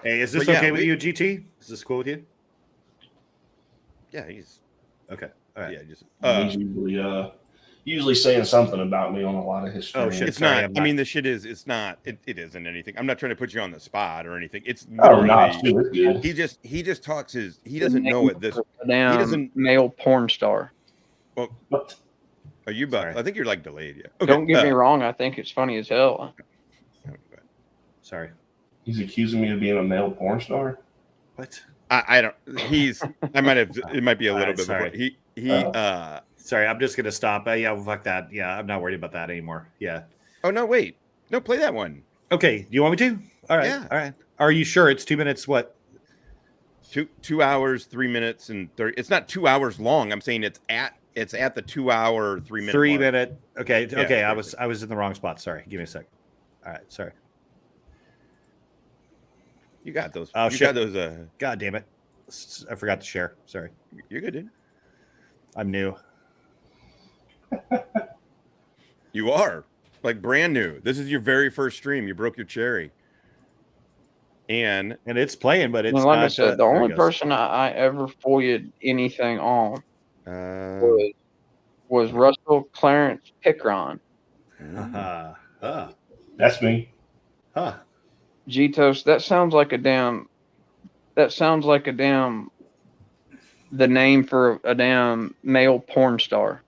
Hey, is this okay with you, GT? Is this cool with you? Yeah, he's okay. All right. Yeah, just he's usually saying something about me on a lot of his streams. Oh shit! It's not. I mean, the shit is. It's not. It isn't anything. I'm not trying to put you on the spot or anything. It's literally. He just talks his. He doesn't know it. This. He doesn't male porn star. Well, what? Are you about? I think you're like delayed. Yeah. Okay, don't get me wrong. I think it's funny as hell. Sorry. He's accusing me of being a male porn star. What? I don't. He's. I might have. It might be a little bit. Sorry. Sorry, I'm just gonna stop. Yeah, well, fuck that. Yeah, I'm not worried about that anymore. Yeah. Oh no! Wait. No, play that one. Okay. Do you want me to? All right. Yeah. All right. Are you sure it's 2 minutes? What? 2 hours, 3 minutes and 30. It's not 2 hours long. I'm saying it's at the 2 hour, 3 minute. 3 mark. minute. Okay. Yeah, okay. I was in the wrong spot. Sorry. Give me a sec. All right. Sorry. You got those. Oh, you shit. got those. God damn it. I forgot to share. Sorry. You're good, dude. I'm new. You are like brand new. This is your very first stream. You broke your cherry. And it's playing, but it's like I not, said, the only person I ever foiled anything on was Russell Clarence Pickron. That's me. Huh. Gitos, that sounds like a damn the name for a damn male porn star.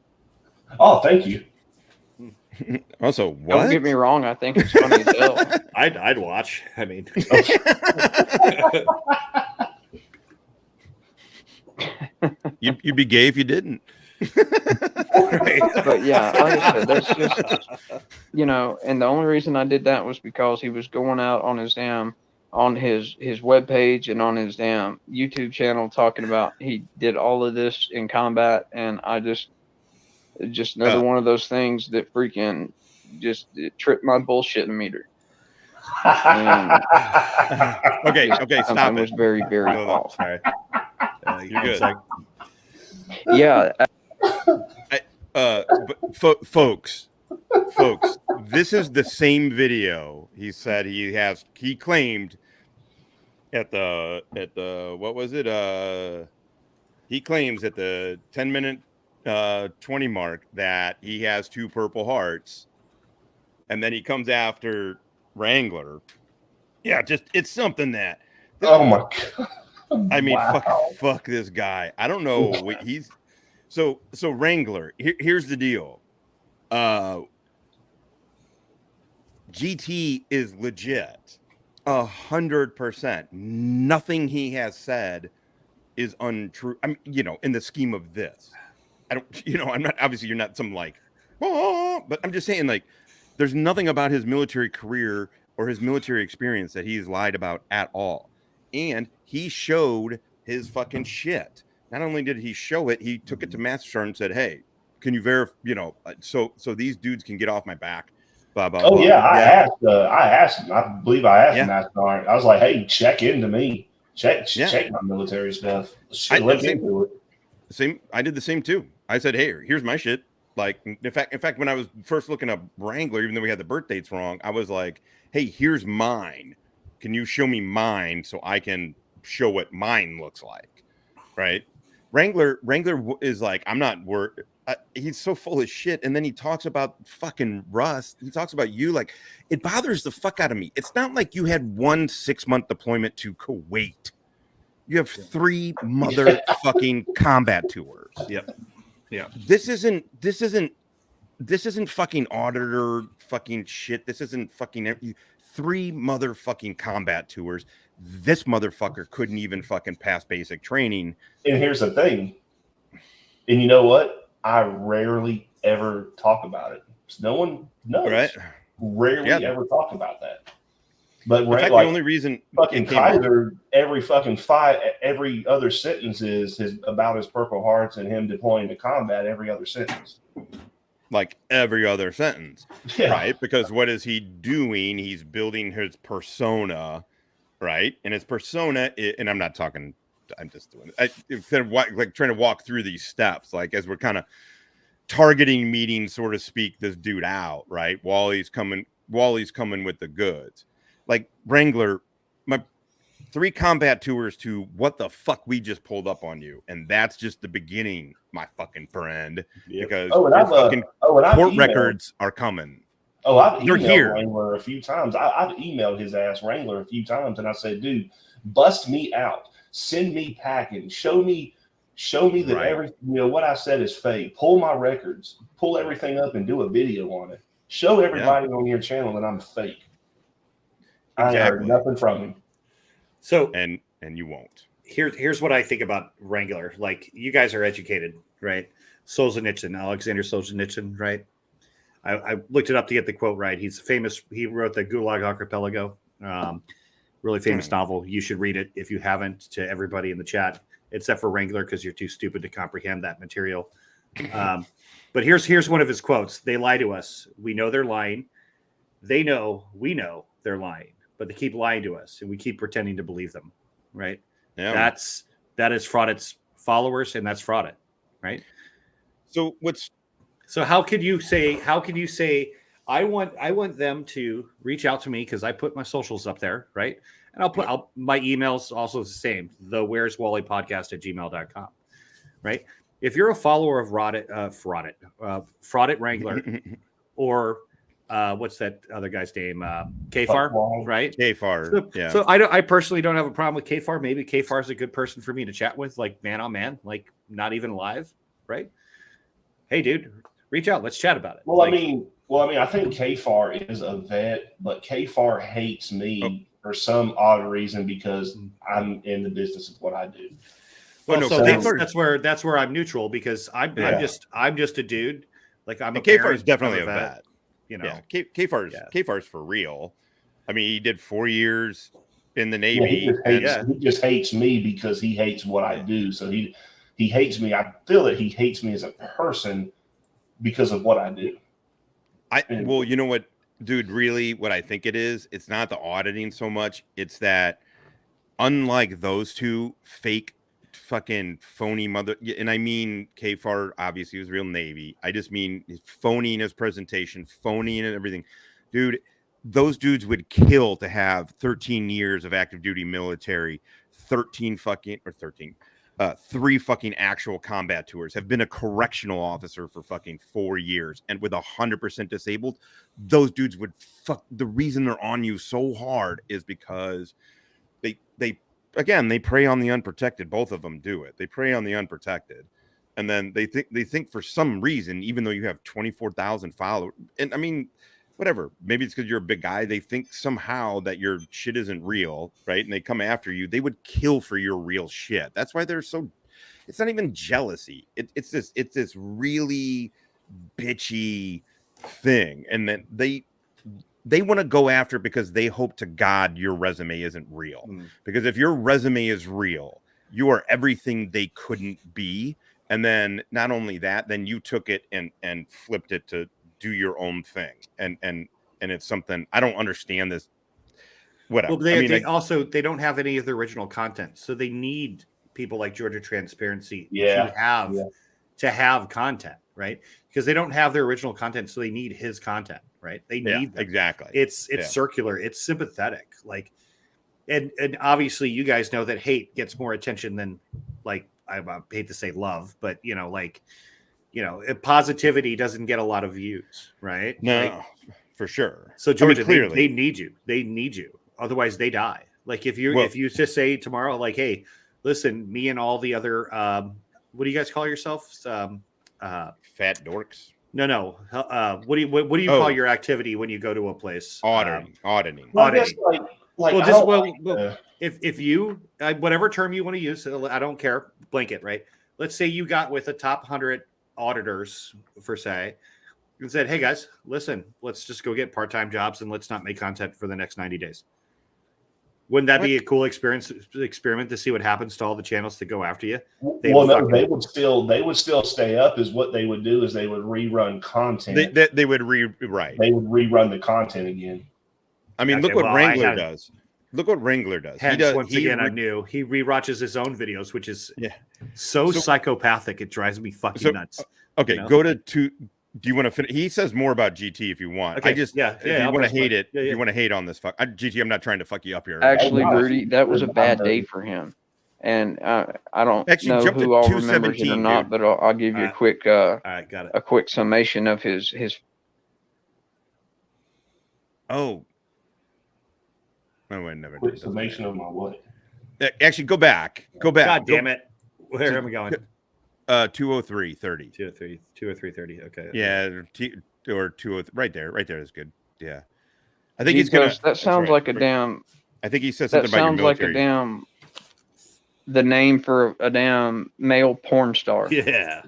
Oh, thank you. Also, what? Don't get me wrong, I think it's funny as hell. I'd watch. I mean, you'd be gay if you didn't. But yeah, like I said, that's just, and the only reason I did that was because he was going out on his his webpage and on his damn YouTube channel talking about he did all of this in combat, and I just another one of those things that freaking it tripped my bullshit meter. Okay, stop it. Was very, very off. Sorry. You're good. Yeah. But folks, this is the same video he said he claimed at the what was it? He claims at the 10-minute 20 mark that he has 2 purple hearts, and then he comes after Wrangler. Yeah, it's something that. Oh my god! I mean, fuck this guy. I don't know what he's. So Wrangler. Here's the deal. GT is legit, 100%. Nothing he has said is untrue. I mean, in the scheme of this, I don't. I'm not. Obviously, you're not some like, but I'm just saying, like, there's nothing about his military career or his military experience that he's lied about at all. And he showed his fucking shit. Not only did he show it, he took it to Master Sergeant and said, "Hey, can you verify? So these dudes can get off my back." Blah blah. Oh blah. yeah, I asked him. I believe I asked Master Sergeant. I was like, "Hey, check into me. Check my military stuff. Look into it." Same. I did the same too. I said, "Hey, here's my shit." Like, in fact, when I was first looking up Wrangler, even though we had the birth dates wrong, I was like, "Hey, here's mine. Can you show me mine so I can show what mine looks like?" Right? Wrangler is like, I'm not worried. He's so full of shit, and then he talks about fucking Russ. He talks about you. Like, it bothers the fuck out of me. It's not like you had 1 6-month deployment to Kuwait. You have 3 motherfucking combat tours. Yep. Yeah. This isn't fucking auditor fucking shit. This isn't fucking 3 motherfucking combat tours. This motherfucker couldn't even fucking pass basic training. And here's the thing. And you know what? I rarely ever talk about it. No one knows. Right. Rarely ever talk about that. But in fact, like, the only reason fucking Kiser, every fucking fight, every other sentence is about his Purple Hearts and him deploying to combat. Every other sentence, like every other sentence, yeah. Right? Because what is he doing? He's building his persona, right? And his persona, and I'm not talking. I'm just doing it. Instead of like trying to walk through these steps, like as we're kind of targeting meeting, sort of speak this dude out, right? Wally's coming with the goods. Like Wrangler, my 3 combat tours to what the fuck we just pulled up on you, and that's just the beginning, my fucking friend. Because court records are coming. Oh, I've They're emailed here. Wrangler a few times. I've emailed his ass Wrangler a few times, and I said, dude, bust me out, send me packing, show me that everything, what I said is fake. Pull my records, pull everything up, and do a video on it. Show everybody on your channel that I'm fake. Exactly. I heard nothing from him. So and you won't. Here's what I think about Wrangler. Like, you guys are educated, right? Solzhenitsyn, Alexander Solzhenitsyn, right? I looked it up to get the quote right. He's famous. He wrote the Gulag Archipelago, really famous novel. You should read it if you haven't. To everybody in the chat, except for Wrangler, because you're too stupid to comprehend that material. But here's one of his quotes. They lie to us. We know they're lying. We know they're lying. But they keep lying to us, and we keep pretending to believe them, right? Yeah. That is Fraudit's followers, and that's Fraudit, right? So how could you say I want them to reach out to me because I put my socials up there, right? And my email's also the same, the Where's Wally podcast at gmail.com, right? If you're a follower of Fraudit Wrangler, or what's that other guy's name? Kfar, right? Kfar. So I personally don't have a problem with Kfar. Maybe Kfar is a good person for me to chat with, like man on man, like not even live, right? Hey, dude, reach out. Let's chat about it. Well, I mean, I think Kfar is a vet, but Kfar hates me for some odd reason because I'm in the business of what I do. Well, so that's where I'm neutral, because I'm just a dude. Like, I'm a Kfar is definitely a vet. You know, Kfar's for real. I mean, he did 4 years in the Navy. He just hates me because he hates what I do. So he hates me. I feel that he hates me as a person because of what I do. Well, you know what, dude, really what I think it is, it's not the auditing so much. It's that, unlike those two fake fucking phony mother, and I mean Kfar obviously was real Navy. I just mean phony in his presentation, phony in everything. Dude, those dudes would kill to have 13 years of active duty military, 3 fucking actual combat tours, have been a correctional officer for fucking 4 years, and with 100% disabled. Those dudes would the reason they're on you so hard is because they prey on the unprotected. Both of them do it. They prey on the unprotected. And then they think for some reason, even though you have 24,000 followers, and I mean, whatever, maybe it's because you're a big guy, they think somehow that your shit isn't real, right? And they come after you. They would kill for your real shit. That's why they're so, it's not even jealousy. It's this really bitchy thing. And then they want to go after because they hope to God your resume isn't real. Because if your resume is real, you are everything they couldn't be. And then not only that, then you took it and flipped it to do your own thing. And it's something, I don't understand this. Whatever. Well, they don't have any of the original content. So they need people like Georgia Transparency to have content, right? Because they don't have their original content, so they need his content, right? They need them. Exactly. It's circular, it's sympathetic, like, and obviously you guys know that hate gets more attention than, like, I hate to say love, but positivity doesn't get a lot of views, right? No, for sure. So Georgia, clearly they need you. They need you. Otherwise they die. Like, if you just say tomorrow, like, hey, listen, me and all the other what do you guys call yourselves? Fat dorks. No. What do you call your activity when you go to a place? Auditing. If you whatever term you want to use, I don't care, blanket, right? Let's say you got with a top 100 auditors, per se, and said, "Hey guys, listen, let's just go get part-time jobs and let's not make content for the next 90 days." Wouldn't that be a cool experiment to see what happens to all the channels that go after you? They would still stay up. Is what they would do is they would rerun content. They would rerun the content again. I mean, look what Wrangler does. Look what Wrangler does. I knew he rewatches his own videos, which is so psychopathic. It drives me fucking nuts. Okay, go to two. Do you want to finish? He says more about GT if you want. Okay. If you want to hate it, if you want to hate on this GT, I'm not trying to fuck you up here. Actually, Rudy, that was a bad day for him, and I don't know who all remembers it or not, but I'll give you a quick all right, got it. A quick summation of his. Oh, I never quick summation of my what? Actually, go back. God damn it! Where am I going? 203.30. 203.30. Okay. Yeah, or 203. Right there is good. Yeah, I think he's gonna. That sounds like a damn. I think he says something about your military. That sounds like a damn. The name for a damn male porn star. Yeah.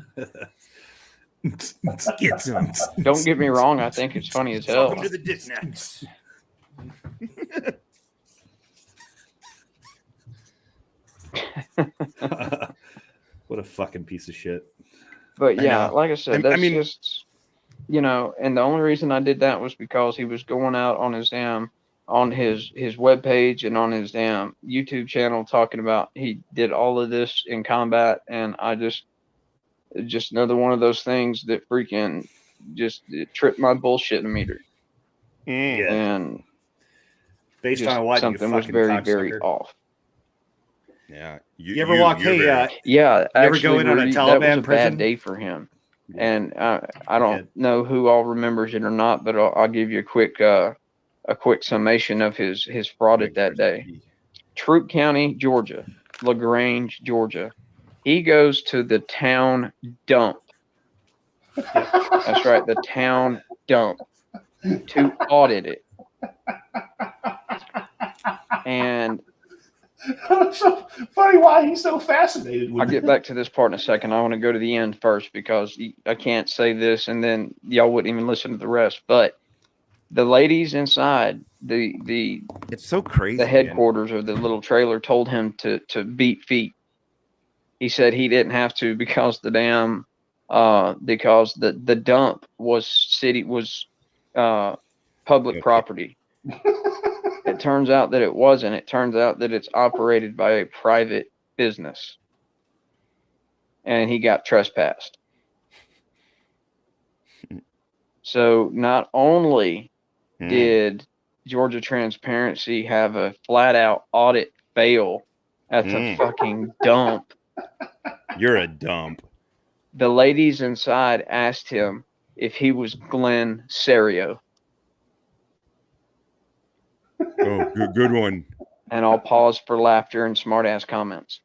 Don't get me wrong. I think it's funny as hell. Welcome to the dick nuts. What a fucking piece of shit. But yeah, like I said, that's just, and the only reason I did that was because he was going out on his his webpage and on his damn YouTube channel talking about he did all of this in combat, and I just another one of those things that freaking it tripped my bullshit meter. Yeah. And based on what something was very, very off. Yeah. You ever walk? Hey, yeah. You actually, ever go in on a that Taliban was a prison? bad day for him, and I don't know who all remembers it or not, but I'll give you a quick summation of his Fraudit that day. Troup County, Georgia, LaGrange, Georgia. He goes to the town dump. That's right, the town dump to audit it. And it's so funny why he's so fascinated with I'll get back to this part in a second. I want to go to the end first because I can't say this and then y'all wouldn't even listen to the rest. But the ladies inside it's so crazy. The headquarters of the little trailer told him to beat feet. He said he didn't have to because the dump was public property. It turns out that it wasn't. It turns out that it's operated by a private business. And he got trespassed. So not only did Georgia Transparency have a flat out audit fail at the fucking dump. You're a dump. The ladies inside asked him if he was Glenn Serio. Oh, good one. And I'll pause for laughter and smart ass comments.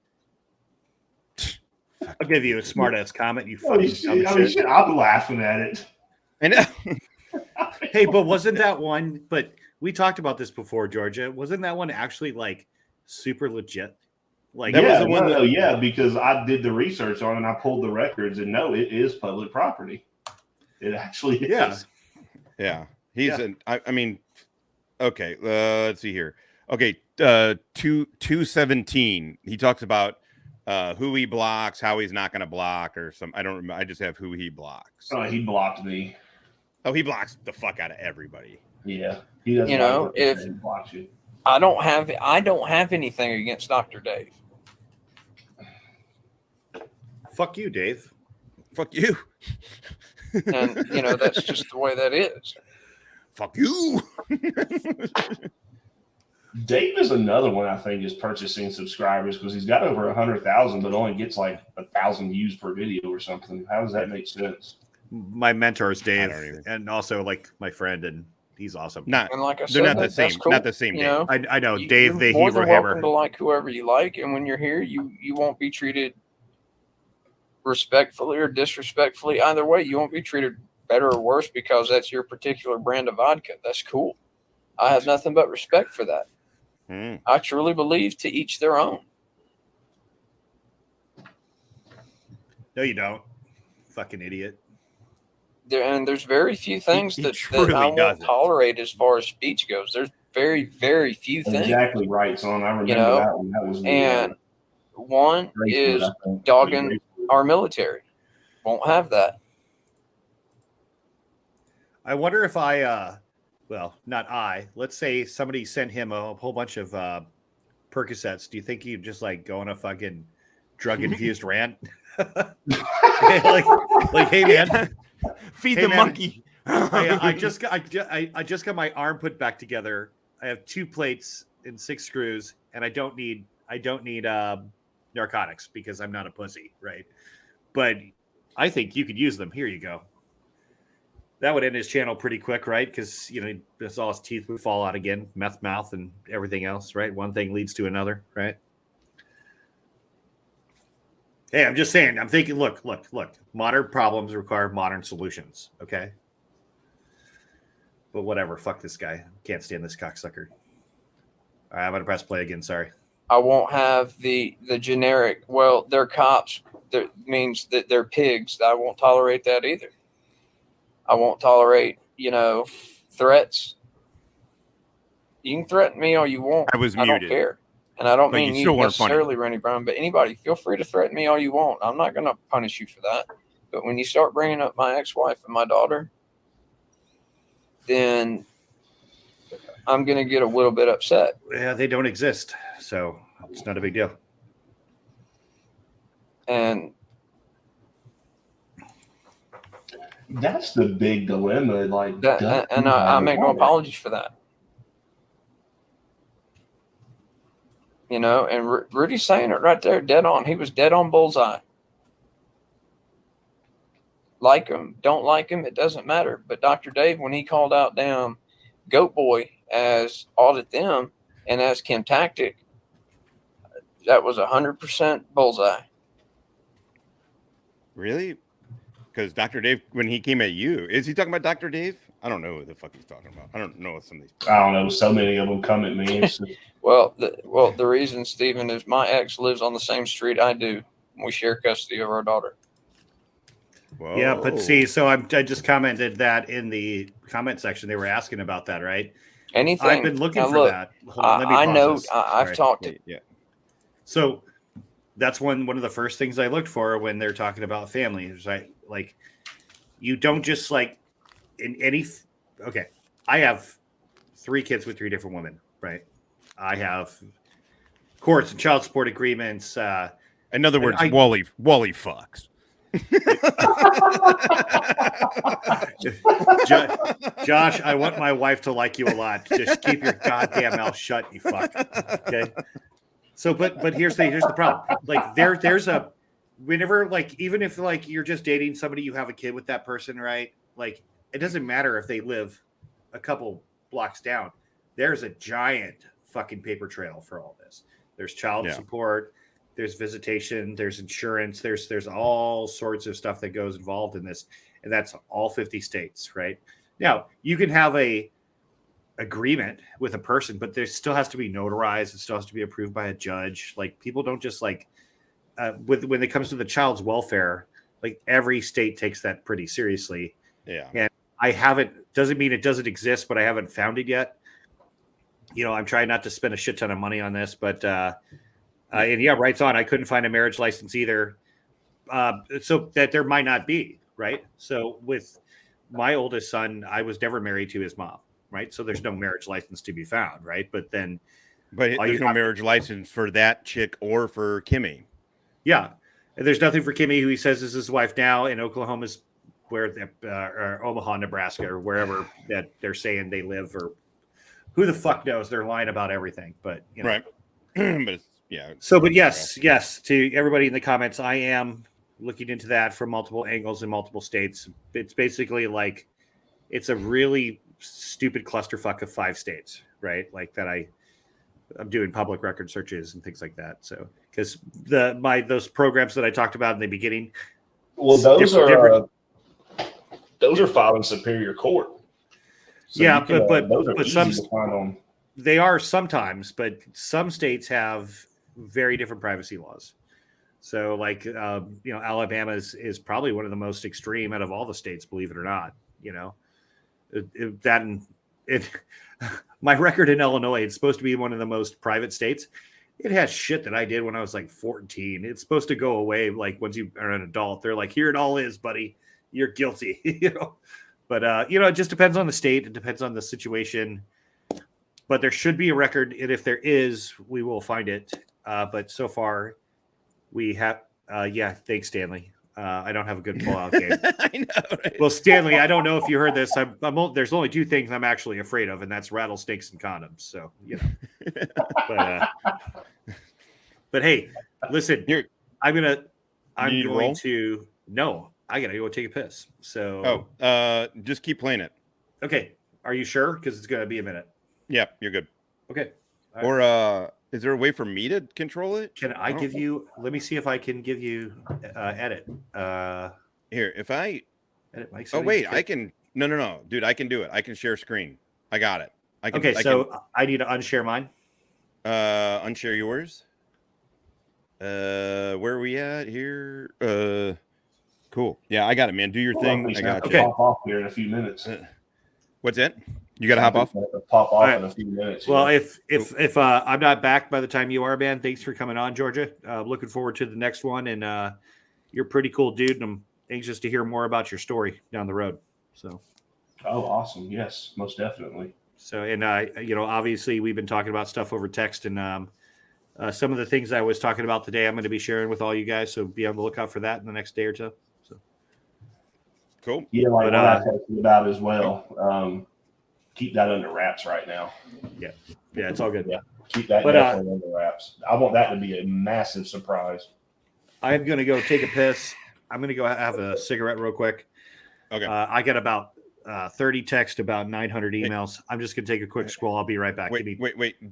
I'll give you a smart ass comment. You fucking shit. I'm laughing at it. I know. Hey, but wasn't that one? But we talked about this before, Georgia. Wasn't that one actually like super legit? Like that was the one. Because I did the research on it and I pulled the records, and no, it is public property. It actually is. Yeah. He's I mean, okay. Let's see here. Okay, 217. He talks about who he blocks, how he's not going to block, or some. I don't remember. I just have who he blocks. Oh, he blocked me. Oh, he blocks the fuck out of everybody. Yeah, he doesn't. If he blocks you. I don't have anything against Dr. Dave. Fuck you, Dave. Fuck you. And that's just the way that is. Fuck you. Dave is another one I think is purchasing subscribers because he's got over 100,000, but only gets like 1,000 views per video or something. How does that make sense? My mentor is Dave, and also like my friend, and he's awesome. And like I said, they're not the same. Cool. Not the same. Dave. I know Dave, the You're hero welcome hammer. to like whoever you like, and when you're here, you won't be treated respectfully or disrespectfully. Either way, you won't be treated better or worse because that's your particular brand of vodka. That's cool. I have nothing but respect for that. I truly believe to each their own. No, you don't. Fucking idiot. There's very few things He that truly I won't doesn't. tolerate as far as speech goes. There's very, very few things. Exactly right, son. I remember You know, that one. That was the, and one Grace is word, I think. dogging Grace word. our military. Won't have that. I wonder if let's say somebody sent him a whole bunch of Percocets. Do you think he'd just like go on a fucking drug infused rant? like, hey man, feed hey, the man, monkey. I just got my arm put back together. I have 2 plates and 6 screws, and I don't need narcotics because I'm not a pussy, right? But I think you could use them. Here you go. That would end his channel pretty quick, right? Because that's all his teeth would fall out again, meth mouth and everything else, right? One thing leads to another, right? Hey, I'm just saying. I'm thinking. Look. Modern problems require modern solutions. Okay. But whatever. Fuck this guy. Can't stand this cocksucker. All right, I'm gonna press play again. Sorry. I won't have the generic. Well, they're cops. That means that they're pigs. I won't tolerate that either. I won't tolerate, threats. You can threaten me all you want. I was I muted. don't care. And I don't But mean you you still weren't funny. necessarily, Rennie Brown, but anybody, feel free to threaten me all you want. I'm not going to punish you for that. But when you start bringing up my ex-wife and my daughter, then I'm going to get a little bit upset. Yeah, they don't exist, so it's not a big deal. And that's the big dilemma. Like that, and I make no apologies for that. And Rudy's saying it right there, dead on. He was dead on bullseye. Like him, don't like him, it doesn't matter. But Dr. Dave, when he called out damn Goat Boy as Audit Them and as Kim Tactic, that was 100% bullseye. Really? Because Dr. Dave, when he came at you, is he talking about Dr. Dave? I don't know who the fuck he's talking about. I don't know some of these. I don't know. So many of them come at me. It's just, Well, the reason, Stephen, is my ex lives on the same street I do. We share custody of our daughter. Whoa. Yeah, but see, so I just commented that in the comment section. They were asking about that, right? Anything. I've been looking Now, for look, that. Hold on, let me I pause know. this. I've Sorry. talked to. Yeah. So that's one of the first things I looked for when they're talking about family, right? Like, you don't just like in any. Okay, I have 3 kids with 3 different women, right? I have courts and child support agreements. In other words, Wally fucks. Josh, I want my wife to like you a lot. Just keep your goddamn mouth shut, you fuck. Okay. So, but here's the problem. Like there's a whenever like even if like you're just dating somebody, you have a kid with that person, right? Like it doesn't matter if they live a couple blocks down. There's a giant fucking paper trail for all this. There's child support. There's visitation, there's insurance, there's all sorts of stuff that goes involved in this, and that's all 50 states, right? Now, you can have a agreement with a person, but there still has to be notarized, it still has to be approved by a judge. Like people don't just like when it comes to the child's welfare, like every state takes that pretty seriously. Yeah. And doesn't mean it doesn't exist, but I haven't found it yet. I'm trying not to spend a shit ton of money on this, but and yeah, right on. I couldn't find a marriage license either. So that there might not be, right? So with my oldest son, I was never married to his mom, right? So there's no marriage license to be found, right? But there's no marriage license for that chick or for Kimmy. Yeah. And there's nothing for Kimmy, who he says is his wife now in Oklahoma's or Omaha, Nebraska, or wherever that they're saying they live, or who the fuck knows? They're lying about everything, but right. But yeah. So, but yes, to everybody in the comments, I am looking into that from multiple angles in multiple states. It's basically like it's a really stupid clusterfuck of 5 states, right? Like that I'm doing public record searches and things like that. So, because those programs that I talked about in the beginning, well, those are filed in Superior Court. So yeah, those are but easy some to find on. They are sometimes, but some states have very different privacy laws. So like, Alabama is probably one of the most extreme out of all the states, believe it or not. My record in Illinois, it's supposed to be one of the most private states. It has shit that I did when I was like 14. It's supposed to go away. Like once you are an adult, they're like, here it all is, buddy. You're guilty, But it just depends on the state. It depends on the situation. But there should be a record, and if there is, we will find it. But so far, we have. Thanks, Stanley. I don't have a good pullout game. I know. Right? Well, Stanley, I don't know if you heard this. There's only two things I'm actually afraid of, and that's rattlesnakes and condoms. So But hey, listen, I gotta go take a piss. So just keep playing it. Okay, are you sure? Because it's gonna be a minute. Yeah, you're good. Okay. All right. Is there a way for me to control it? Can I give you? Let me see if I can give you edit. Here, if I edit Mike's. Oh wait, I can. No, dude, I can do it. I can share screen. I got it. I can. I need to unshare mine. Unshare yours. Where are we at here? Cool. Yeah, I got it, man. Do your thing. I got you. Pop off here in a few minutes. What's it? You got to hop off. Pop off in a few minutes. Well, if I'm not back by the time you are, man, thanks for coming on, Georgia. Looking forward to the next one, and you're a pretty cool dude, and I'm anxious to hear more about your story down the road. So. Oh, awesome! Yes, most definitely. So, and obviously we've been talking about stuff over text, and some of the things I was talking about today, I'm going to be sharing with all you guys. So be on the lookout for that in the next day or two. So. Cool. Yeah, like what I talked about as well. Keep that under wraps right now. Yeah, it's all good. Yeah, keep that definitely under wraps. I want that to be a massive surprise. I am going to go take a piss. I'm going to go have a cigarette real quick. Okay. I got about 30 texts, about 900 emails. I'm just going to take a quick scroll. I'll be right back. Wait.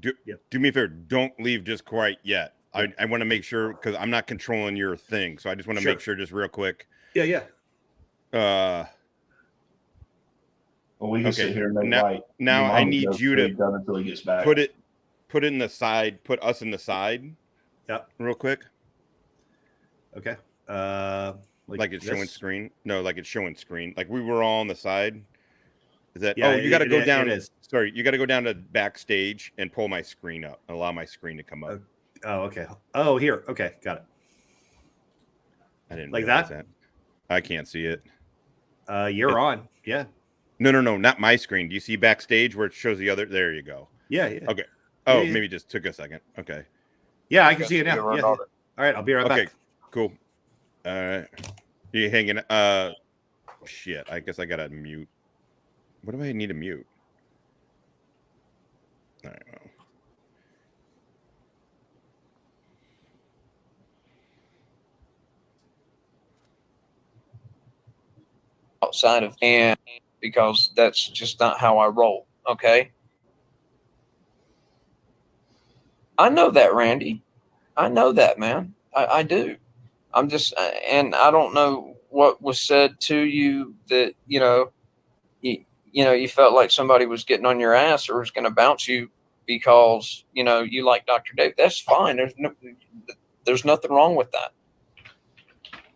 Do me a favor. Don't leave just quite yet. I want to make sure, because I'm not controlling your thing. So I just want to make sure just real quick. Yeah. Well, we can sit here and make now I need you to done until he gets back. Put it in the side. Put us in the side. Yep. Real quick. Okay. Like it's showing screen. No, like it's showing screen. Like we were all on the side. Is that? Yeah, you got to go down. It is. Sorry, you got to go down to backstage and pull my screen up. Allow my screen to come up. Oh, okay. Oh, here. Okay, got it. I didn't like that. I can't see it. You're on. Yeah. No, not my screen. Do you see backstage where it shows the other? There you go. Yeah. Okay. Oh, maybe it just took a second. Okay. Yeah, I can see it now. Yeah. All right, I'll be right back. Okay, cool. All right. You hanging? Shit. I guess I gotta mute. What do I need to mute? I don't know. Outside of and because that's just not how I roll. Okay. I know that, Randy. I know that, man. I do. I'm just, and I don't know what was said to you that, you felt like somebody was getting on your ass or was going to bounce you because, you like Dr. Dave. That's fine. There's nothing wrong with that.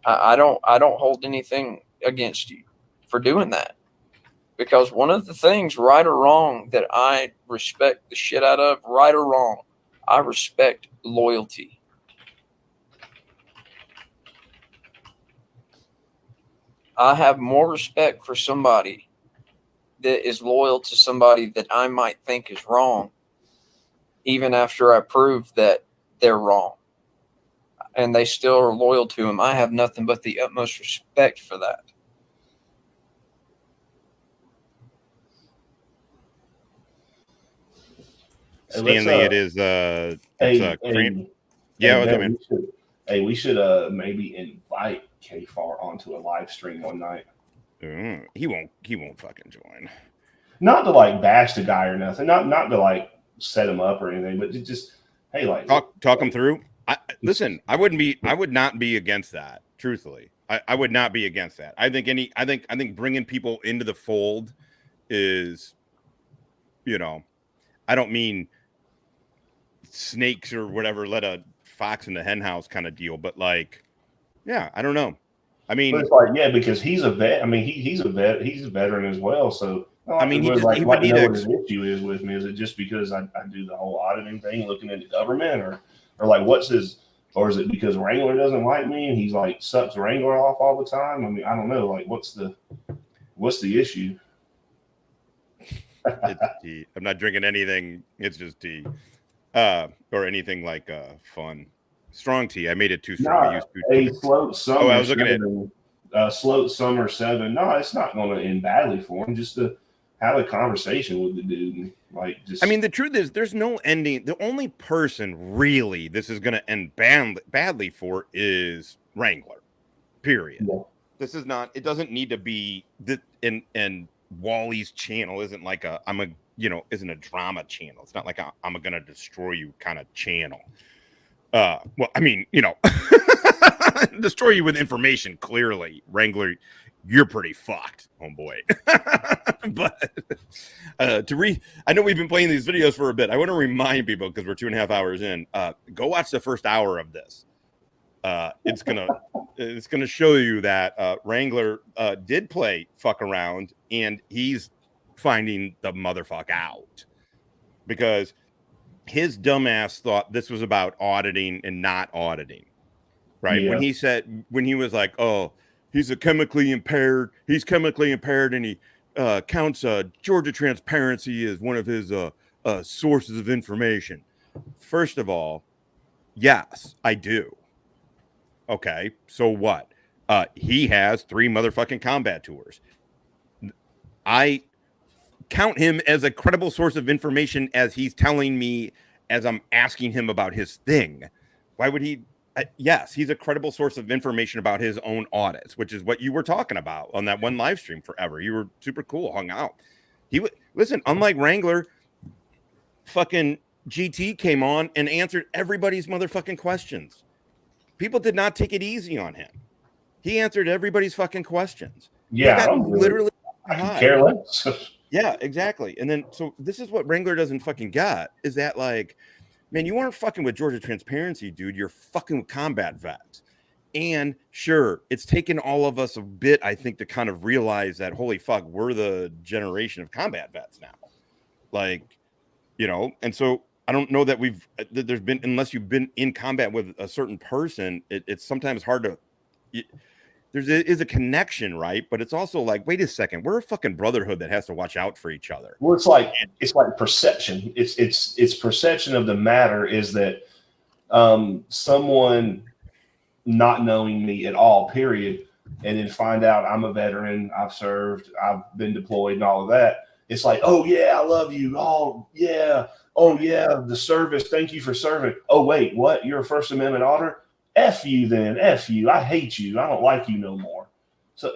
I don't hold anything against you for doing that, because one of the things, right or wrong, that I respect the shit out of, right or wrong, I respect loyalty. I have more respect for somebody that is loyal to somebody that I might think is wrong, even after I prove that they're wrong, and they still are loyal to him. I have nothing but the utmost respect for that. Stanley, it is cream. Yeah, man, we should maybe invite K-Far onto a live stream one night. He won't fucking join. Not to like bash the guy or nothing. Not to like set him up or anything, but just hey, like talk him through. Listen, I would not be against that. Truthfully, I would not be against that. I think bringing people into the fold is, I don't mean snakes or whatever. Let a fox in the hen house kind of deal. But like, yeah, I don't know. I mean, but it's like, yeah, because he's a vet. I mean, he's a vet. He's a veteran as well. So I mean, he would like to need know to what his issue is with me. Is it just because I do the whole auditing thing, looking into government, or like what's his, or is it because Wrangler doesn't like me and he's like sucks Wrangler off all the time? I mean, I don't know. Like, what's the issue? it's tea. I'm not drinking anything. It's just tea, or anything like fun. Strong tea. I made it too strong. I used a Sloat Summer. Oh, I was looking at Sloat Summer 7. No, it's not going to end badly for him. Just to have a conversation with the dude, and like just. I mean, the truth is, there's no ending. The only person really this is going to end badly for is Wrangler. Period. Yeah. This is not. It doesn't need to be. And Wally's channel isn't like isn't a drama channel. It's not like I'm gonna destroy you kind of channel. Well, I mean, destroy you with information. Clearly, Wrangler, you're pretty fucked, homeboy. But I know we've been playing these videos for a bit. I want to remind people, because we're 2.5 hours in. Go watch the first hour of this. It's gonna show you that Wrangler did play fuck around, and he's finding the motherfucker out because his dumbass thought this was about auditing and not auditing, right? Yeah. When he was like, oh, he's chemically impaired, and he counts Georgia Transparency as one of his sources of information. First of all, yes, I do. Okay, so what? He has 3 motherfucking combat tours. I count him as a credible source of information as he's telling me as I'm asking him about his thing. Why would he? Yes, he's a credible source of information about his own audits, which is what you were talking about on that one live stream forever. You were super cool, hung out. Listen, unlike Wrangler, fucking GT came on and answered everybody's motherfucking questions. People did not take it easy on him. He answered everybody's fucking questions. Yeah, I can care less. Yeah, exactly. And then, so this is what Wrangler doesn't fucking get, is that like, man, you aren't fucking with Georgia Transparency, dude. You're fucking with combat vets. And sure, it's taken all of us a bit, I think, to kind of realize that, holy fuck, we're the generation of combat vets now. Like, and so I don't know that there's been, unless you've been in combat with a certain person, it's sometimes hard to, there is a connection, right? But it's also like, wait a second, we're a fucking brotherhood that has to watch out for each other. Well, it's like perception. It's perception of the matter is that someone not knowing me at all, period, and then find out I'm a veteran, I've served, I've been deployed and all of that. It's like, oh yeah, I love you. Oh yeah, the service. Thank you for serving. Oh wait, what? You're a First Amendment auditor? F you then. F you. I hate you. I don't like you no more. So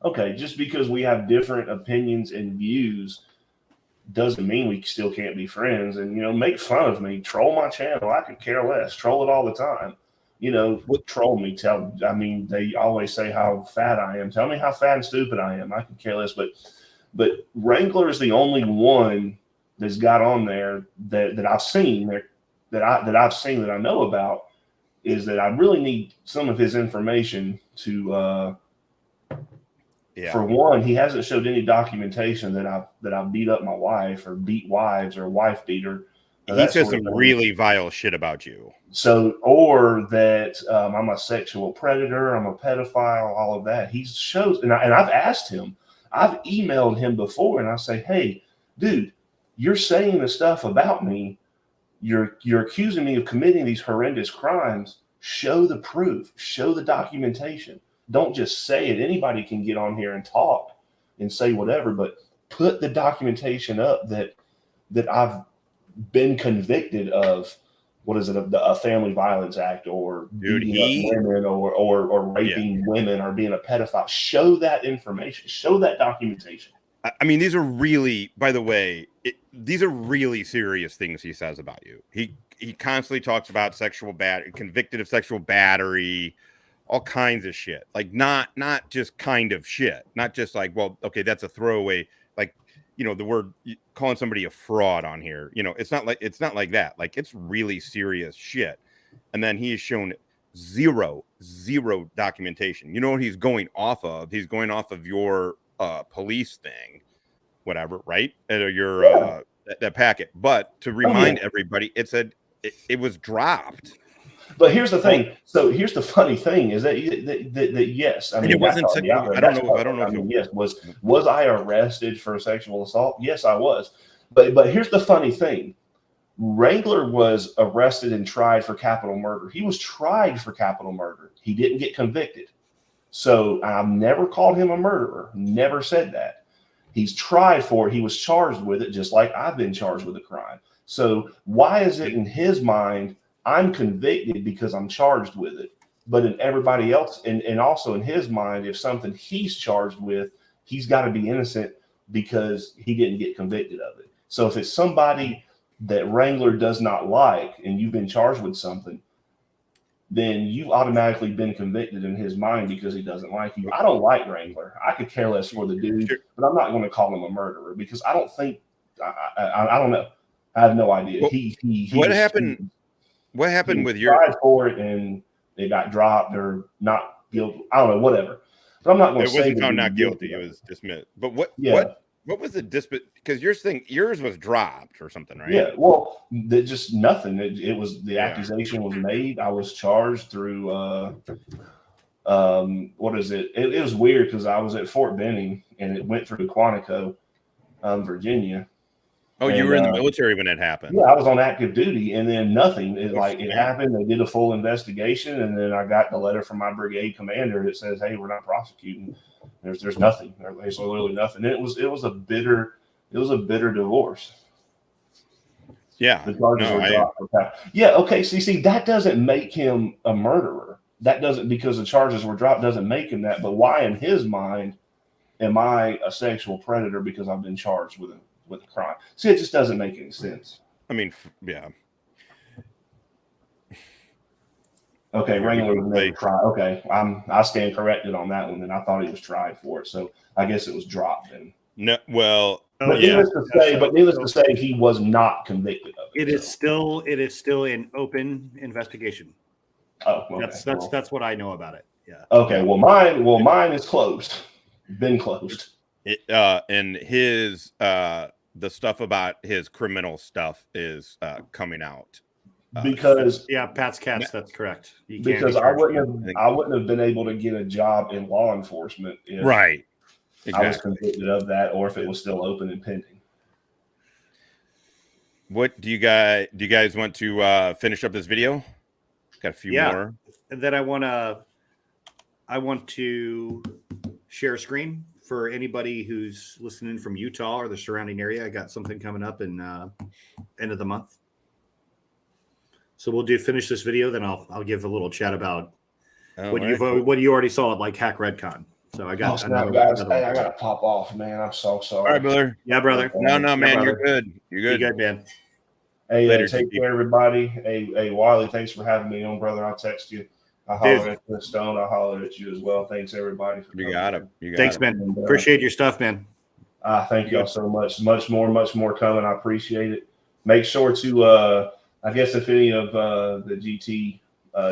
okay, just because we have different opinions and views doesn't mean we still can't be friends. And, make fun of me, troll my channel. I could care less. Troll it all the time. Troll me. They always say how fat I am. Tell me how fat and stupid I am. I could care less. But Wrangler is the only one that's got on there that I've seen that I know about, is that I really need some of his information to for one, he hasn't showed any documentation that I beat up my wife or beat wives or wife beater. He says some really vile shit about you. So, or that I'm a sexual predator, I'm a pedophile, all of that. He shows, and I've asked him, I've emailed him before, and I say, hey, dude, you're saying the stuff about me. You're accusing me of committing these horrendous crimes. Show the proof. Show the documentation. Don't just say it. Anybody can get on here and talk and say whatever, but put the documentation up that I've been convicted of. What is it? A Family Violence Act, or beating up women, or raping women, or being a pedophile. Show that information. Show that documentation. I mean, these are really, by the way, these are really serious things he says about you. He constantly talks about convicted of sexual battery, all kinds of shit. Like not just kind of shit. Not just like, well, okay, that's a throwaway. Like you know, the word calling somebody a fraud on here. You know, it's not like that. Like, it's really serious shit. And then he has shown zero documentation. You know what he's going off of? He's going off of your police thing, whatever, right? Your that packet. But to remind everybody, it said it was dropped. But here's the thing. So here's the funny thing is that yes, I mean, it wasn't. I don't know if yes, was I arrested for sexual assault? Yes, I was. But here's the funny thing. Wrangler was arrested and tried for capital murder. He was tried for capital murder. He didn't get convicted. So I've never called him a murderer. Never said that. He's tried for it. He was charged with it, just like I've been charged with a crime. So why is it in his mind I'm convicted because I'm charged with it? But in everybody else, and also in his mind, if something he's charged with, he's got to be innocent because he didn't get convicted of it. So if it's somebody that Wrangler does not like and you've been charged with something, then you've automatically been convicted in his mind because he doesn't like you. I don't like Wrangler. I could care less for the dude, but I'm not going to call him a murderer because I don't think I don't know. I have no idea. Well, what happened? Stupid. What happened He with your tried for it and it got dropped or not guilty? I don't know, whatever. But I'm not going to say it wasn't found not guilty. It was dismissed. But what was the dispute? Because yours was dropped or something, right? Yeah, well, just nothing. It was the accusation was made. I was charged through what is it? It was weird because I was at Fort Benning and it went through Quantico, Virginia. Oh, you were in the military when it happened. Yeah, I was on active duty, and then nothing. It happened. They did a full investigation, and then I got the letter from my brigade commander that says, "Hey, we're not prosecuting. There's nothing. There's literally nothing." And it was a bitter divorce. Yeah. The charges were dropped. Yeah. Okay. See, that doesn't make him a murderer. That doesn't, because the charges were dropped, doesn't make him that. But why, in his mind, am I a sexual predator because I've been charged with a crime? See, it just doesn't make any sense. I mean, yeah. Okay, Wrangler was never tried. Okay, I stand corrected on that one. And I thought he was tried for it, so I guess it was dropped. And no, well, but needless to say, he was not convicted of it. It is still an open investigation. Oh, okay. That's what I know about it. Yeah. Okay. Well, mine is closed. Been closed. And his the stuff about his criminal stuff is coming out. Because Pat's Cats, that's correct. Because I wouldn't have been able to get a job in law enforcement if right. Exactly. I was convicted of that, or if it was still open and pending. What do you guys want to finish up this video? Got a few more. And then I want to share a screen for anybody who's listening from Utah or the surrounding area. I got something coming up in end of the month. So we'll finish this video, then I'll give a little chat about what you already saw at like Hack Redcon. So I got guys. Hey, I gotta pop off, man. I'm so sorry. All right, brother. Yeah, brother. No, man, you're good. You're good, man. Hey, take care, everybody. Hey, Wally, thanks for having me on, brother. I'll text you. I'll holler at the Stone. I'll holler at you as well. Thanks, everybody. You got it. Thanks, man. And, appreciate your stuff, man. Thank y'all so much. Much more coming. I appreciate it. Make sure to, I guess if any of the GT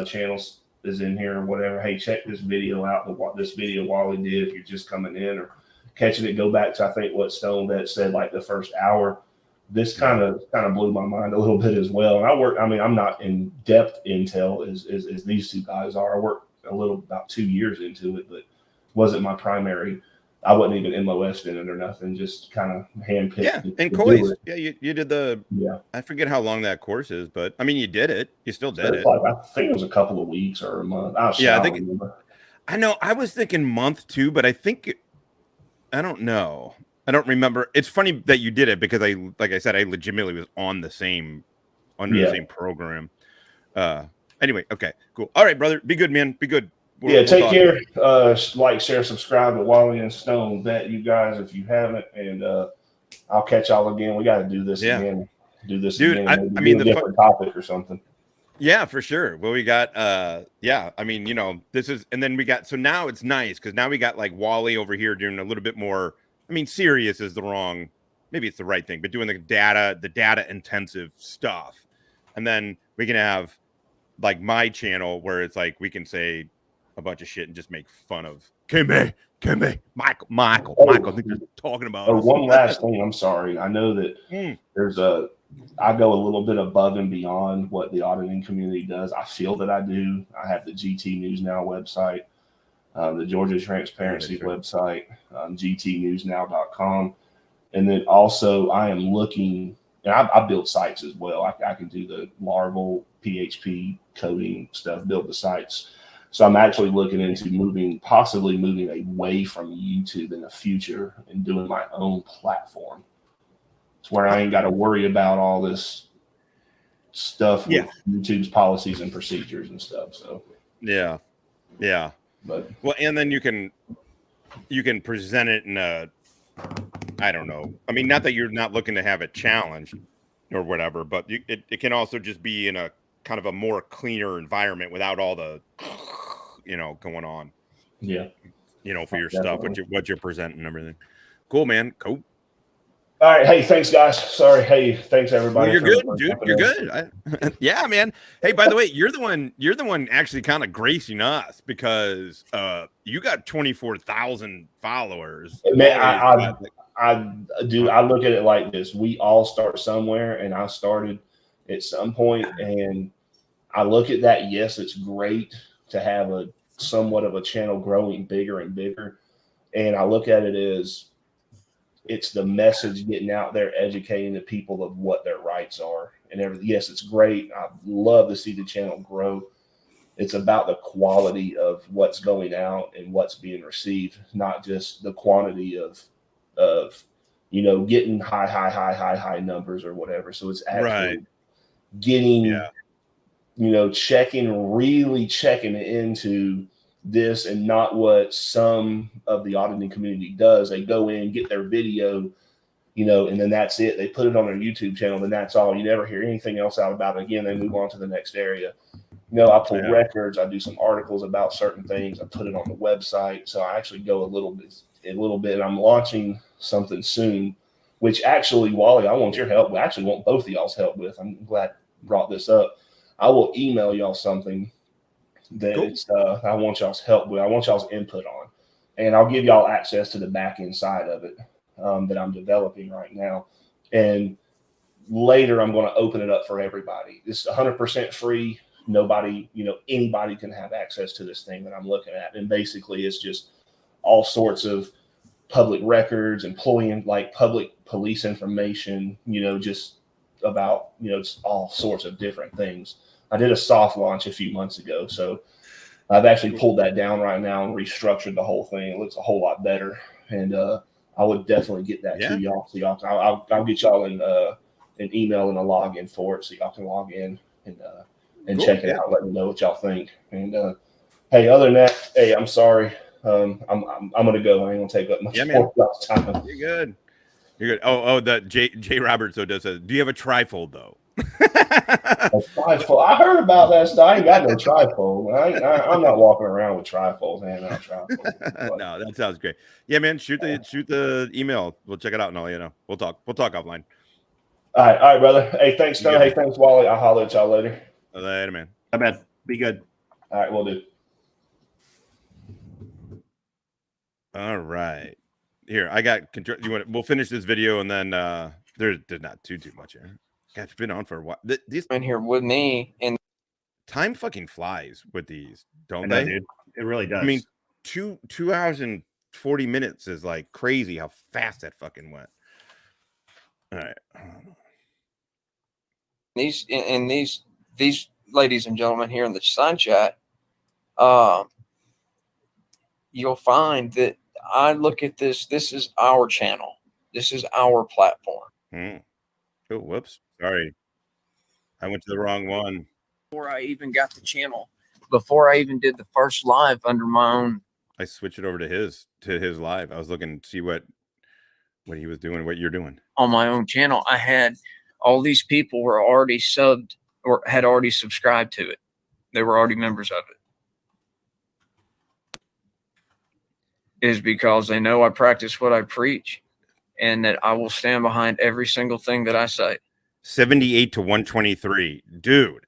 channels is in here or whatever, hey, check this video out. This video Wally did. If you're just coming in or catching it, go back to I think what StonedVet said, like the first hour. This kind of blew my mind a little bit as well. And I'm not in depth intel as these two guys are. I worked about 2 years into it, but wasn't my primary. I wasn't even MOS in it or nothing, just kind of handpicked. Yeah, and Coys. Yeah, you did the. Yeah. I forget how long that course is, but I mean, you did it. You still did it. I think it was a couple of weeks or a month. I know. I was thinking month too, but I don't know. I don't remember. It's funny that you did it because like I said, I legitimately was on the same program. Anyway, okay, cool. All right, brother. Be good, man. Be good. We'll take care. Like, share, subscribe to Wally and StonedVet, you guys, if you haven't. And I'll catch y'all again. We got to do this again. Dude, I mean, the different topic or something. Yeah, for sure. Well, we got, I mean, this is, and then we got, so now it's nice because now we got like Wally over here doing a little bit more. I mean, serious is the wrong maybe it's the right thing, but doing the data intensive stuff. And then we can have like my channel where it's like we can say a bunch of shit and just make fun of Kimmy, Michael. I think they're talking about us. One last thing. I'm sorry. I know that I go a little bit above and beyond what the auditing community does. I feel that I do. I have the GT News Now website, the Georgia Transparency website, gtnewsnow.com. And then also I am looking, and I build sites as well. I can do the Laravel, PHP coding stuff, build the sites. So I'm actually looking into possibly moving away from YouTube in the future and doing my own platform. It's where I ain't got to worry about all this stuff with YouTube's policies and procedures and stuff. So yeah. But well, and then you can present it in a, I don't know. I mean, not that you're not looking to have a challenge or whatever, but it can also just be in a kind of a more cleaner environment without all the, going on. Yeah. For your stuff, what you're presenting and everything. Cool, man. Cool. All right. Hey, thanks, guys. Sorry. Hey, thanks, everybody. Well, you're good, dude. You're good. Yeah, man. Hey, by the way, you're the one actually kind of gracing us because you got 24,000 followers. Man, I look at it like this. We all start somewhere, and I started at some point, and I look at that. Yes, it's great to have a somewhat of a channel growing bigger and bigger. And I look at it as it's the message getting out there, educating the people of what their rights are and everything. Yes, it's great. I love to see the channel grow. It's about the quality of what's going out and what's being received, not just the quantity of getting high numbers or whatever. So it's actually getting, really checking into this and not what some of the auditing community does. They go in, get their video, and then that's it. They put it on their YouTube channel, and that's all. You never hear anything else out about it. Again, they move on to the next area. I pull records. I do some articles about certain things. I put it on the website. So I actually go a little bit. I'm launching something soon, which actually, Wally, I want your help. I actually want both of y'all's help with. I'm glad you brought this up. I will email y'all something that I want y'all's help with. I want y'all's input on, and I'll give y'all access to the back end side of it that I'm developing right now. And later, I'm going to open it up for everybody. It's 100% free. Nobody, anybody can have access to this thing that I'm looking at. And basically, it's just all sorts of public records, like public police information, just about, just all sorts of different things. I did a soft launch a few months ago, so I've actually pulled that down right now and restructured the whole thing. It looks a whole lot better, and I would definitely get that to y'all. So I'll get y'all an email and a login for it, so y'all can log in and check it out. Let me know what y'all think. And hey, other than that, hey, I'm sorry. I'm gonna go. I ain't gonna take up much more time. You're good. You're good. Oh, the J Roberts does a. Do you have a trifold though? A trifold. I heard about that stuff. I ain't got no trifold. I'm not walking around with trifolds, man. No, that sounds great. Yeah, man. Shoot the email. We'll check it out and all. We'll talk offline. All right, brother. Hey, thanks, Stone. Hey, thanks, Wally. I'll holler at y'all later. Later, man. I bet. Be good. All right, we'll do. All right. Here, I got control. We'll finish this video and then there's not too much here. God, it's been on for a while. These in here with me, and time fucking flies with these, don't know, they? Dude. It really does. I mean, 2 hours and 40 minutes is like crazy how fast that fucking went. All right. These ladies and gentlemen here in the sign chat, you'll find that I look at this. This is our channel. This is our platform. Oh, whoops. Sorry. I went to the wrong one. Before I even got the channel, before I even did the first live under my own. I switched it over to his live. I was looking to see what he was doing, what you're doing. On my own channel, I had all these people were already subbed or had already subscribed to it. They were already members of it. Is because they know I practice what I preach. and that I will stand behind every single thing that I say. 78 to 123, dude.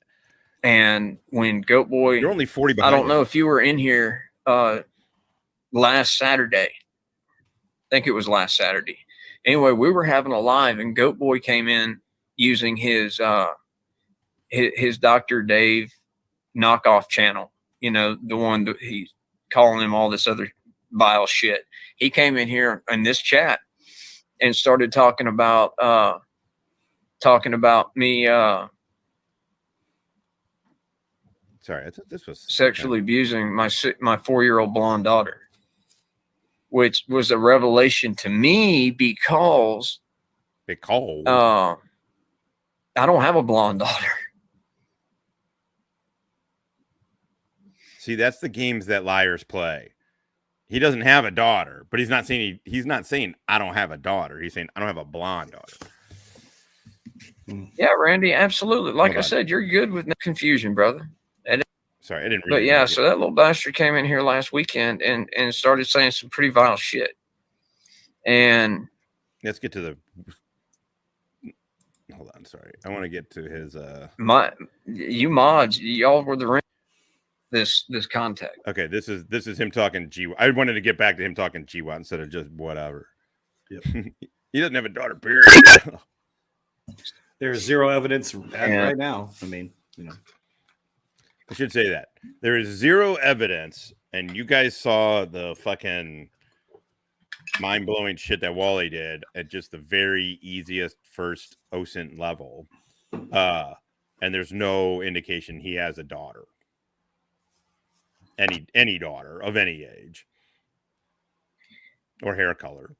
And when Goat Boy, you're only 40 behind. I don't know if you were in here last Saturday. I think it was last Saturday. Anyway, we were having a live, and Goat Boy came in using his Dr. Dave knockoff channel. You know, the one that he's calling him all this other vile shit. He came in here in this chat and started talking about me. Sorry, I thought this was sexually abusing my 4-year-old blonde daughter, which was a revelation to me because I don't have a blonde daughter. See, that's the games that liars play. He doesn't have a daughter, but he's not saying I don't have a daughter. He's saying I don't have a blonde daughter. Yeah, Randy, absolutely. Like I said, you're good with no confusion, brother. Sorry, I didn't read. But yeah, so that little bastard came in here last weekend and started saying some pretty vile shit. And let's get to the. Hold on, sorry. I want to get to his. You mods, y'all were the this contact. Okay, this is him talking G. I wanted to get back to him talking GWAT instead of just whatever. Yep. He doesn't have a daughter. Period. There's zero evidence right now. I mean, you know. I should say that there is zero evidence, and you guys saw the fucking mind-blowing shit that Wally did at just the very easiest first OSINT level, and there's no indication he has a daughter, any daughter of any age or hair color.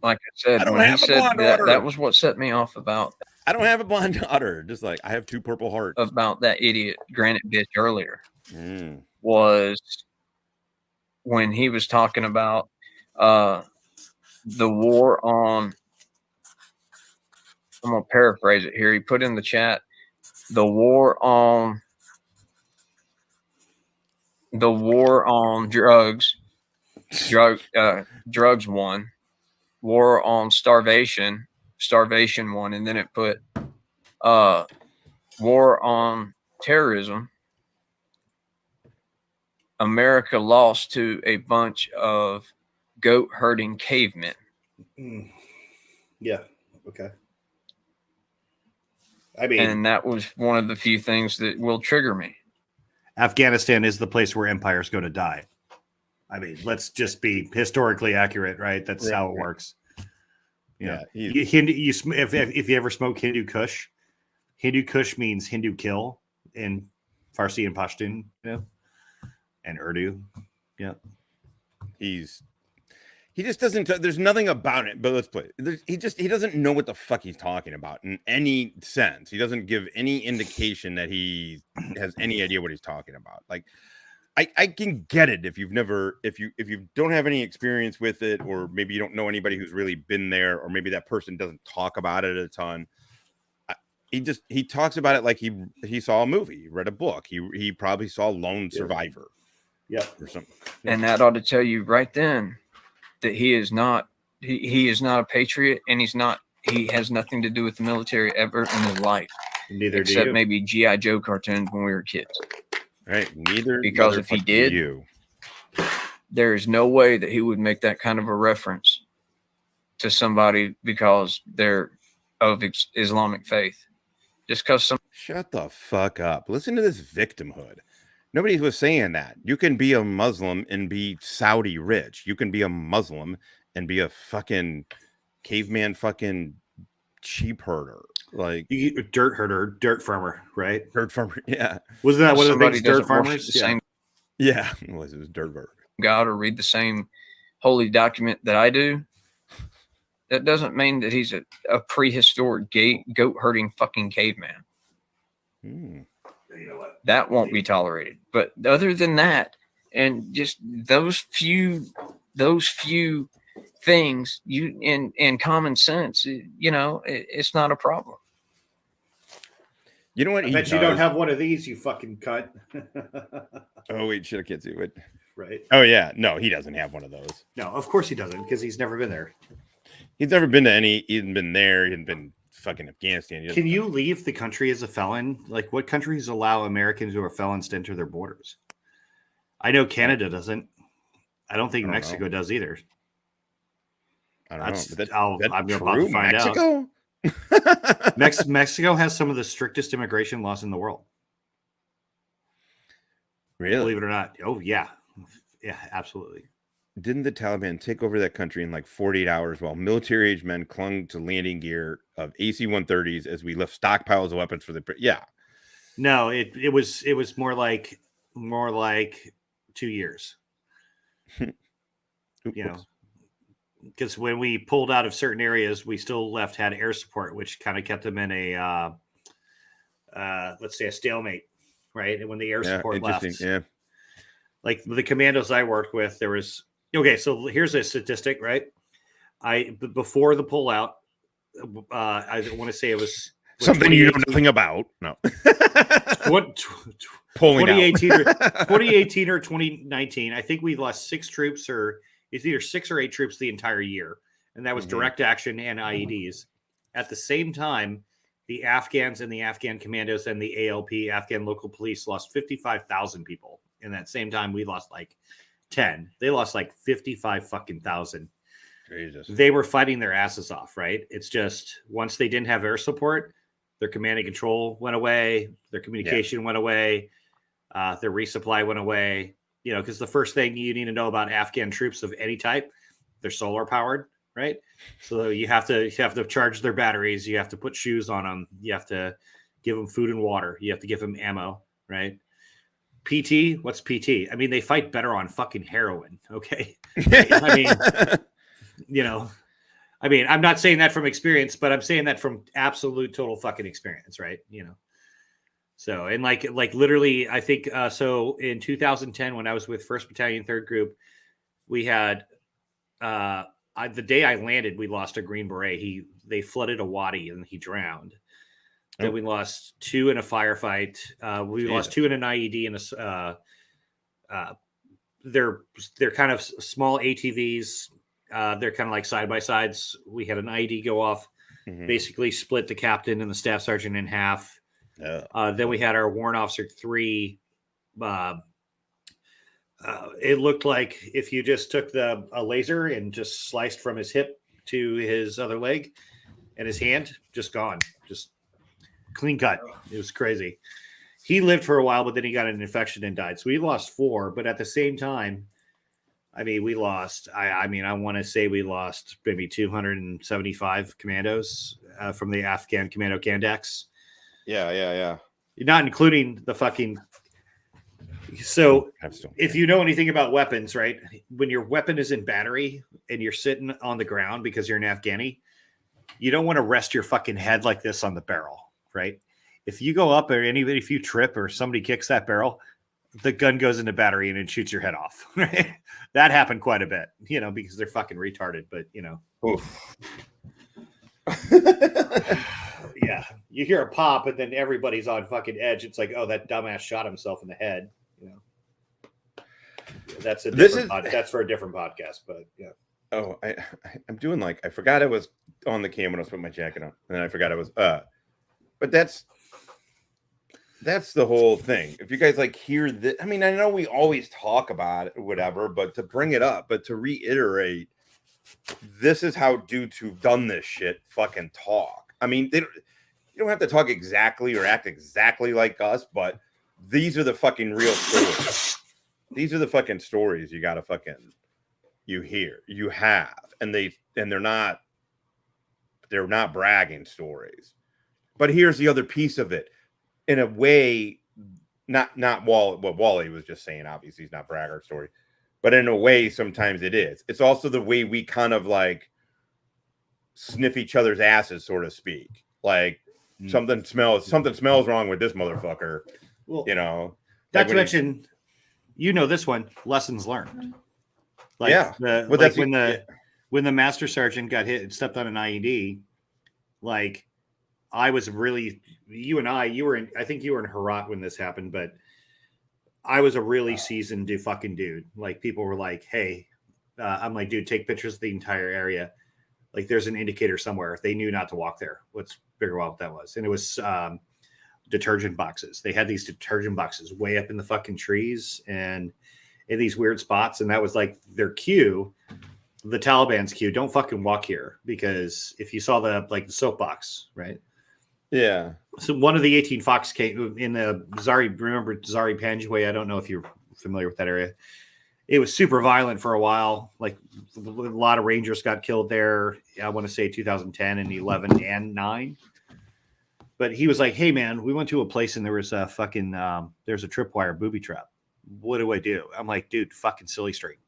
Like I said, when he said that was what set me off about. I don't have a blonde daughter. Just like I have 2 Purple Hearts. About that idiot Granite bitch earlier was when he was talking about the war on. I'm gonna paraphrase it here. He put in the chat the war on drugs. Drugs won. War on starvation won, and then it put war on terrorism. America lost to a bunch of goat herding cavemen. Yeah. Okay. I mean, and that was one of the few things that will trigger me. Afghanistan is the place where empires go to die. I mean, let's just be historically accurate, right? That's how it works. Yeah. If you ever smoke Hindu Kush means Hindu kill in Farsi and Pashtun, and Urdu. Yeah. He just doesn't. There's nothing about it. But let's play. He doesn't know what the fuck he's talking about in any sense. He doesn't give any indication that he has any idea what he's talking about. Like, I can get it if you don't have any experience with it, or maybe you don't know anybody who's really been there, or maybe that person doesn't talk about it a ton. He talks about it like he saw a movie, read a book. He probably saw Lone Survivor. Yeah. Or something. And that ought to tell you right then that he is not a patriot, and he has nothing to do with the military ever in his life. Neither except do you. Maybe G.I. Joe cartoons when we were kids. Right. Neither. Because if he did, there is no way that he would make that kind of a reference to somebody because they're of Islamic faith. Just because Shut the fuck up. Listen to this victimhood. Nobody was saying that. You can be a Muslim and be Saudi rich. You can be a Muslim and be a fucking caveman fucking sheep herder. Like dirt herder, dirt farmer, right? Dirt farmer, yeah. Wasn't that one of the things dirt farmers? The same it was dirt farmer. God or read the same holy document that I do. That doesn't mean that he's a prehistoric goat herding fucking caveman. You know what? That won't be tolerated. But other than that, and just those few things, you in common sense, it's not a problem. You know what? I bet you don't have one of these, you fucking cunt. Oh wait, shit, I can't see it. Right. Oh yeah, no, he doesn't have one of those. No, of course he doesn't, because he's never been there. He's never been to any. He hadn't been there. He hadn't been fucking Afghanistan. Can you leave the country as a felon? Like, what countries allow Americans who are felons to enter their borders? I know Canada doesn't. I don't think Mexico does either. I don't know. That's I'm true. about to find Mexico? out. Mexico has some of the strictest immigration laws in the world. Really? Believe it or not. Oh, yeah. Yeah, absolutely. Didn't the Taliban take over that country in like 48 hours while military-age men clung to landing gear of AC-130s as we left stockpiles of weapons for the... Yeah. No, it was more like 2 years. You know, because when we pulled out of certain areas, we still had air support, which kind of kept them in a let's say a stalemate, right? And when the air support left, like the commandos I worked with, there was so here's a statistic, right? Before the pullout, I want to say it was something you know nothing about. No, what 2018 or 2019? I think we lost 6 troops, or it's either 6 or 8 troops the entire year, and that was direct action and IEDs. At the same time, the Afghans and the Afghan commandos and the ALP, Afghan local police, lost 55,000 people. In that same time, we lost like 10. They lost like 55 fucking thousand. Jesus. They were fighting their asses off, right? It's just once they didn't have air support, their command and control went away, their communication went away, their resupply went away. You know, because the first thing you need to know about Afghan troops of any type, they're solar powered, right? So you have to charge their batteries. You have to put shoes on them. You have to give them food and water. You have to give them ammo, right? PT, what's PT? I mean, they fight better on fucking heroin. Okay. I mean, you know, I'm not saying that from experience, but I'm saying that from absolute total fucking experience. Right. You know? So, and like literally, I think, so in 2010, when I was with 1st Battalion, 3rd Group, we had, the day I landed, we lost a Green Beret. They flooded a wadi and he drowned. Then we lost 2 in a firefight. We lost 2 in an IED and they're kind of small ATVs. They're kind of like side by sides. We had an IED go off, basically split the captain and the staff sergeant in half. Then we had our warrant officer 3. It looked like if you just took a laser and just sliced from his hip to his other leg and his hand, just gone, just clean cut. It was crazy. He lived for a while, but then he got an infection and died. So we lost 4, but at the same time, I mean, we lost, I want to say we lost maybe 275 commandos from the Afghan Commando Kandex. Yeah. Not including the fucking. So if you know anything about weapons, right? When your weapon is in battery and you're sitting on the ground because you're an Afghani, you don't want to rest your fucking head like this on the barrel, right? If you go up or if you trip or somebody kicks that barrel, the gun goes into battery and it shoots your head off. Right? That happened quite a bit, you know, because they're fucking retarded, but you know. Yeah. You hear a pop and then everybody's on fucking edge. It's like, oh, that dumbass shot himself in the head. You know, that's that's for a different podcast, but yeah. Oh, I'm doing I forgot I was on the cam when I was putting my jacket on, and then I forgot I was but that's the whole thing. If you guys hear this, I mean, I know we always talk about it or whatever, but to bring it up, but to reiterate, this is how dudes who've done this shit fucking talk. I mean, you don't have to talk exactly or act exactly like us, but these are the fucking real stories. These are the fucking stories you gotta you hear, you have, and they're not bragging stories. But here's the other piece of it. In a way, not what Wally was just saying, obviously he's not bragger story, but in a way, sometimes it is. It's also the way we kind of sniff each other's asses, so to speak. Something smells wrong with this motherfucker. Well, you know, not to mention, you know, this one, lessons learned. When the master sergeant got hit and stepped on an IED, I was really, I think you were in Herat when this happened, but I was a really seasoned fucking dude. People were like, hey, I'm like, dude, take pictures of the entire area. Like there's an indicator somewhere. They knew not to walk there. Let's figure out what that was. And it was detergent boxes. They had these detergent boxes way up in the fucking trees and in these weird spots. And that was like their cue, the Taliban's cue. Don't fucking walk here, because if you saw the soapbox, right? Yeah. So one of the 18 Fox came in the Zari. Remember Zari Panjway? I don't know if you're familiar with that area. It was super violent for a while. Like a lot of Rangers got killed there. I want to say 2010 and 11 and 9. But he was like, "Hey man, we went to a place and there was a fucking there's a tripwire booby trap. What do I do?" I'm like, "Dude, fucking silly string."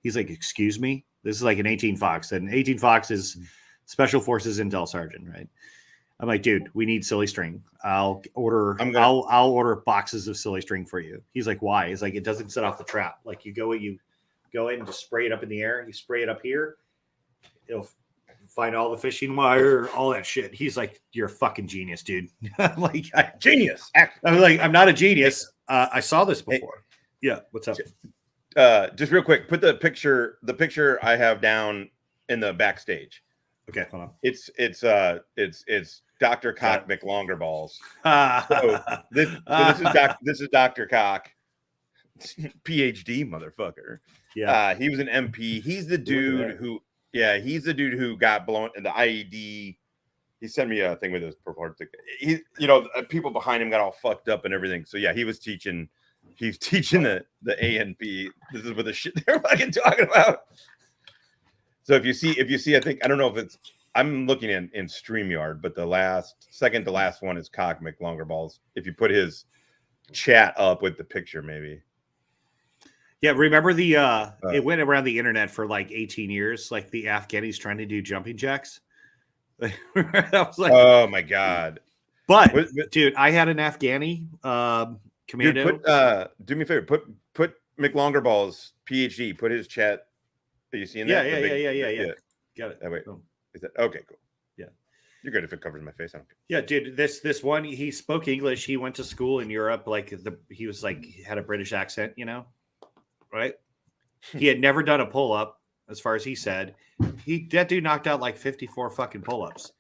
He's like, "Excuse me?" This is like an 18 Fox. And 18 Fox is Special Forces Intel Sergeant, right? I'm like, "Dude, we need silly string. I'll order boxes of silly string for you." He's like, "Why?" He's like, "It doesn't set off the trap. Like you go in and just spray it up in the air. You spray it up here, it'll find all the fishing wire, all that shit." He's like, "You're a fucking genius, dude." I'm like, Genius. I'm like, "I'm not a genius. I saw this before." Yeah. What's up? Just real quick, put the picture I have down in the backstage. Okay, hold on. It's Dr. Cock McLongerballs. So this is Dr. Cock, PhD motherfucker. Yeah. He was an MP. He's the dude who got blown in the IED. He sent me a thing with his purport. People behind him got all fucked up and everything. So yeah, he's teaching the ANP. This is what the shit they're fucking talking about. So if you see, I think, I don't know if it's, I'm looking in StreamYard, but the second to last one is Cock McLongerballs. If you put his chat up with the picture, maybe. Yeah, remember it went around the internet for like 18 years, like the Afghanis trying to do jumping jacks. That was like, oh my god! But dude, I had an Afghani commando. Dude, do me a favor. Put McLongerballs PhD. Put his chat. Are you seeing that? Yeah. Got it. Oh, wait. Boom. Is that okay? Cool. Yeah, you're good if it covers my face. I don't care. Yeah, dude. This one, he spoke English. He went to school in Europe. He was like, he had a British accent, right? He had never done a pull up, as far as he said. That dude knocked out like 54 fucking pull ups.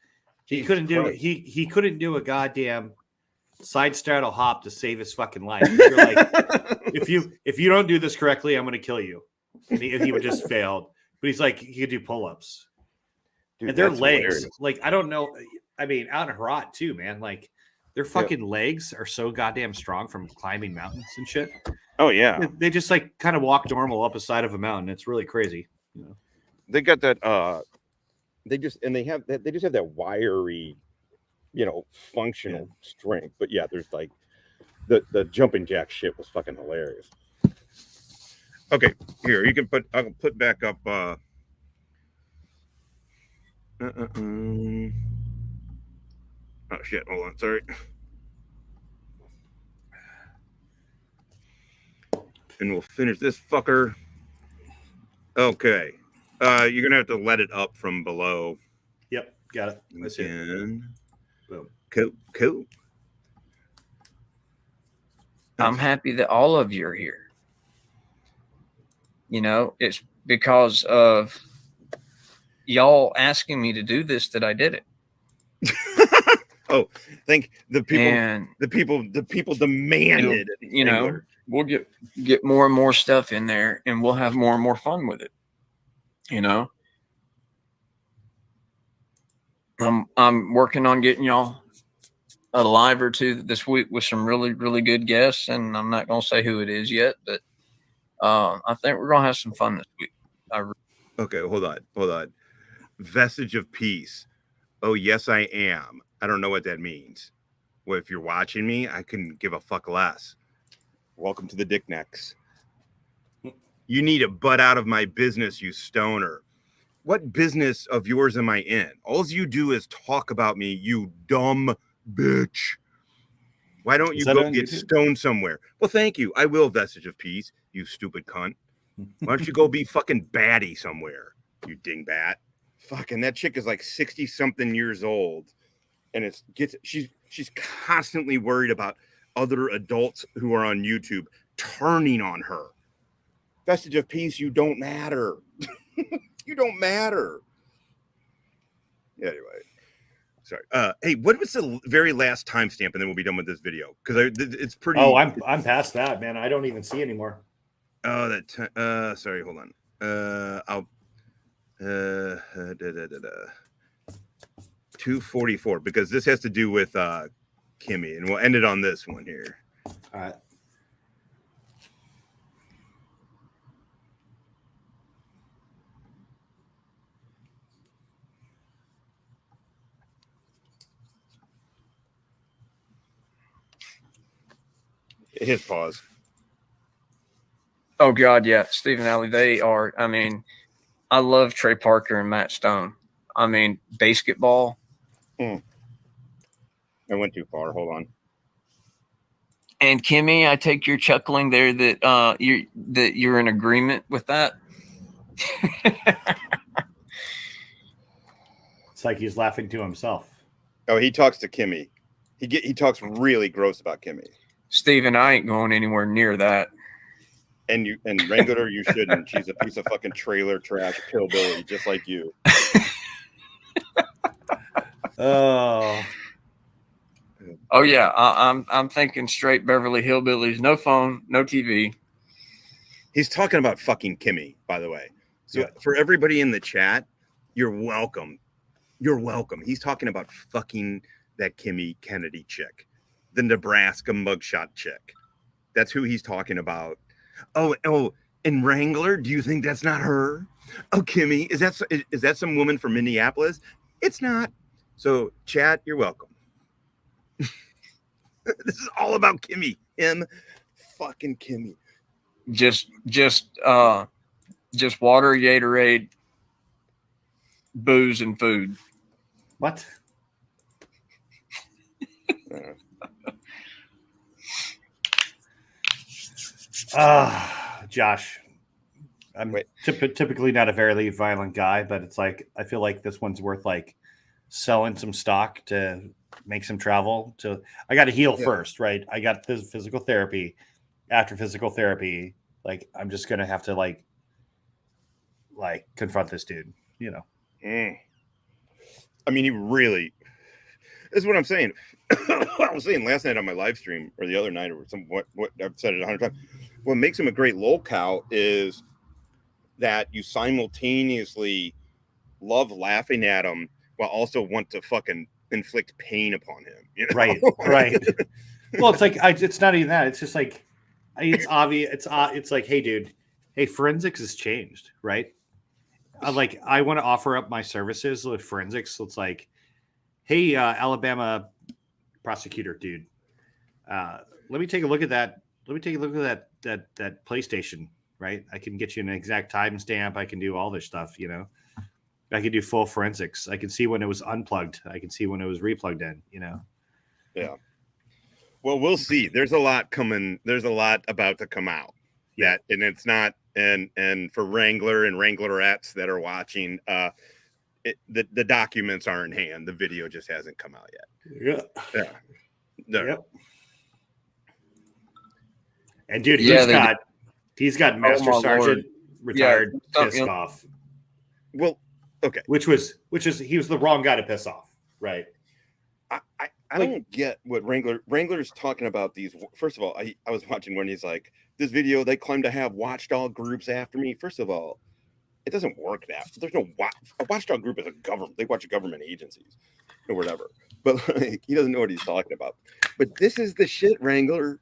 He couldn't do a goddamn side straddle hop to save his fucking life. You're like, if you don't do this correctly, I'm going to kill you. And he would just failed. But he's like, he could do pull ups. And their legs, hilarious. Like, I don't know. I mean, out in Herat too, man. Like, their fucking legs are so goddamn strong from climbing mountains and shit. Oh yeah, they just like kind of walk normal up a side of a mountain. It's really crazy. They got that. They just have that wiry, functional strength. But yeah, there's like the jumping jack shit was fucking hilarious. Okay, here you can I can put back up. Oh shit! Hold on, sorry. And we'll finish this fucker. Okay, you're gonna have to let it up from below. Yep, got it. That's it. Boom. Cool. I'm happy that all of you are here. It's because of y'all asking me to do this that I did it. Oh, thank the people. And the people demanded. We'll get more and more stuff in there, and we'll have more and more fun with it. I'm working on getting y'all a live or two this week with some really, really good guests, and I'm not going to say who it is yet, but I think we're going to have some fun this week. Okay, hold on. Vestige of peace. Oh, yes, I am. I don't know what that means. Well, if you're watching me, I couldn't give a fuck less. Welcome to the Dick Necks. You need to butt out of my business, you stoner. What business of yours am I in? All you do is talk about me, you dumb bitch. Why don't you go get stoned somewhere? Well, thank you. I will, Vestige of peace, you stupid cunt. Why don't you go be fucking baddie somewhere, you dingbat? Fucking that chick is like 60-something years old. And she's constantly worried about other adults who are on YouTube turning on her. Vestige of peace, you don't matter. You don't matter. Anyway, sorry. Hey, what was the very last timestamp, and then we'll be done with this video because it's pretty. Oh, I'm past that, man. I don't even see anymore. Oh, that. Sorry, hold on. I'll. 2:44 because this has to do with Kimmy, and we'll end it on this one here. All right. His pause. Oh God, yeah, Stephen Alley. They are. I mean, I love Trey Parker and Matt Stone. I mean, basketball. I went too far. Hold on. And Kimmy, I take your chuckling there that you're in agreement with that. It's like he's laughing to himself. Oh, he talks to Kimmy. He talks really gross about Kimmy. Steven, I ain't going anywhere near that. And Wrangler, you shouldn't. She's a piece of fucking trailer trash hillbilly, just like you. Oh yeah, I'm thinking straight Beverly Hillbillies. No phone, no TV. He's talking about fucking Kimmy, by the way. So for everybody in the chat, you're welcome. You're welcome. He's talking about fucking that Kimmy Kennedy chick, the Nebraska mugshot chick. That's who he's talking about. Oh, and Wrangler, do you think that's not her? Oh, Kimmy, is that some woman from Minneapolis? It's not. So, chat, you're welcome. This is all about Kimmy. Fucking Kimmy. Just water, Gatorade, booze, and food. What? Josh, I'm typically not a very violent guy, but it's like I feel like this one's worth like selling some stock to make some travel. I got to heal first, right? I got this physical therapy. After physical therapy, like I'm just gonna have to like confront this dude, you know. I mean, he really. This is what I'm saying. I was saying last night on my live stream, or the other night, or what I've said it 100 times. What makes him a great lolcow is that you simultaneously love laughing at him while also want to fucking inflict pain upon him. You know? Right. Well, it's like it's not even that. It's just like it's obvious. It's like, hey, dude, forensics has changed, right? I want to offer up my services with forensics. So it's like, hey, Alabama prosecutor, dude, let me take a look at that. Let me take a look at that PlayStation, right? I can get you an exact timestamp. I can do all this stuff, you know. I can do full forensics. I can see when it was unplugged. I can see when it was replugged in, you know. Yeah. Well, we'll see. There's a lot coming. There's a lot about to come out. And it's not. And for Wrangler and Wranglerettes that are watching, the documents are in hand. The video just hasn't come out yet. Yeah. No. Yep. And dude, he's got Master Sergeant retired pissed off. Well, okay. Which is he was the wrong guy to piss off, right? I don't get what Wrangler's talking about these. First of all, I was watching when he's like, this video, they claim to have watchdog groups after me. First of all, it doesn't work that. There's no a watchdog group is a government. They watch government agencies or whatever. But like, he doesn't know what he's talking about. But this is the shit, Wrangler.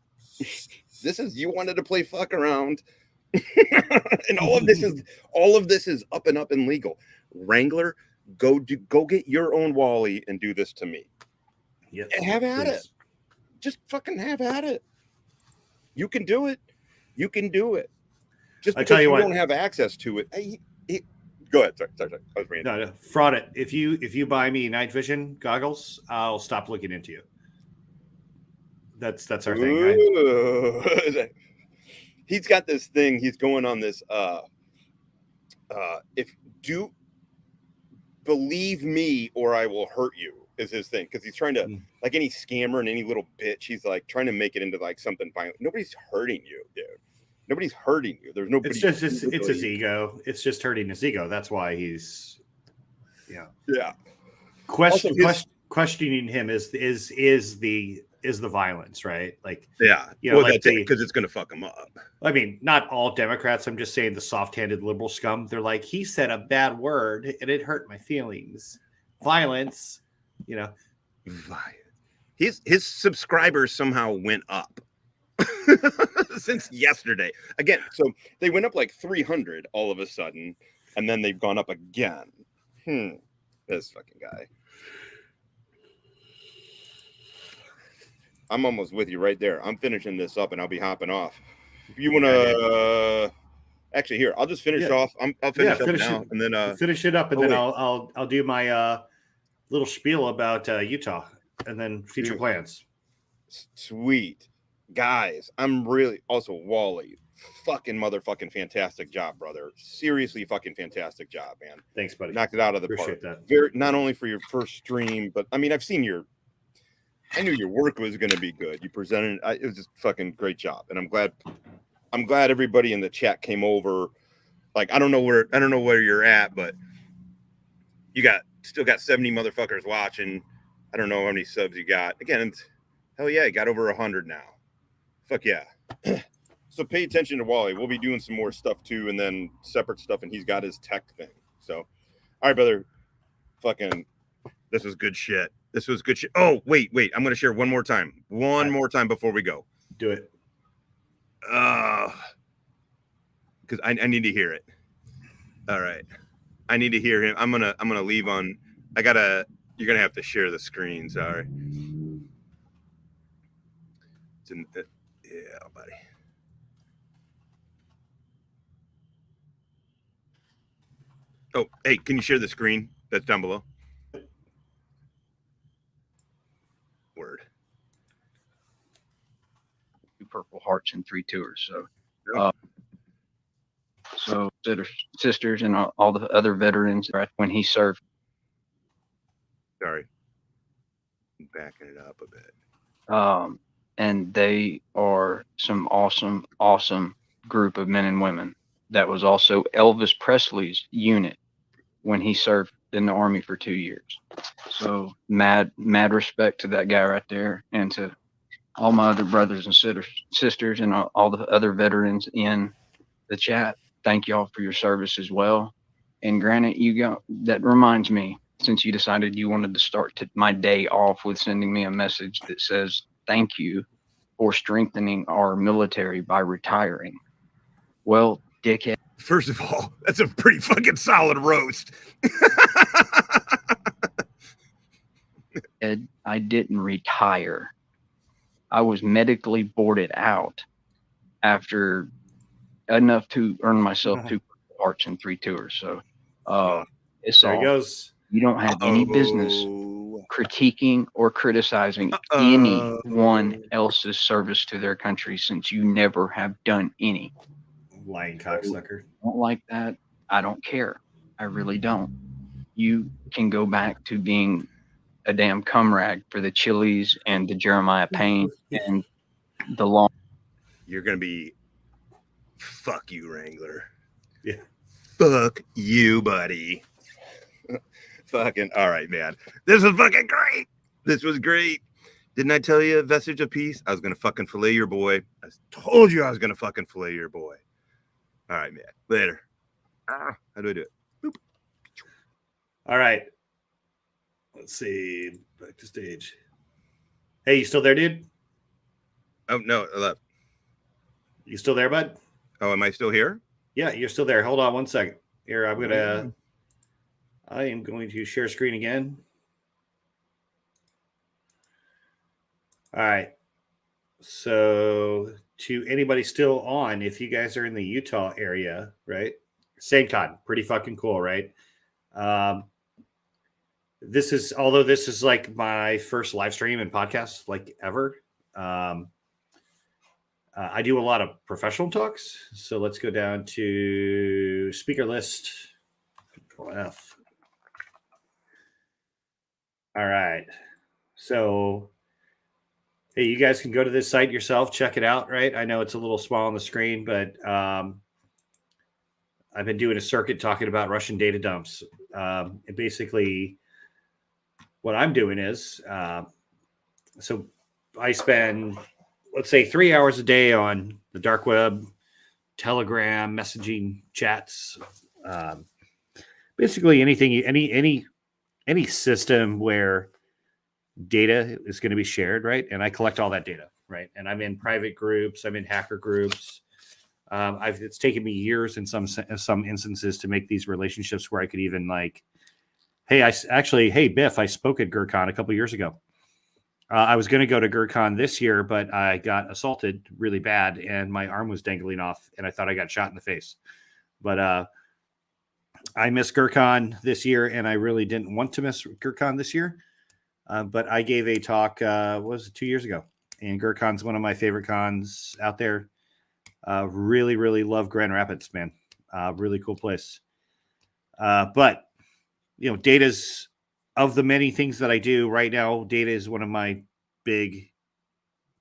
This is, you wanted to play fuck around. And all of this is up and legal. Wrangler, go get your own Wally and do this to me. Yes, have at it. Just fucking have at it. You can do it. You can do it. Just because you don't have access to it. Go ahead. Sorry. I was reading. No, Fraudit. If you buy me night vision goggles, I'll stop looking into you. That's our thing, right? He's got this thing. He's going on this. Believe me, or I will hurt you. Is his thing, because he's trying to, like any scammer and any little bitch, he's like trying to make it into like something violent. Nobody's hurting you, dude. Nobody's hurting you. There's nobody. It's his ego. It's just hurting his ego. That's why he's, yeah. Questioning him is the violence, right? Like, yeah, you know, well, like that's it, because it's going to fuck him up. I mean, not all Democrats. I'm just saying the soft-handed liberal scum. They're like, he said a bad word and it hurt my feelings. Violence, you know. His subscribers somehow went up since yesterday. Again, so they went up like 300 all of a sudden, and then they've gone up again. This fucking guy. I'm almost with you right there. I'm finishing this up and I'll be hopping off. If you want to, actually, here, I'll just finish off. I'll finish up now, and then finish it up, and then I'll do my little spiel about Utah, and then future plans. Sweet guys, I'm really also Wally. Fucking motherfucking fantastic job, brother. Seriously, fucking fantastic job, man. Thanks, buddy. Knocked it out of the Appreciate park. that. Very, not only for your first stream, but I mean, I knew your work was going to be good. You presented it was just fucking great job, and I'm glad everybody in the chat came over. Like, I don't know where you're at, but you still got 70 motherfuckers watching. I don't know how many subs you got. Again, hell yeah, you got over 100 now. Fuck yeah. So pay attention to Wally. We'll be doing some more stuff too, and then separate stuff, and he's got his tech thing. So, all right, brother. Fucking, this was good shit. This was good shit. Oh, wait. I'm going to share one more time. One more time before we go. Do it. Because I need to hear it. All right. I need to hear him. I'm gonna leave on. You're gonna have to share the screen. Sorry. Yeah, buddy. Oh, hey, can you share the screen that's down below? Word. 2 Purple Hearts and 3 tours. So sisters and all the other veterans when he served. Sorry. I'm backing it up a bit. And they are some awesome group of men and women. That was also Elvis Presley's unit when he served in the Army for 2 years. So mad respect to that guy right there, and to all my other brothers and sisters and all the other veterans in the chat. Thank y'all for your service as well. And granted, that reminds me, since you decided you wanted to start my day off with sending me a message that says, thank you for strengthening our military by retiring. Well, dickhead. First of all, that's a pretty fucking solid roast. Ed, I didn't retire. I was medically boarded out after enough to earn myself 2 Hearts and 3 tours. So it's there all. He goes. You don't have any business critiquing or criticizing anyone else's service to their country, since you never have done any. Lying cocksucker. Don't like that. I don't care. I really don't. You can go back to being a damn cum rag for the Chili's and the Jeremiah Payne and the long. You're gonna be. Fuck you, Wrangler. Yeah. Fuck you, buddy. Fucking all right, man. This was fucking great. This was great. Didn't I tell you, vestige of peace? I was gonna fucking fillet your boy. I told you I was gonna fucking fillet your boy. All right, man. Later. How do I do it? Boop. All right. Let's see. Back to stage. Hey, you still there, dude? Oh no, I left. You still there, bud? Oh, am I still here? Yeah, you're still there. Hold on 1 second. Here, I am going to share screen again. All right. So to anybody still on, if you guys are in the Utah area, right? SaneCon, pretty fucking cool, right? This is like my first live stream and podcast like ever. I do a lot of professional talks. So let's go down to speaker list. Control F. All right. So, hey, you guys can go to this site yourself, check it out, right? I know it's a little small on the screen, but I've been doing a circuit talking about Russian data dumps. And basically, what I'm doing is, so I spend, let's say, 3 hours a day on the dark web, Telegram, messaging, chats, basically anything, any system where data is going to be shared, right? And I collect all that data, right? And I'm in private groups, I'm in hacker groups. It's taken me years in some instances to make these relationships where I could even like, hey, Biff, I spoke at GERCON a couple years ago. I was going to go to GERCON this year, but I got assaulted really bad and my arm was dangling off and I thought I got shot in the face. But I missed GERCON this year and I really didn't want to miss GERCON this year. But I gave a talk, what was it, 2 years ago? And GERCON's one of my favorite cons out there. Really, really love Grand Rapids, man. Really cool place. But, you know, data's, of the many things that I do right now, data is one of my big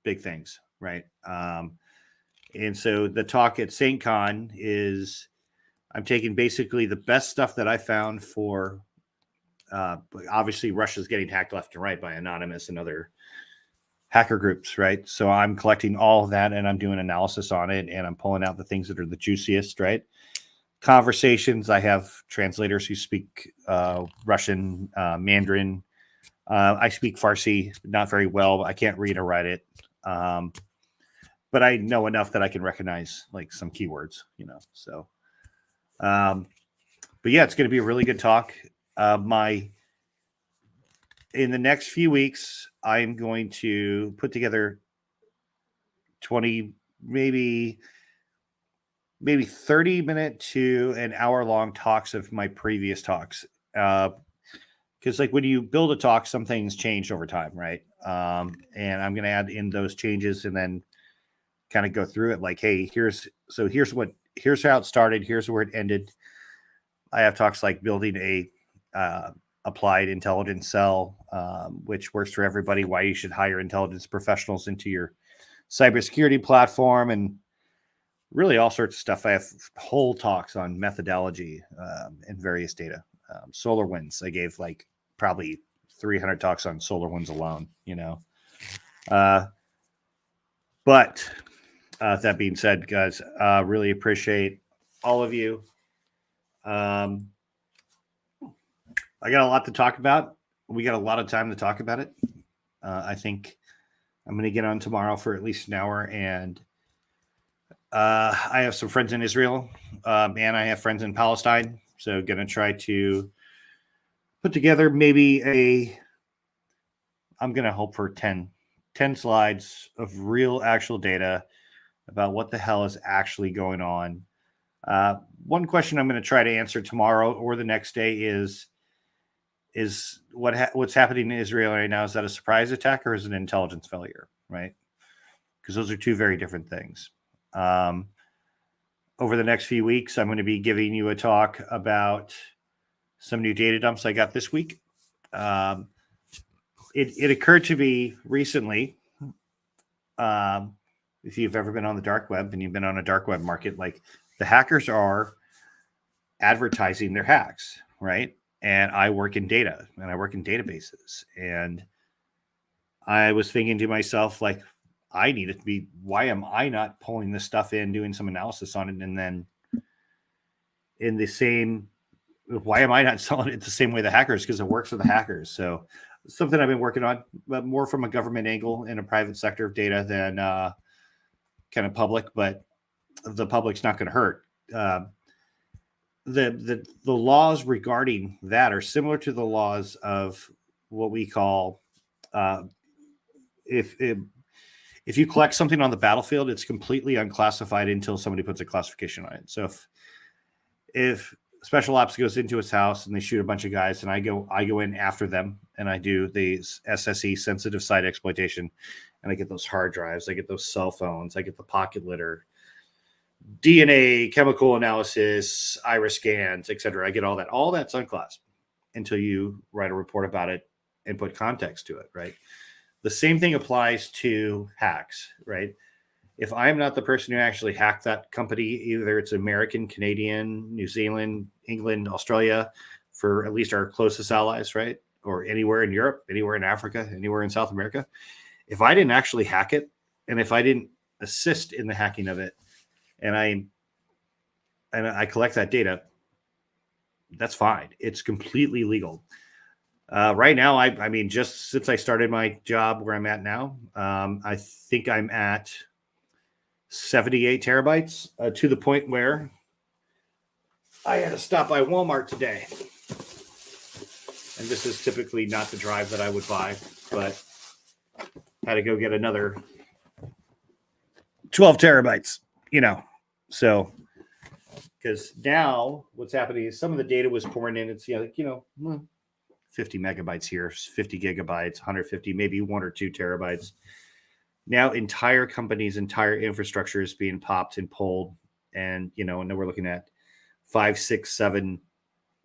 things, right? And so the talk at St. Con is, I'm taking basically the best stuff that I found for, obviously Russia's getting hacked left and right by Anonymous and other hacker groups, right? So I'm collecting all of that and I'm doing analysis on it and I'm pulling out the things that are the juiciest, right? Conversations. I have translators who speak Russian, Mandarin. I speak Farsi, not very well. I can't read or write it. But I know enough that I can recognize like some keywords, you know, so. But yeah, it's going to be a really good talk. In the next few weeks, I'm going to put together 20, maybe 30-minute to an hour-long talks of my previous talks. Because like when you build a talk, some things change over time, right? And I'm going to add in those changes and then kind of go through it like, hey, here's how it started. Here's where it ended. I have talks like building a applied intelligence cell, which works for everybody, why you should hire intelligence professionals into your cybersecurity platform, and really all sorts of stuff. I have whole talks on methodology and various data. SolarWinds, I gave like probably 300 talks on SolarWinds alone, you know. But that being said, guys, really appreciate all of you. I got a lot to talk about. We got a lot of time to talk about it. I think I'm going to get on tomorrow for at least an hour. And I have some friends in Israel and I have friends in Palestine. So going to try to put together maybe I'm going to hope for 10 slides of real actual data about what the hell is actually going on. One question I'm going to try to answer tomorrow or the next day is what's happening in Israel right now. Is that a surprise attack or is it an intelligence failure? Right? Because those are two very different things. Over the next few weeks, I'm going to be giving you a talk about some new data dumps I got this week. It occurred to me recently, if you've ever been on the dark web and you've been on a dark web market, like the hackers are advertising their hacks, right? And I work in data and I work in databases. And I was thinking to myself, like, I need it to be, why am I not pulling this stuff in, doing some analysis on it, and then why am I not selling it the same way the hackers? Because it works for the hackers. So it's something I've been working on, but more from a government angle in a private sector of data than kind of public, but the public's not going to hurt. The laws regarding that are similar to the laws of what we call if you collect something on the battlefield, it's completely unclassified until somebody puts a classification on it. So if special ops goes into his house and they shoot a bunch of guys, and I go in after them and I do the SSE, sensitive site exploitation, and I get those hard drives, I get those cell phones, I get the pocket litter, DNA, chemical analysis, iris scans, etc. I get all that. All that's unclassified until you write a report about it and put context to it, right? The same thing applies to hacks, right? If I'm not the person who actually hacked that company, either it's American, Canadian, New Zealand, England, Australia, for at least our closest allies, right? or anywhere in Europe, anywhere in Africa, anywhere in South America, if I didn't actually hack it, and if I didn't assist in the hacking of it, and I collect that data, that's fine. It's completely legal. Right now, I mean, just since I started my job where I'm at now, I think I'm at 78 terabytes to the point where I had to stop by Walmart today. And this is typically not the drive that I would buy, but had to go get another 12 terabytes, so because now what's happening is some of the data was pouring in. It's 50 megabytes here, 50 gigabytes, 150, maybe 1 or 2 terabytes. Now entire companies, entire infrastructure is being popped and pulled, and and we're looking at 5, 6, 7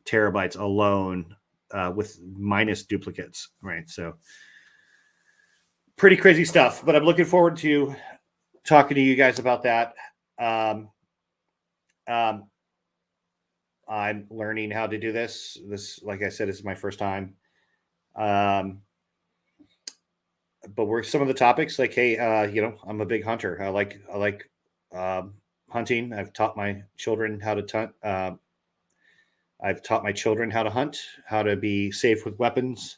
terabytes alone with minus duplicates, right? So pretty crazy stuff, but I'm looking forward to talking to you guys about that. I'm learning how to do this. This, like I said, is my first time. But we're some of the topics like, hey, I'm a big hunter. I like hunting. I've taught my children how to hunt. I've taught my children how to hunt, how to be safe with weapons.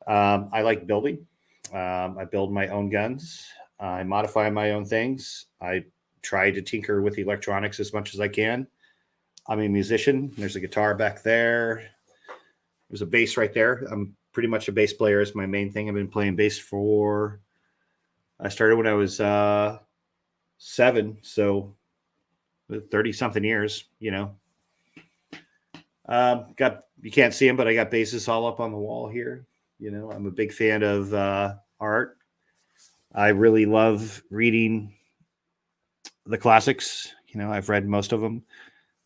I like building. I build my own guns. I modify my own things. I try to tinker with electronics as much as I can. I'm a musician. There's a guitar back there. There's a bass right there. I'm pretty much a bass player is my main thing. I've been playing bass I started when I was 7, so 30 something years, you can't see them, but I got basses all up on the wall here. I'm a big fan of art. I really love reading the classics. I've read most of them.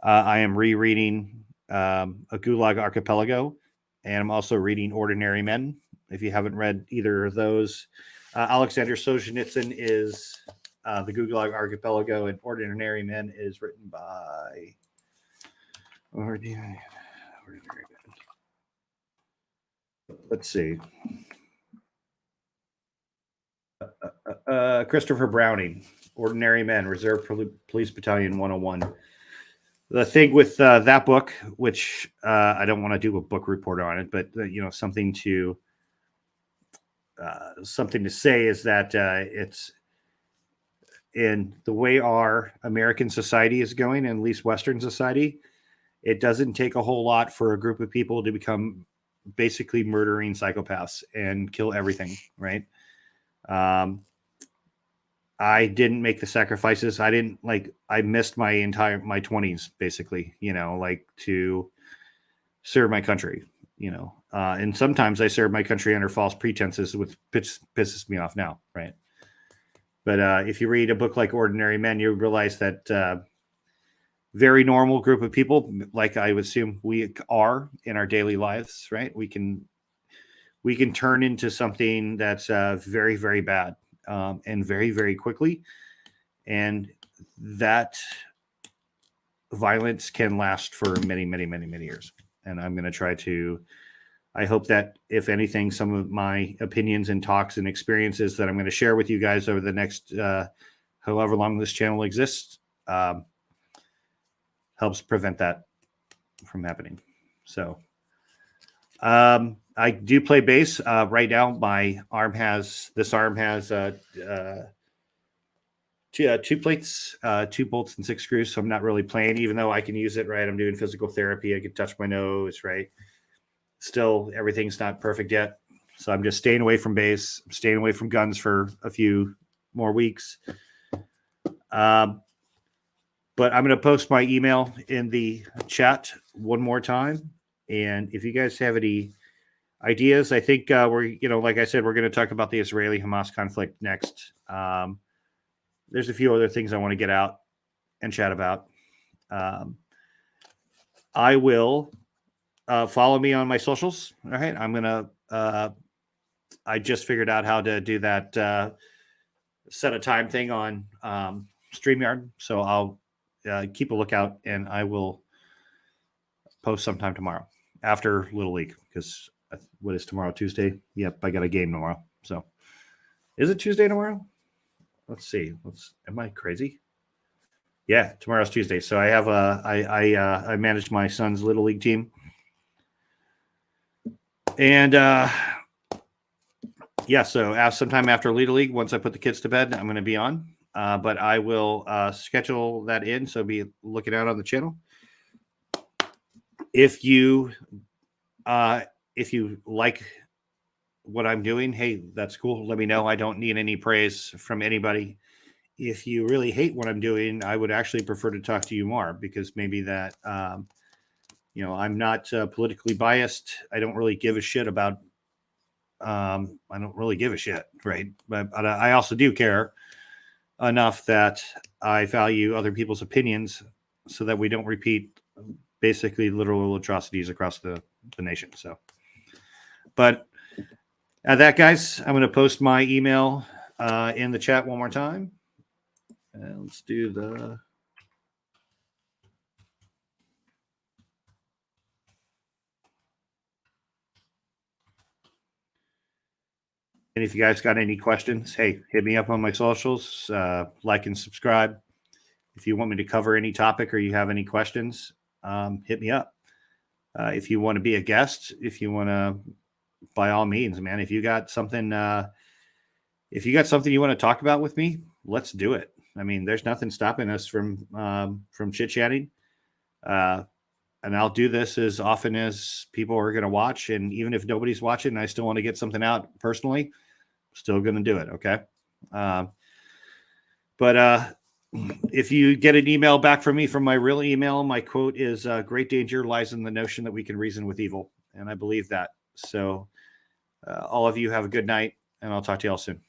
I am rereading a Gulag Archipelago, and I'm also reading Ordinary Men. If you haven't read either of those, Alexander Solzhenitsyn is the Gulag Archipelago, and Ordinary Men is written by Ordinary Men. Let's see. Christopher Browning, Ordinary Men, Reserve Police Battalion 101. The thing with that book, which I don't want to do a book report on it, but something to say is that it's in the way our American society is going, and at least Western society, it doesn't take a whole lot for a group of people to become basically murdering psychopaths and kill everything, right? I didn't make the sacrifices. I missed my 20s, basically, to serve my country, and sometimes I serve my country under false pretenses, which pisses me off now. Right. But if you read a book like Ordinary Men, you realize that very normal group of people, like I would assume we are in our daily lives, right? We can turn into something that's very, very bad. And very, very quickly. And that violence can last for many, many, many, many years. And I'm going to I hope that if anything, some of my opinions and talks and experiences that I'm going to share with you guys over the next, however long this channel exists, helps prevent that from happening. So, I do play bass. Right now, this arm has 2 plates, 2 bolts and 6 screws. So I'm not really playing, even though I can use it, right? I'm doing physical therapy. I can touch my nose, right? Still, everything's not perfect yet. So I'm just staying away from bass. I'm staying away from guns for a few more weeks. But I'm going to post my email in the chat one more time. And if you guys have any ideas, I think like I said, we're going to talk about the Israeli-Hamas conflict next. There's a few other things I want to get out and chat about. I will follow me on my socials. All right. I'm going to, I just figured out how to do that set a time thing on StreamYard. So I'll keep a lookout, and I will post sometime tomorrow after Little League, because what is tomorrow? Tuesday? Yep, I got a game tomorrow. So, is it Tuesday tomorrow? Let's see. Am I crazy? Yeah, tomorrow's Tuesday. So I have I manage my son's little league team, and yeah. So sometime after Little League, once I put the kids to bed, I'm going to be on. But I will schedule that in. So be looking out on the channel. If you like what I'm doing, hey, that's cool. Let me know. I don't need any praise from anybody. If you really hate what I'm doing, I would actually prefer to talk to you more, because maybe that, I'm not politically biased. I don't really give a shit about, I don't really give a shit. Right. But I also do care enough that I value other people's opinions so that we don't repeat basically literal atrocities across the nation. So, but at that, guys, I'm going to post my email in the chat one more time. And let's do the. And if you guys got any questions, hey, hit me up on my socials, like and subscribe. If you want me to cover any topic or you have any questions, hit me up. If you want to be a guest, if you want to, by all means, man, if you got something you want to talk about with me, let's do it. I mean, there's nothing stopping us from chit chatting. And I'll do this as often as people are going to watch. And even if nobody's watching, I still want to get something out personally. Still going to do it. Okay. But if you get an email back from me from my real email, my quote is great danger lies in the notion that we can reason with evil. And I believe that. So all of you have a good night, and I'll talk to you all soon.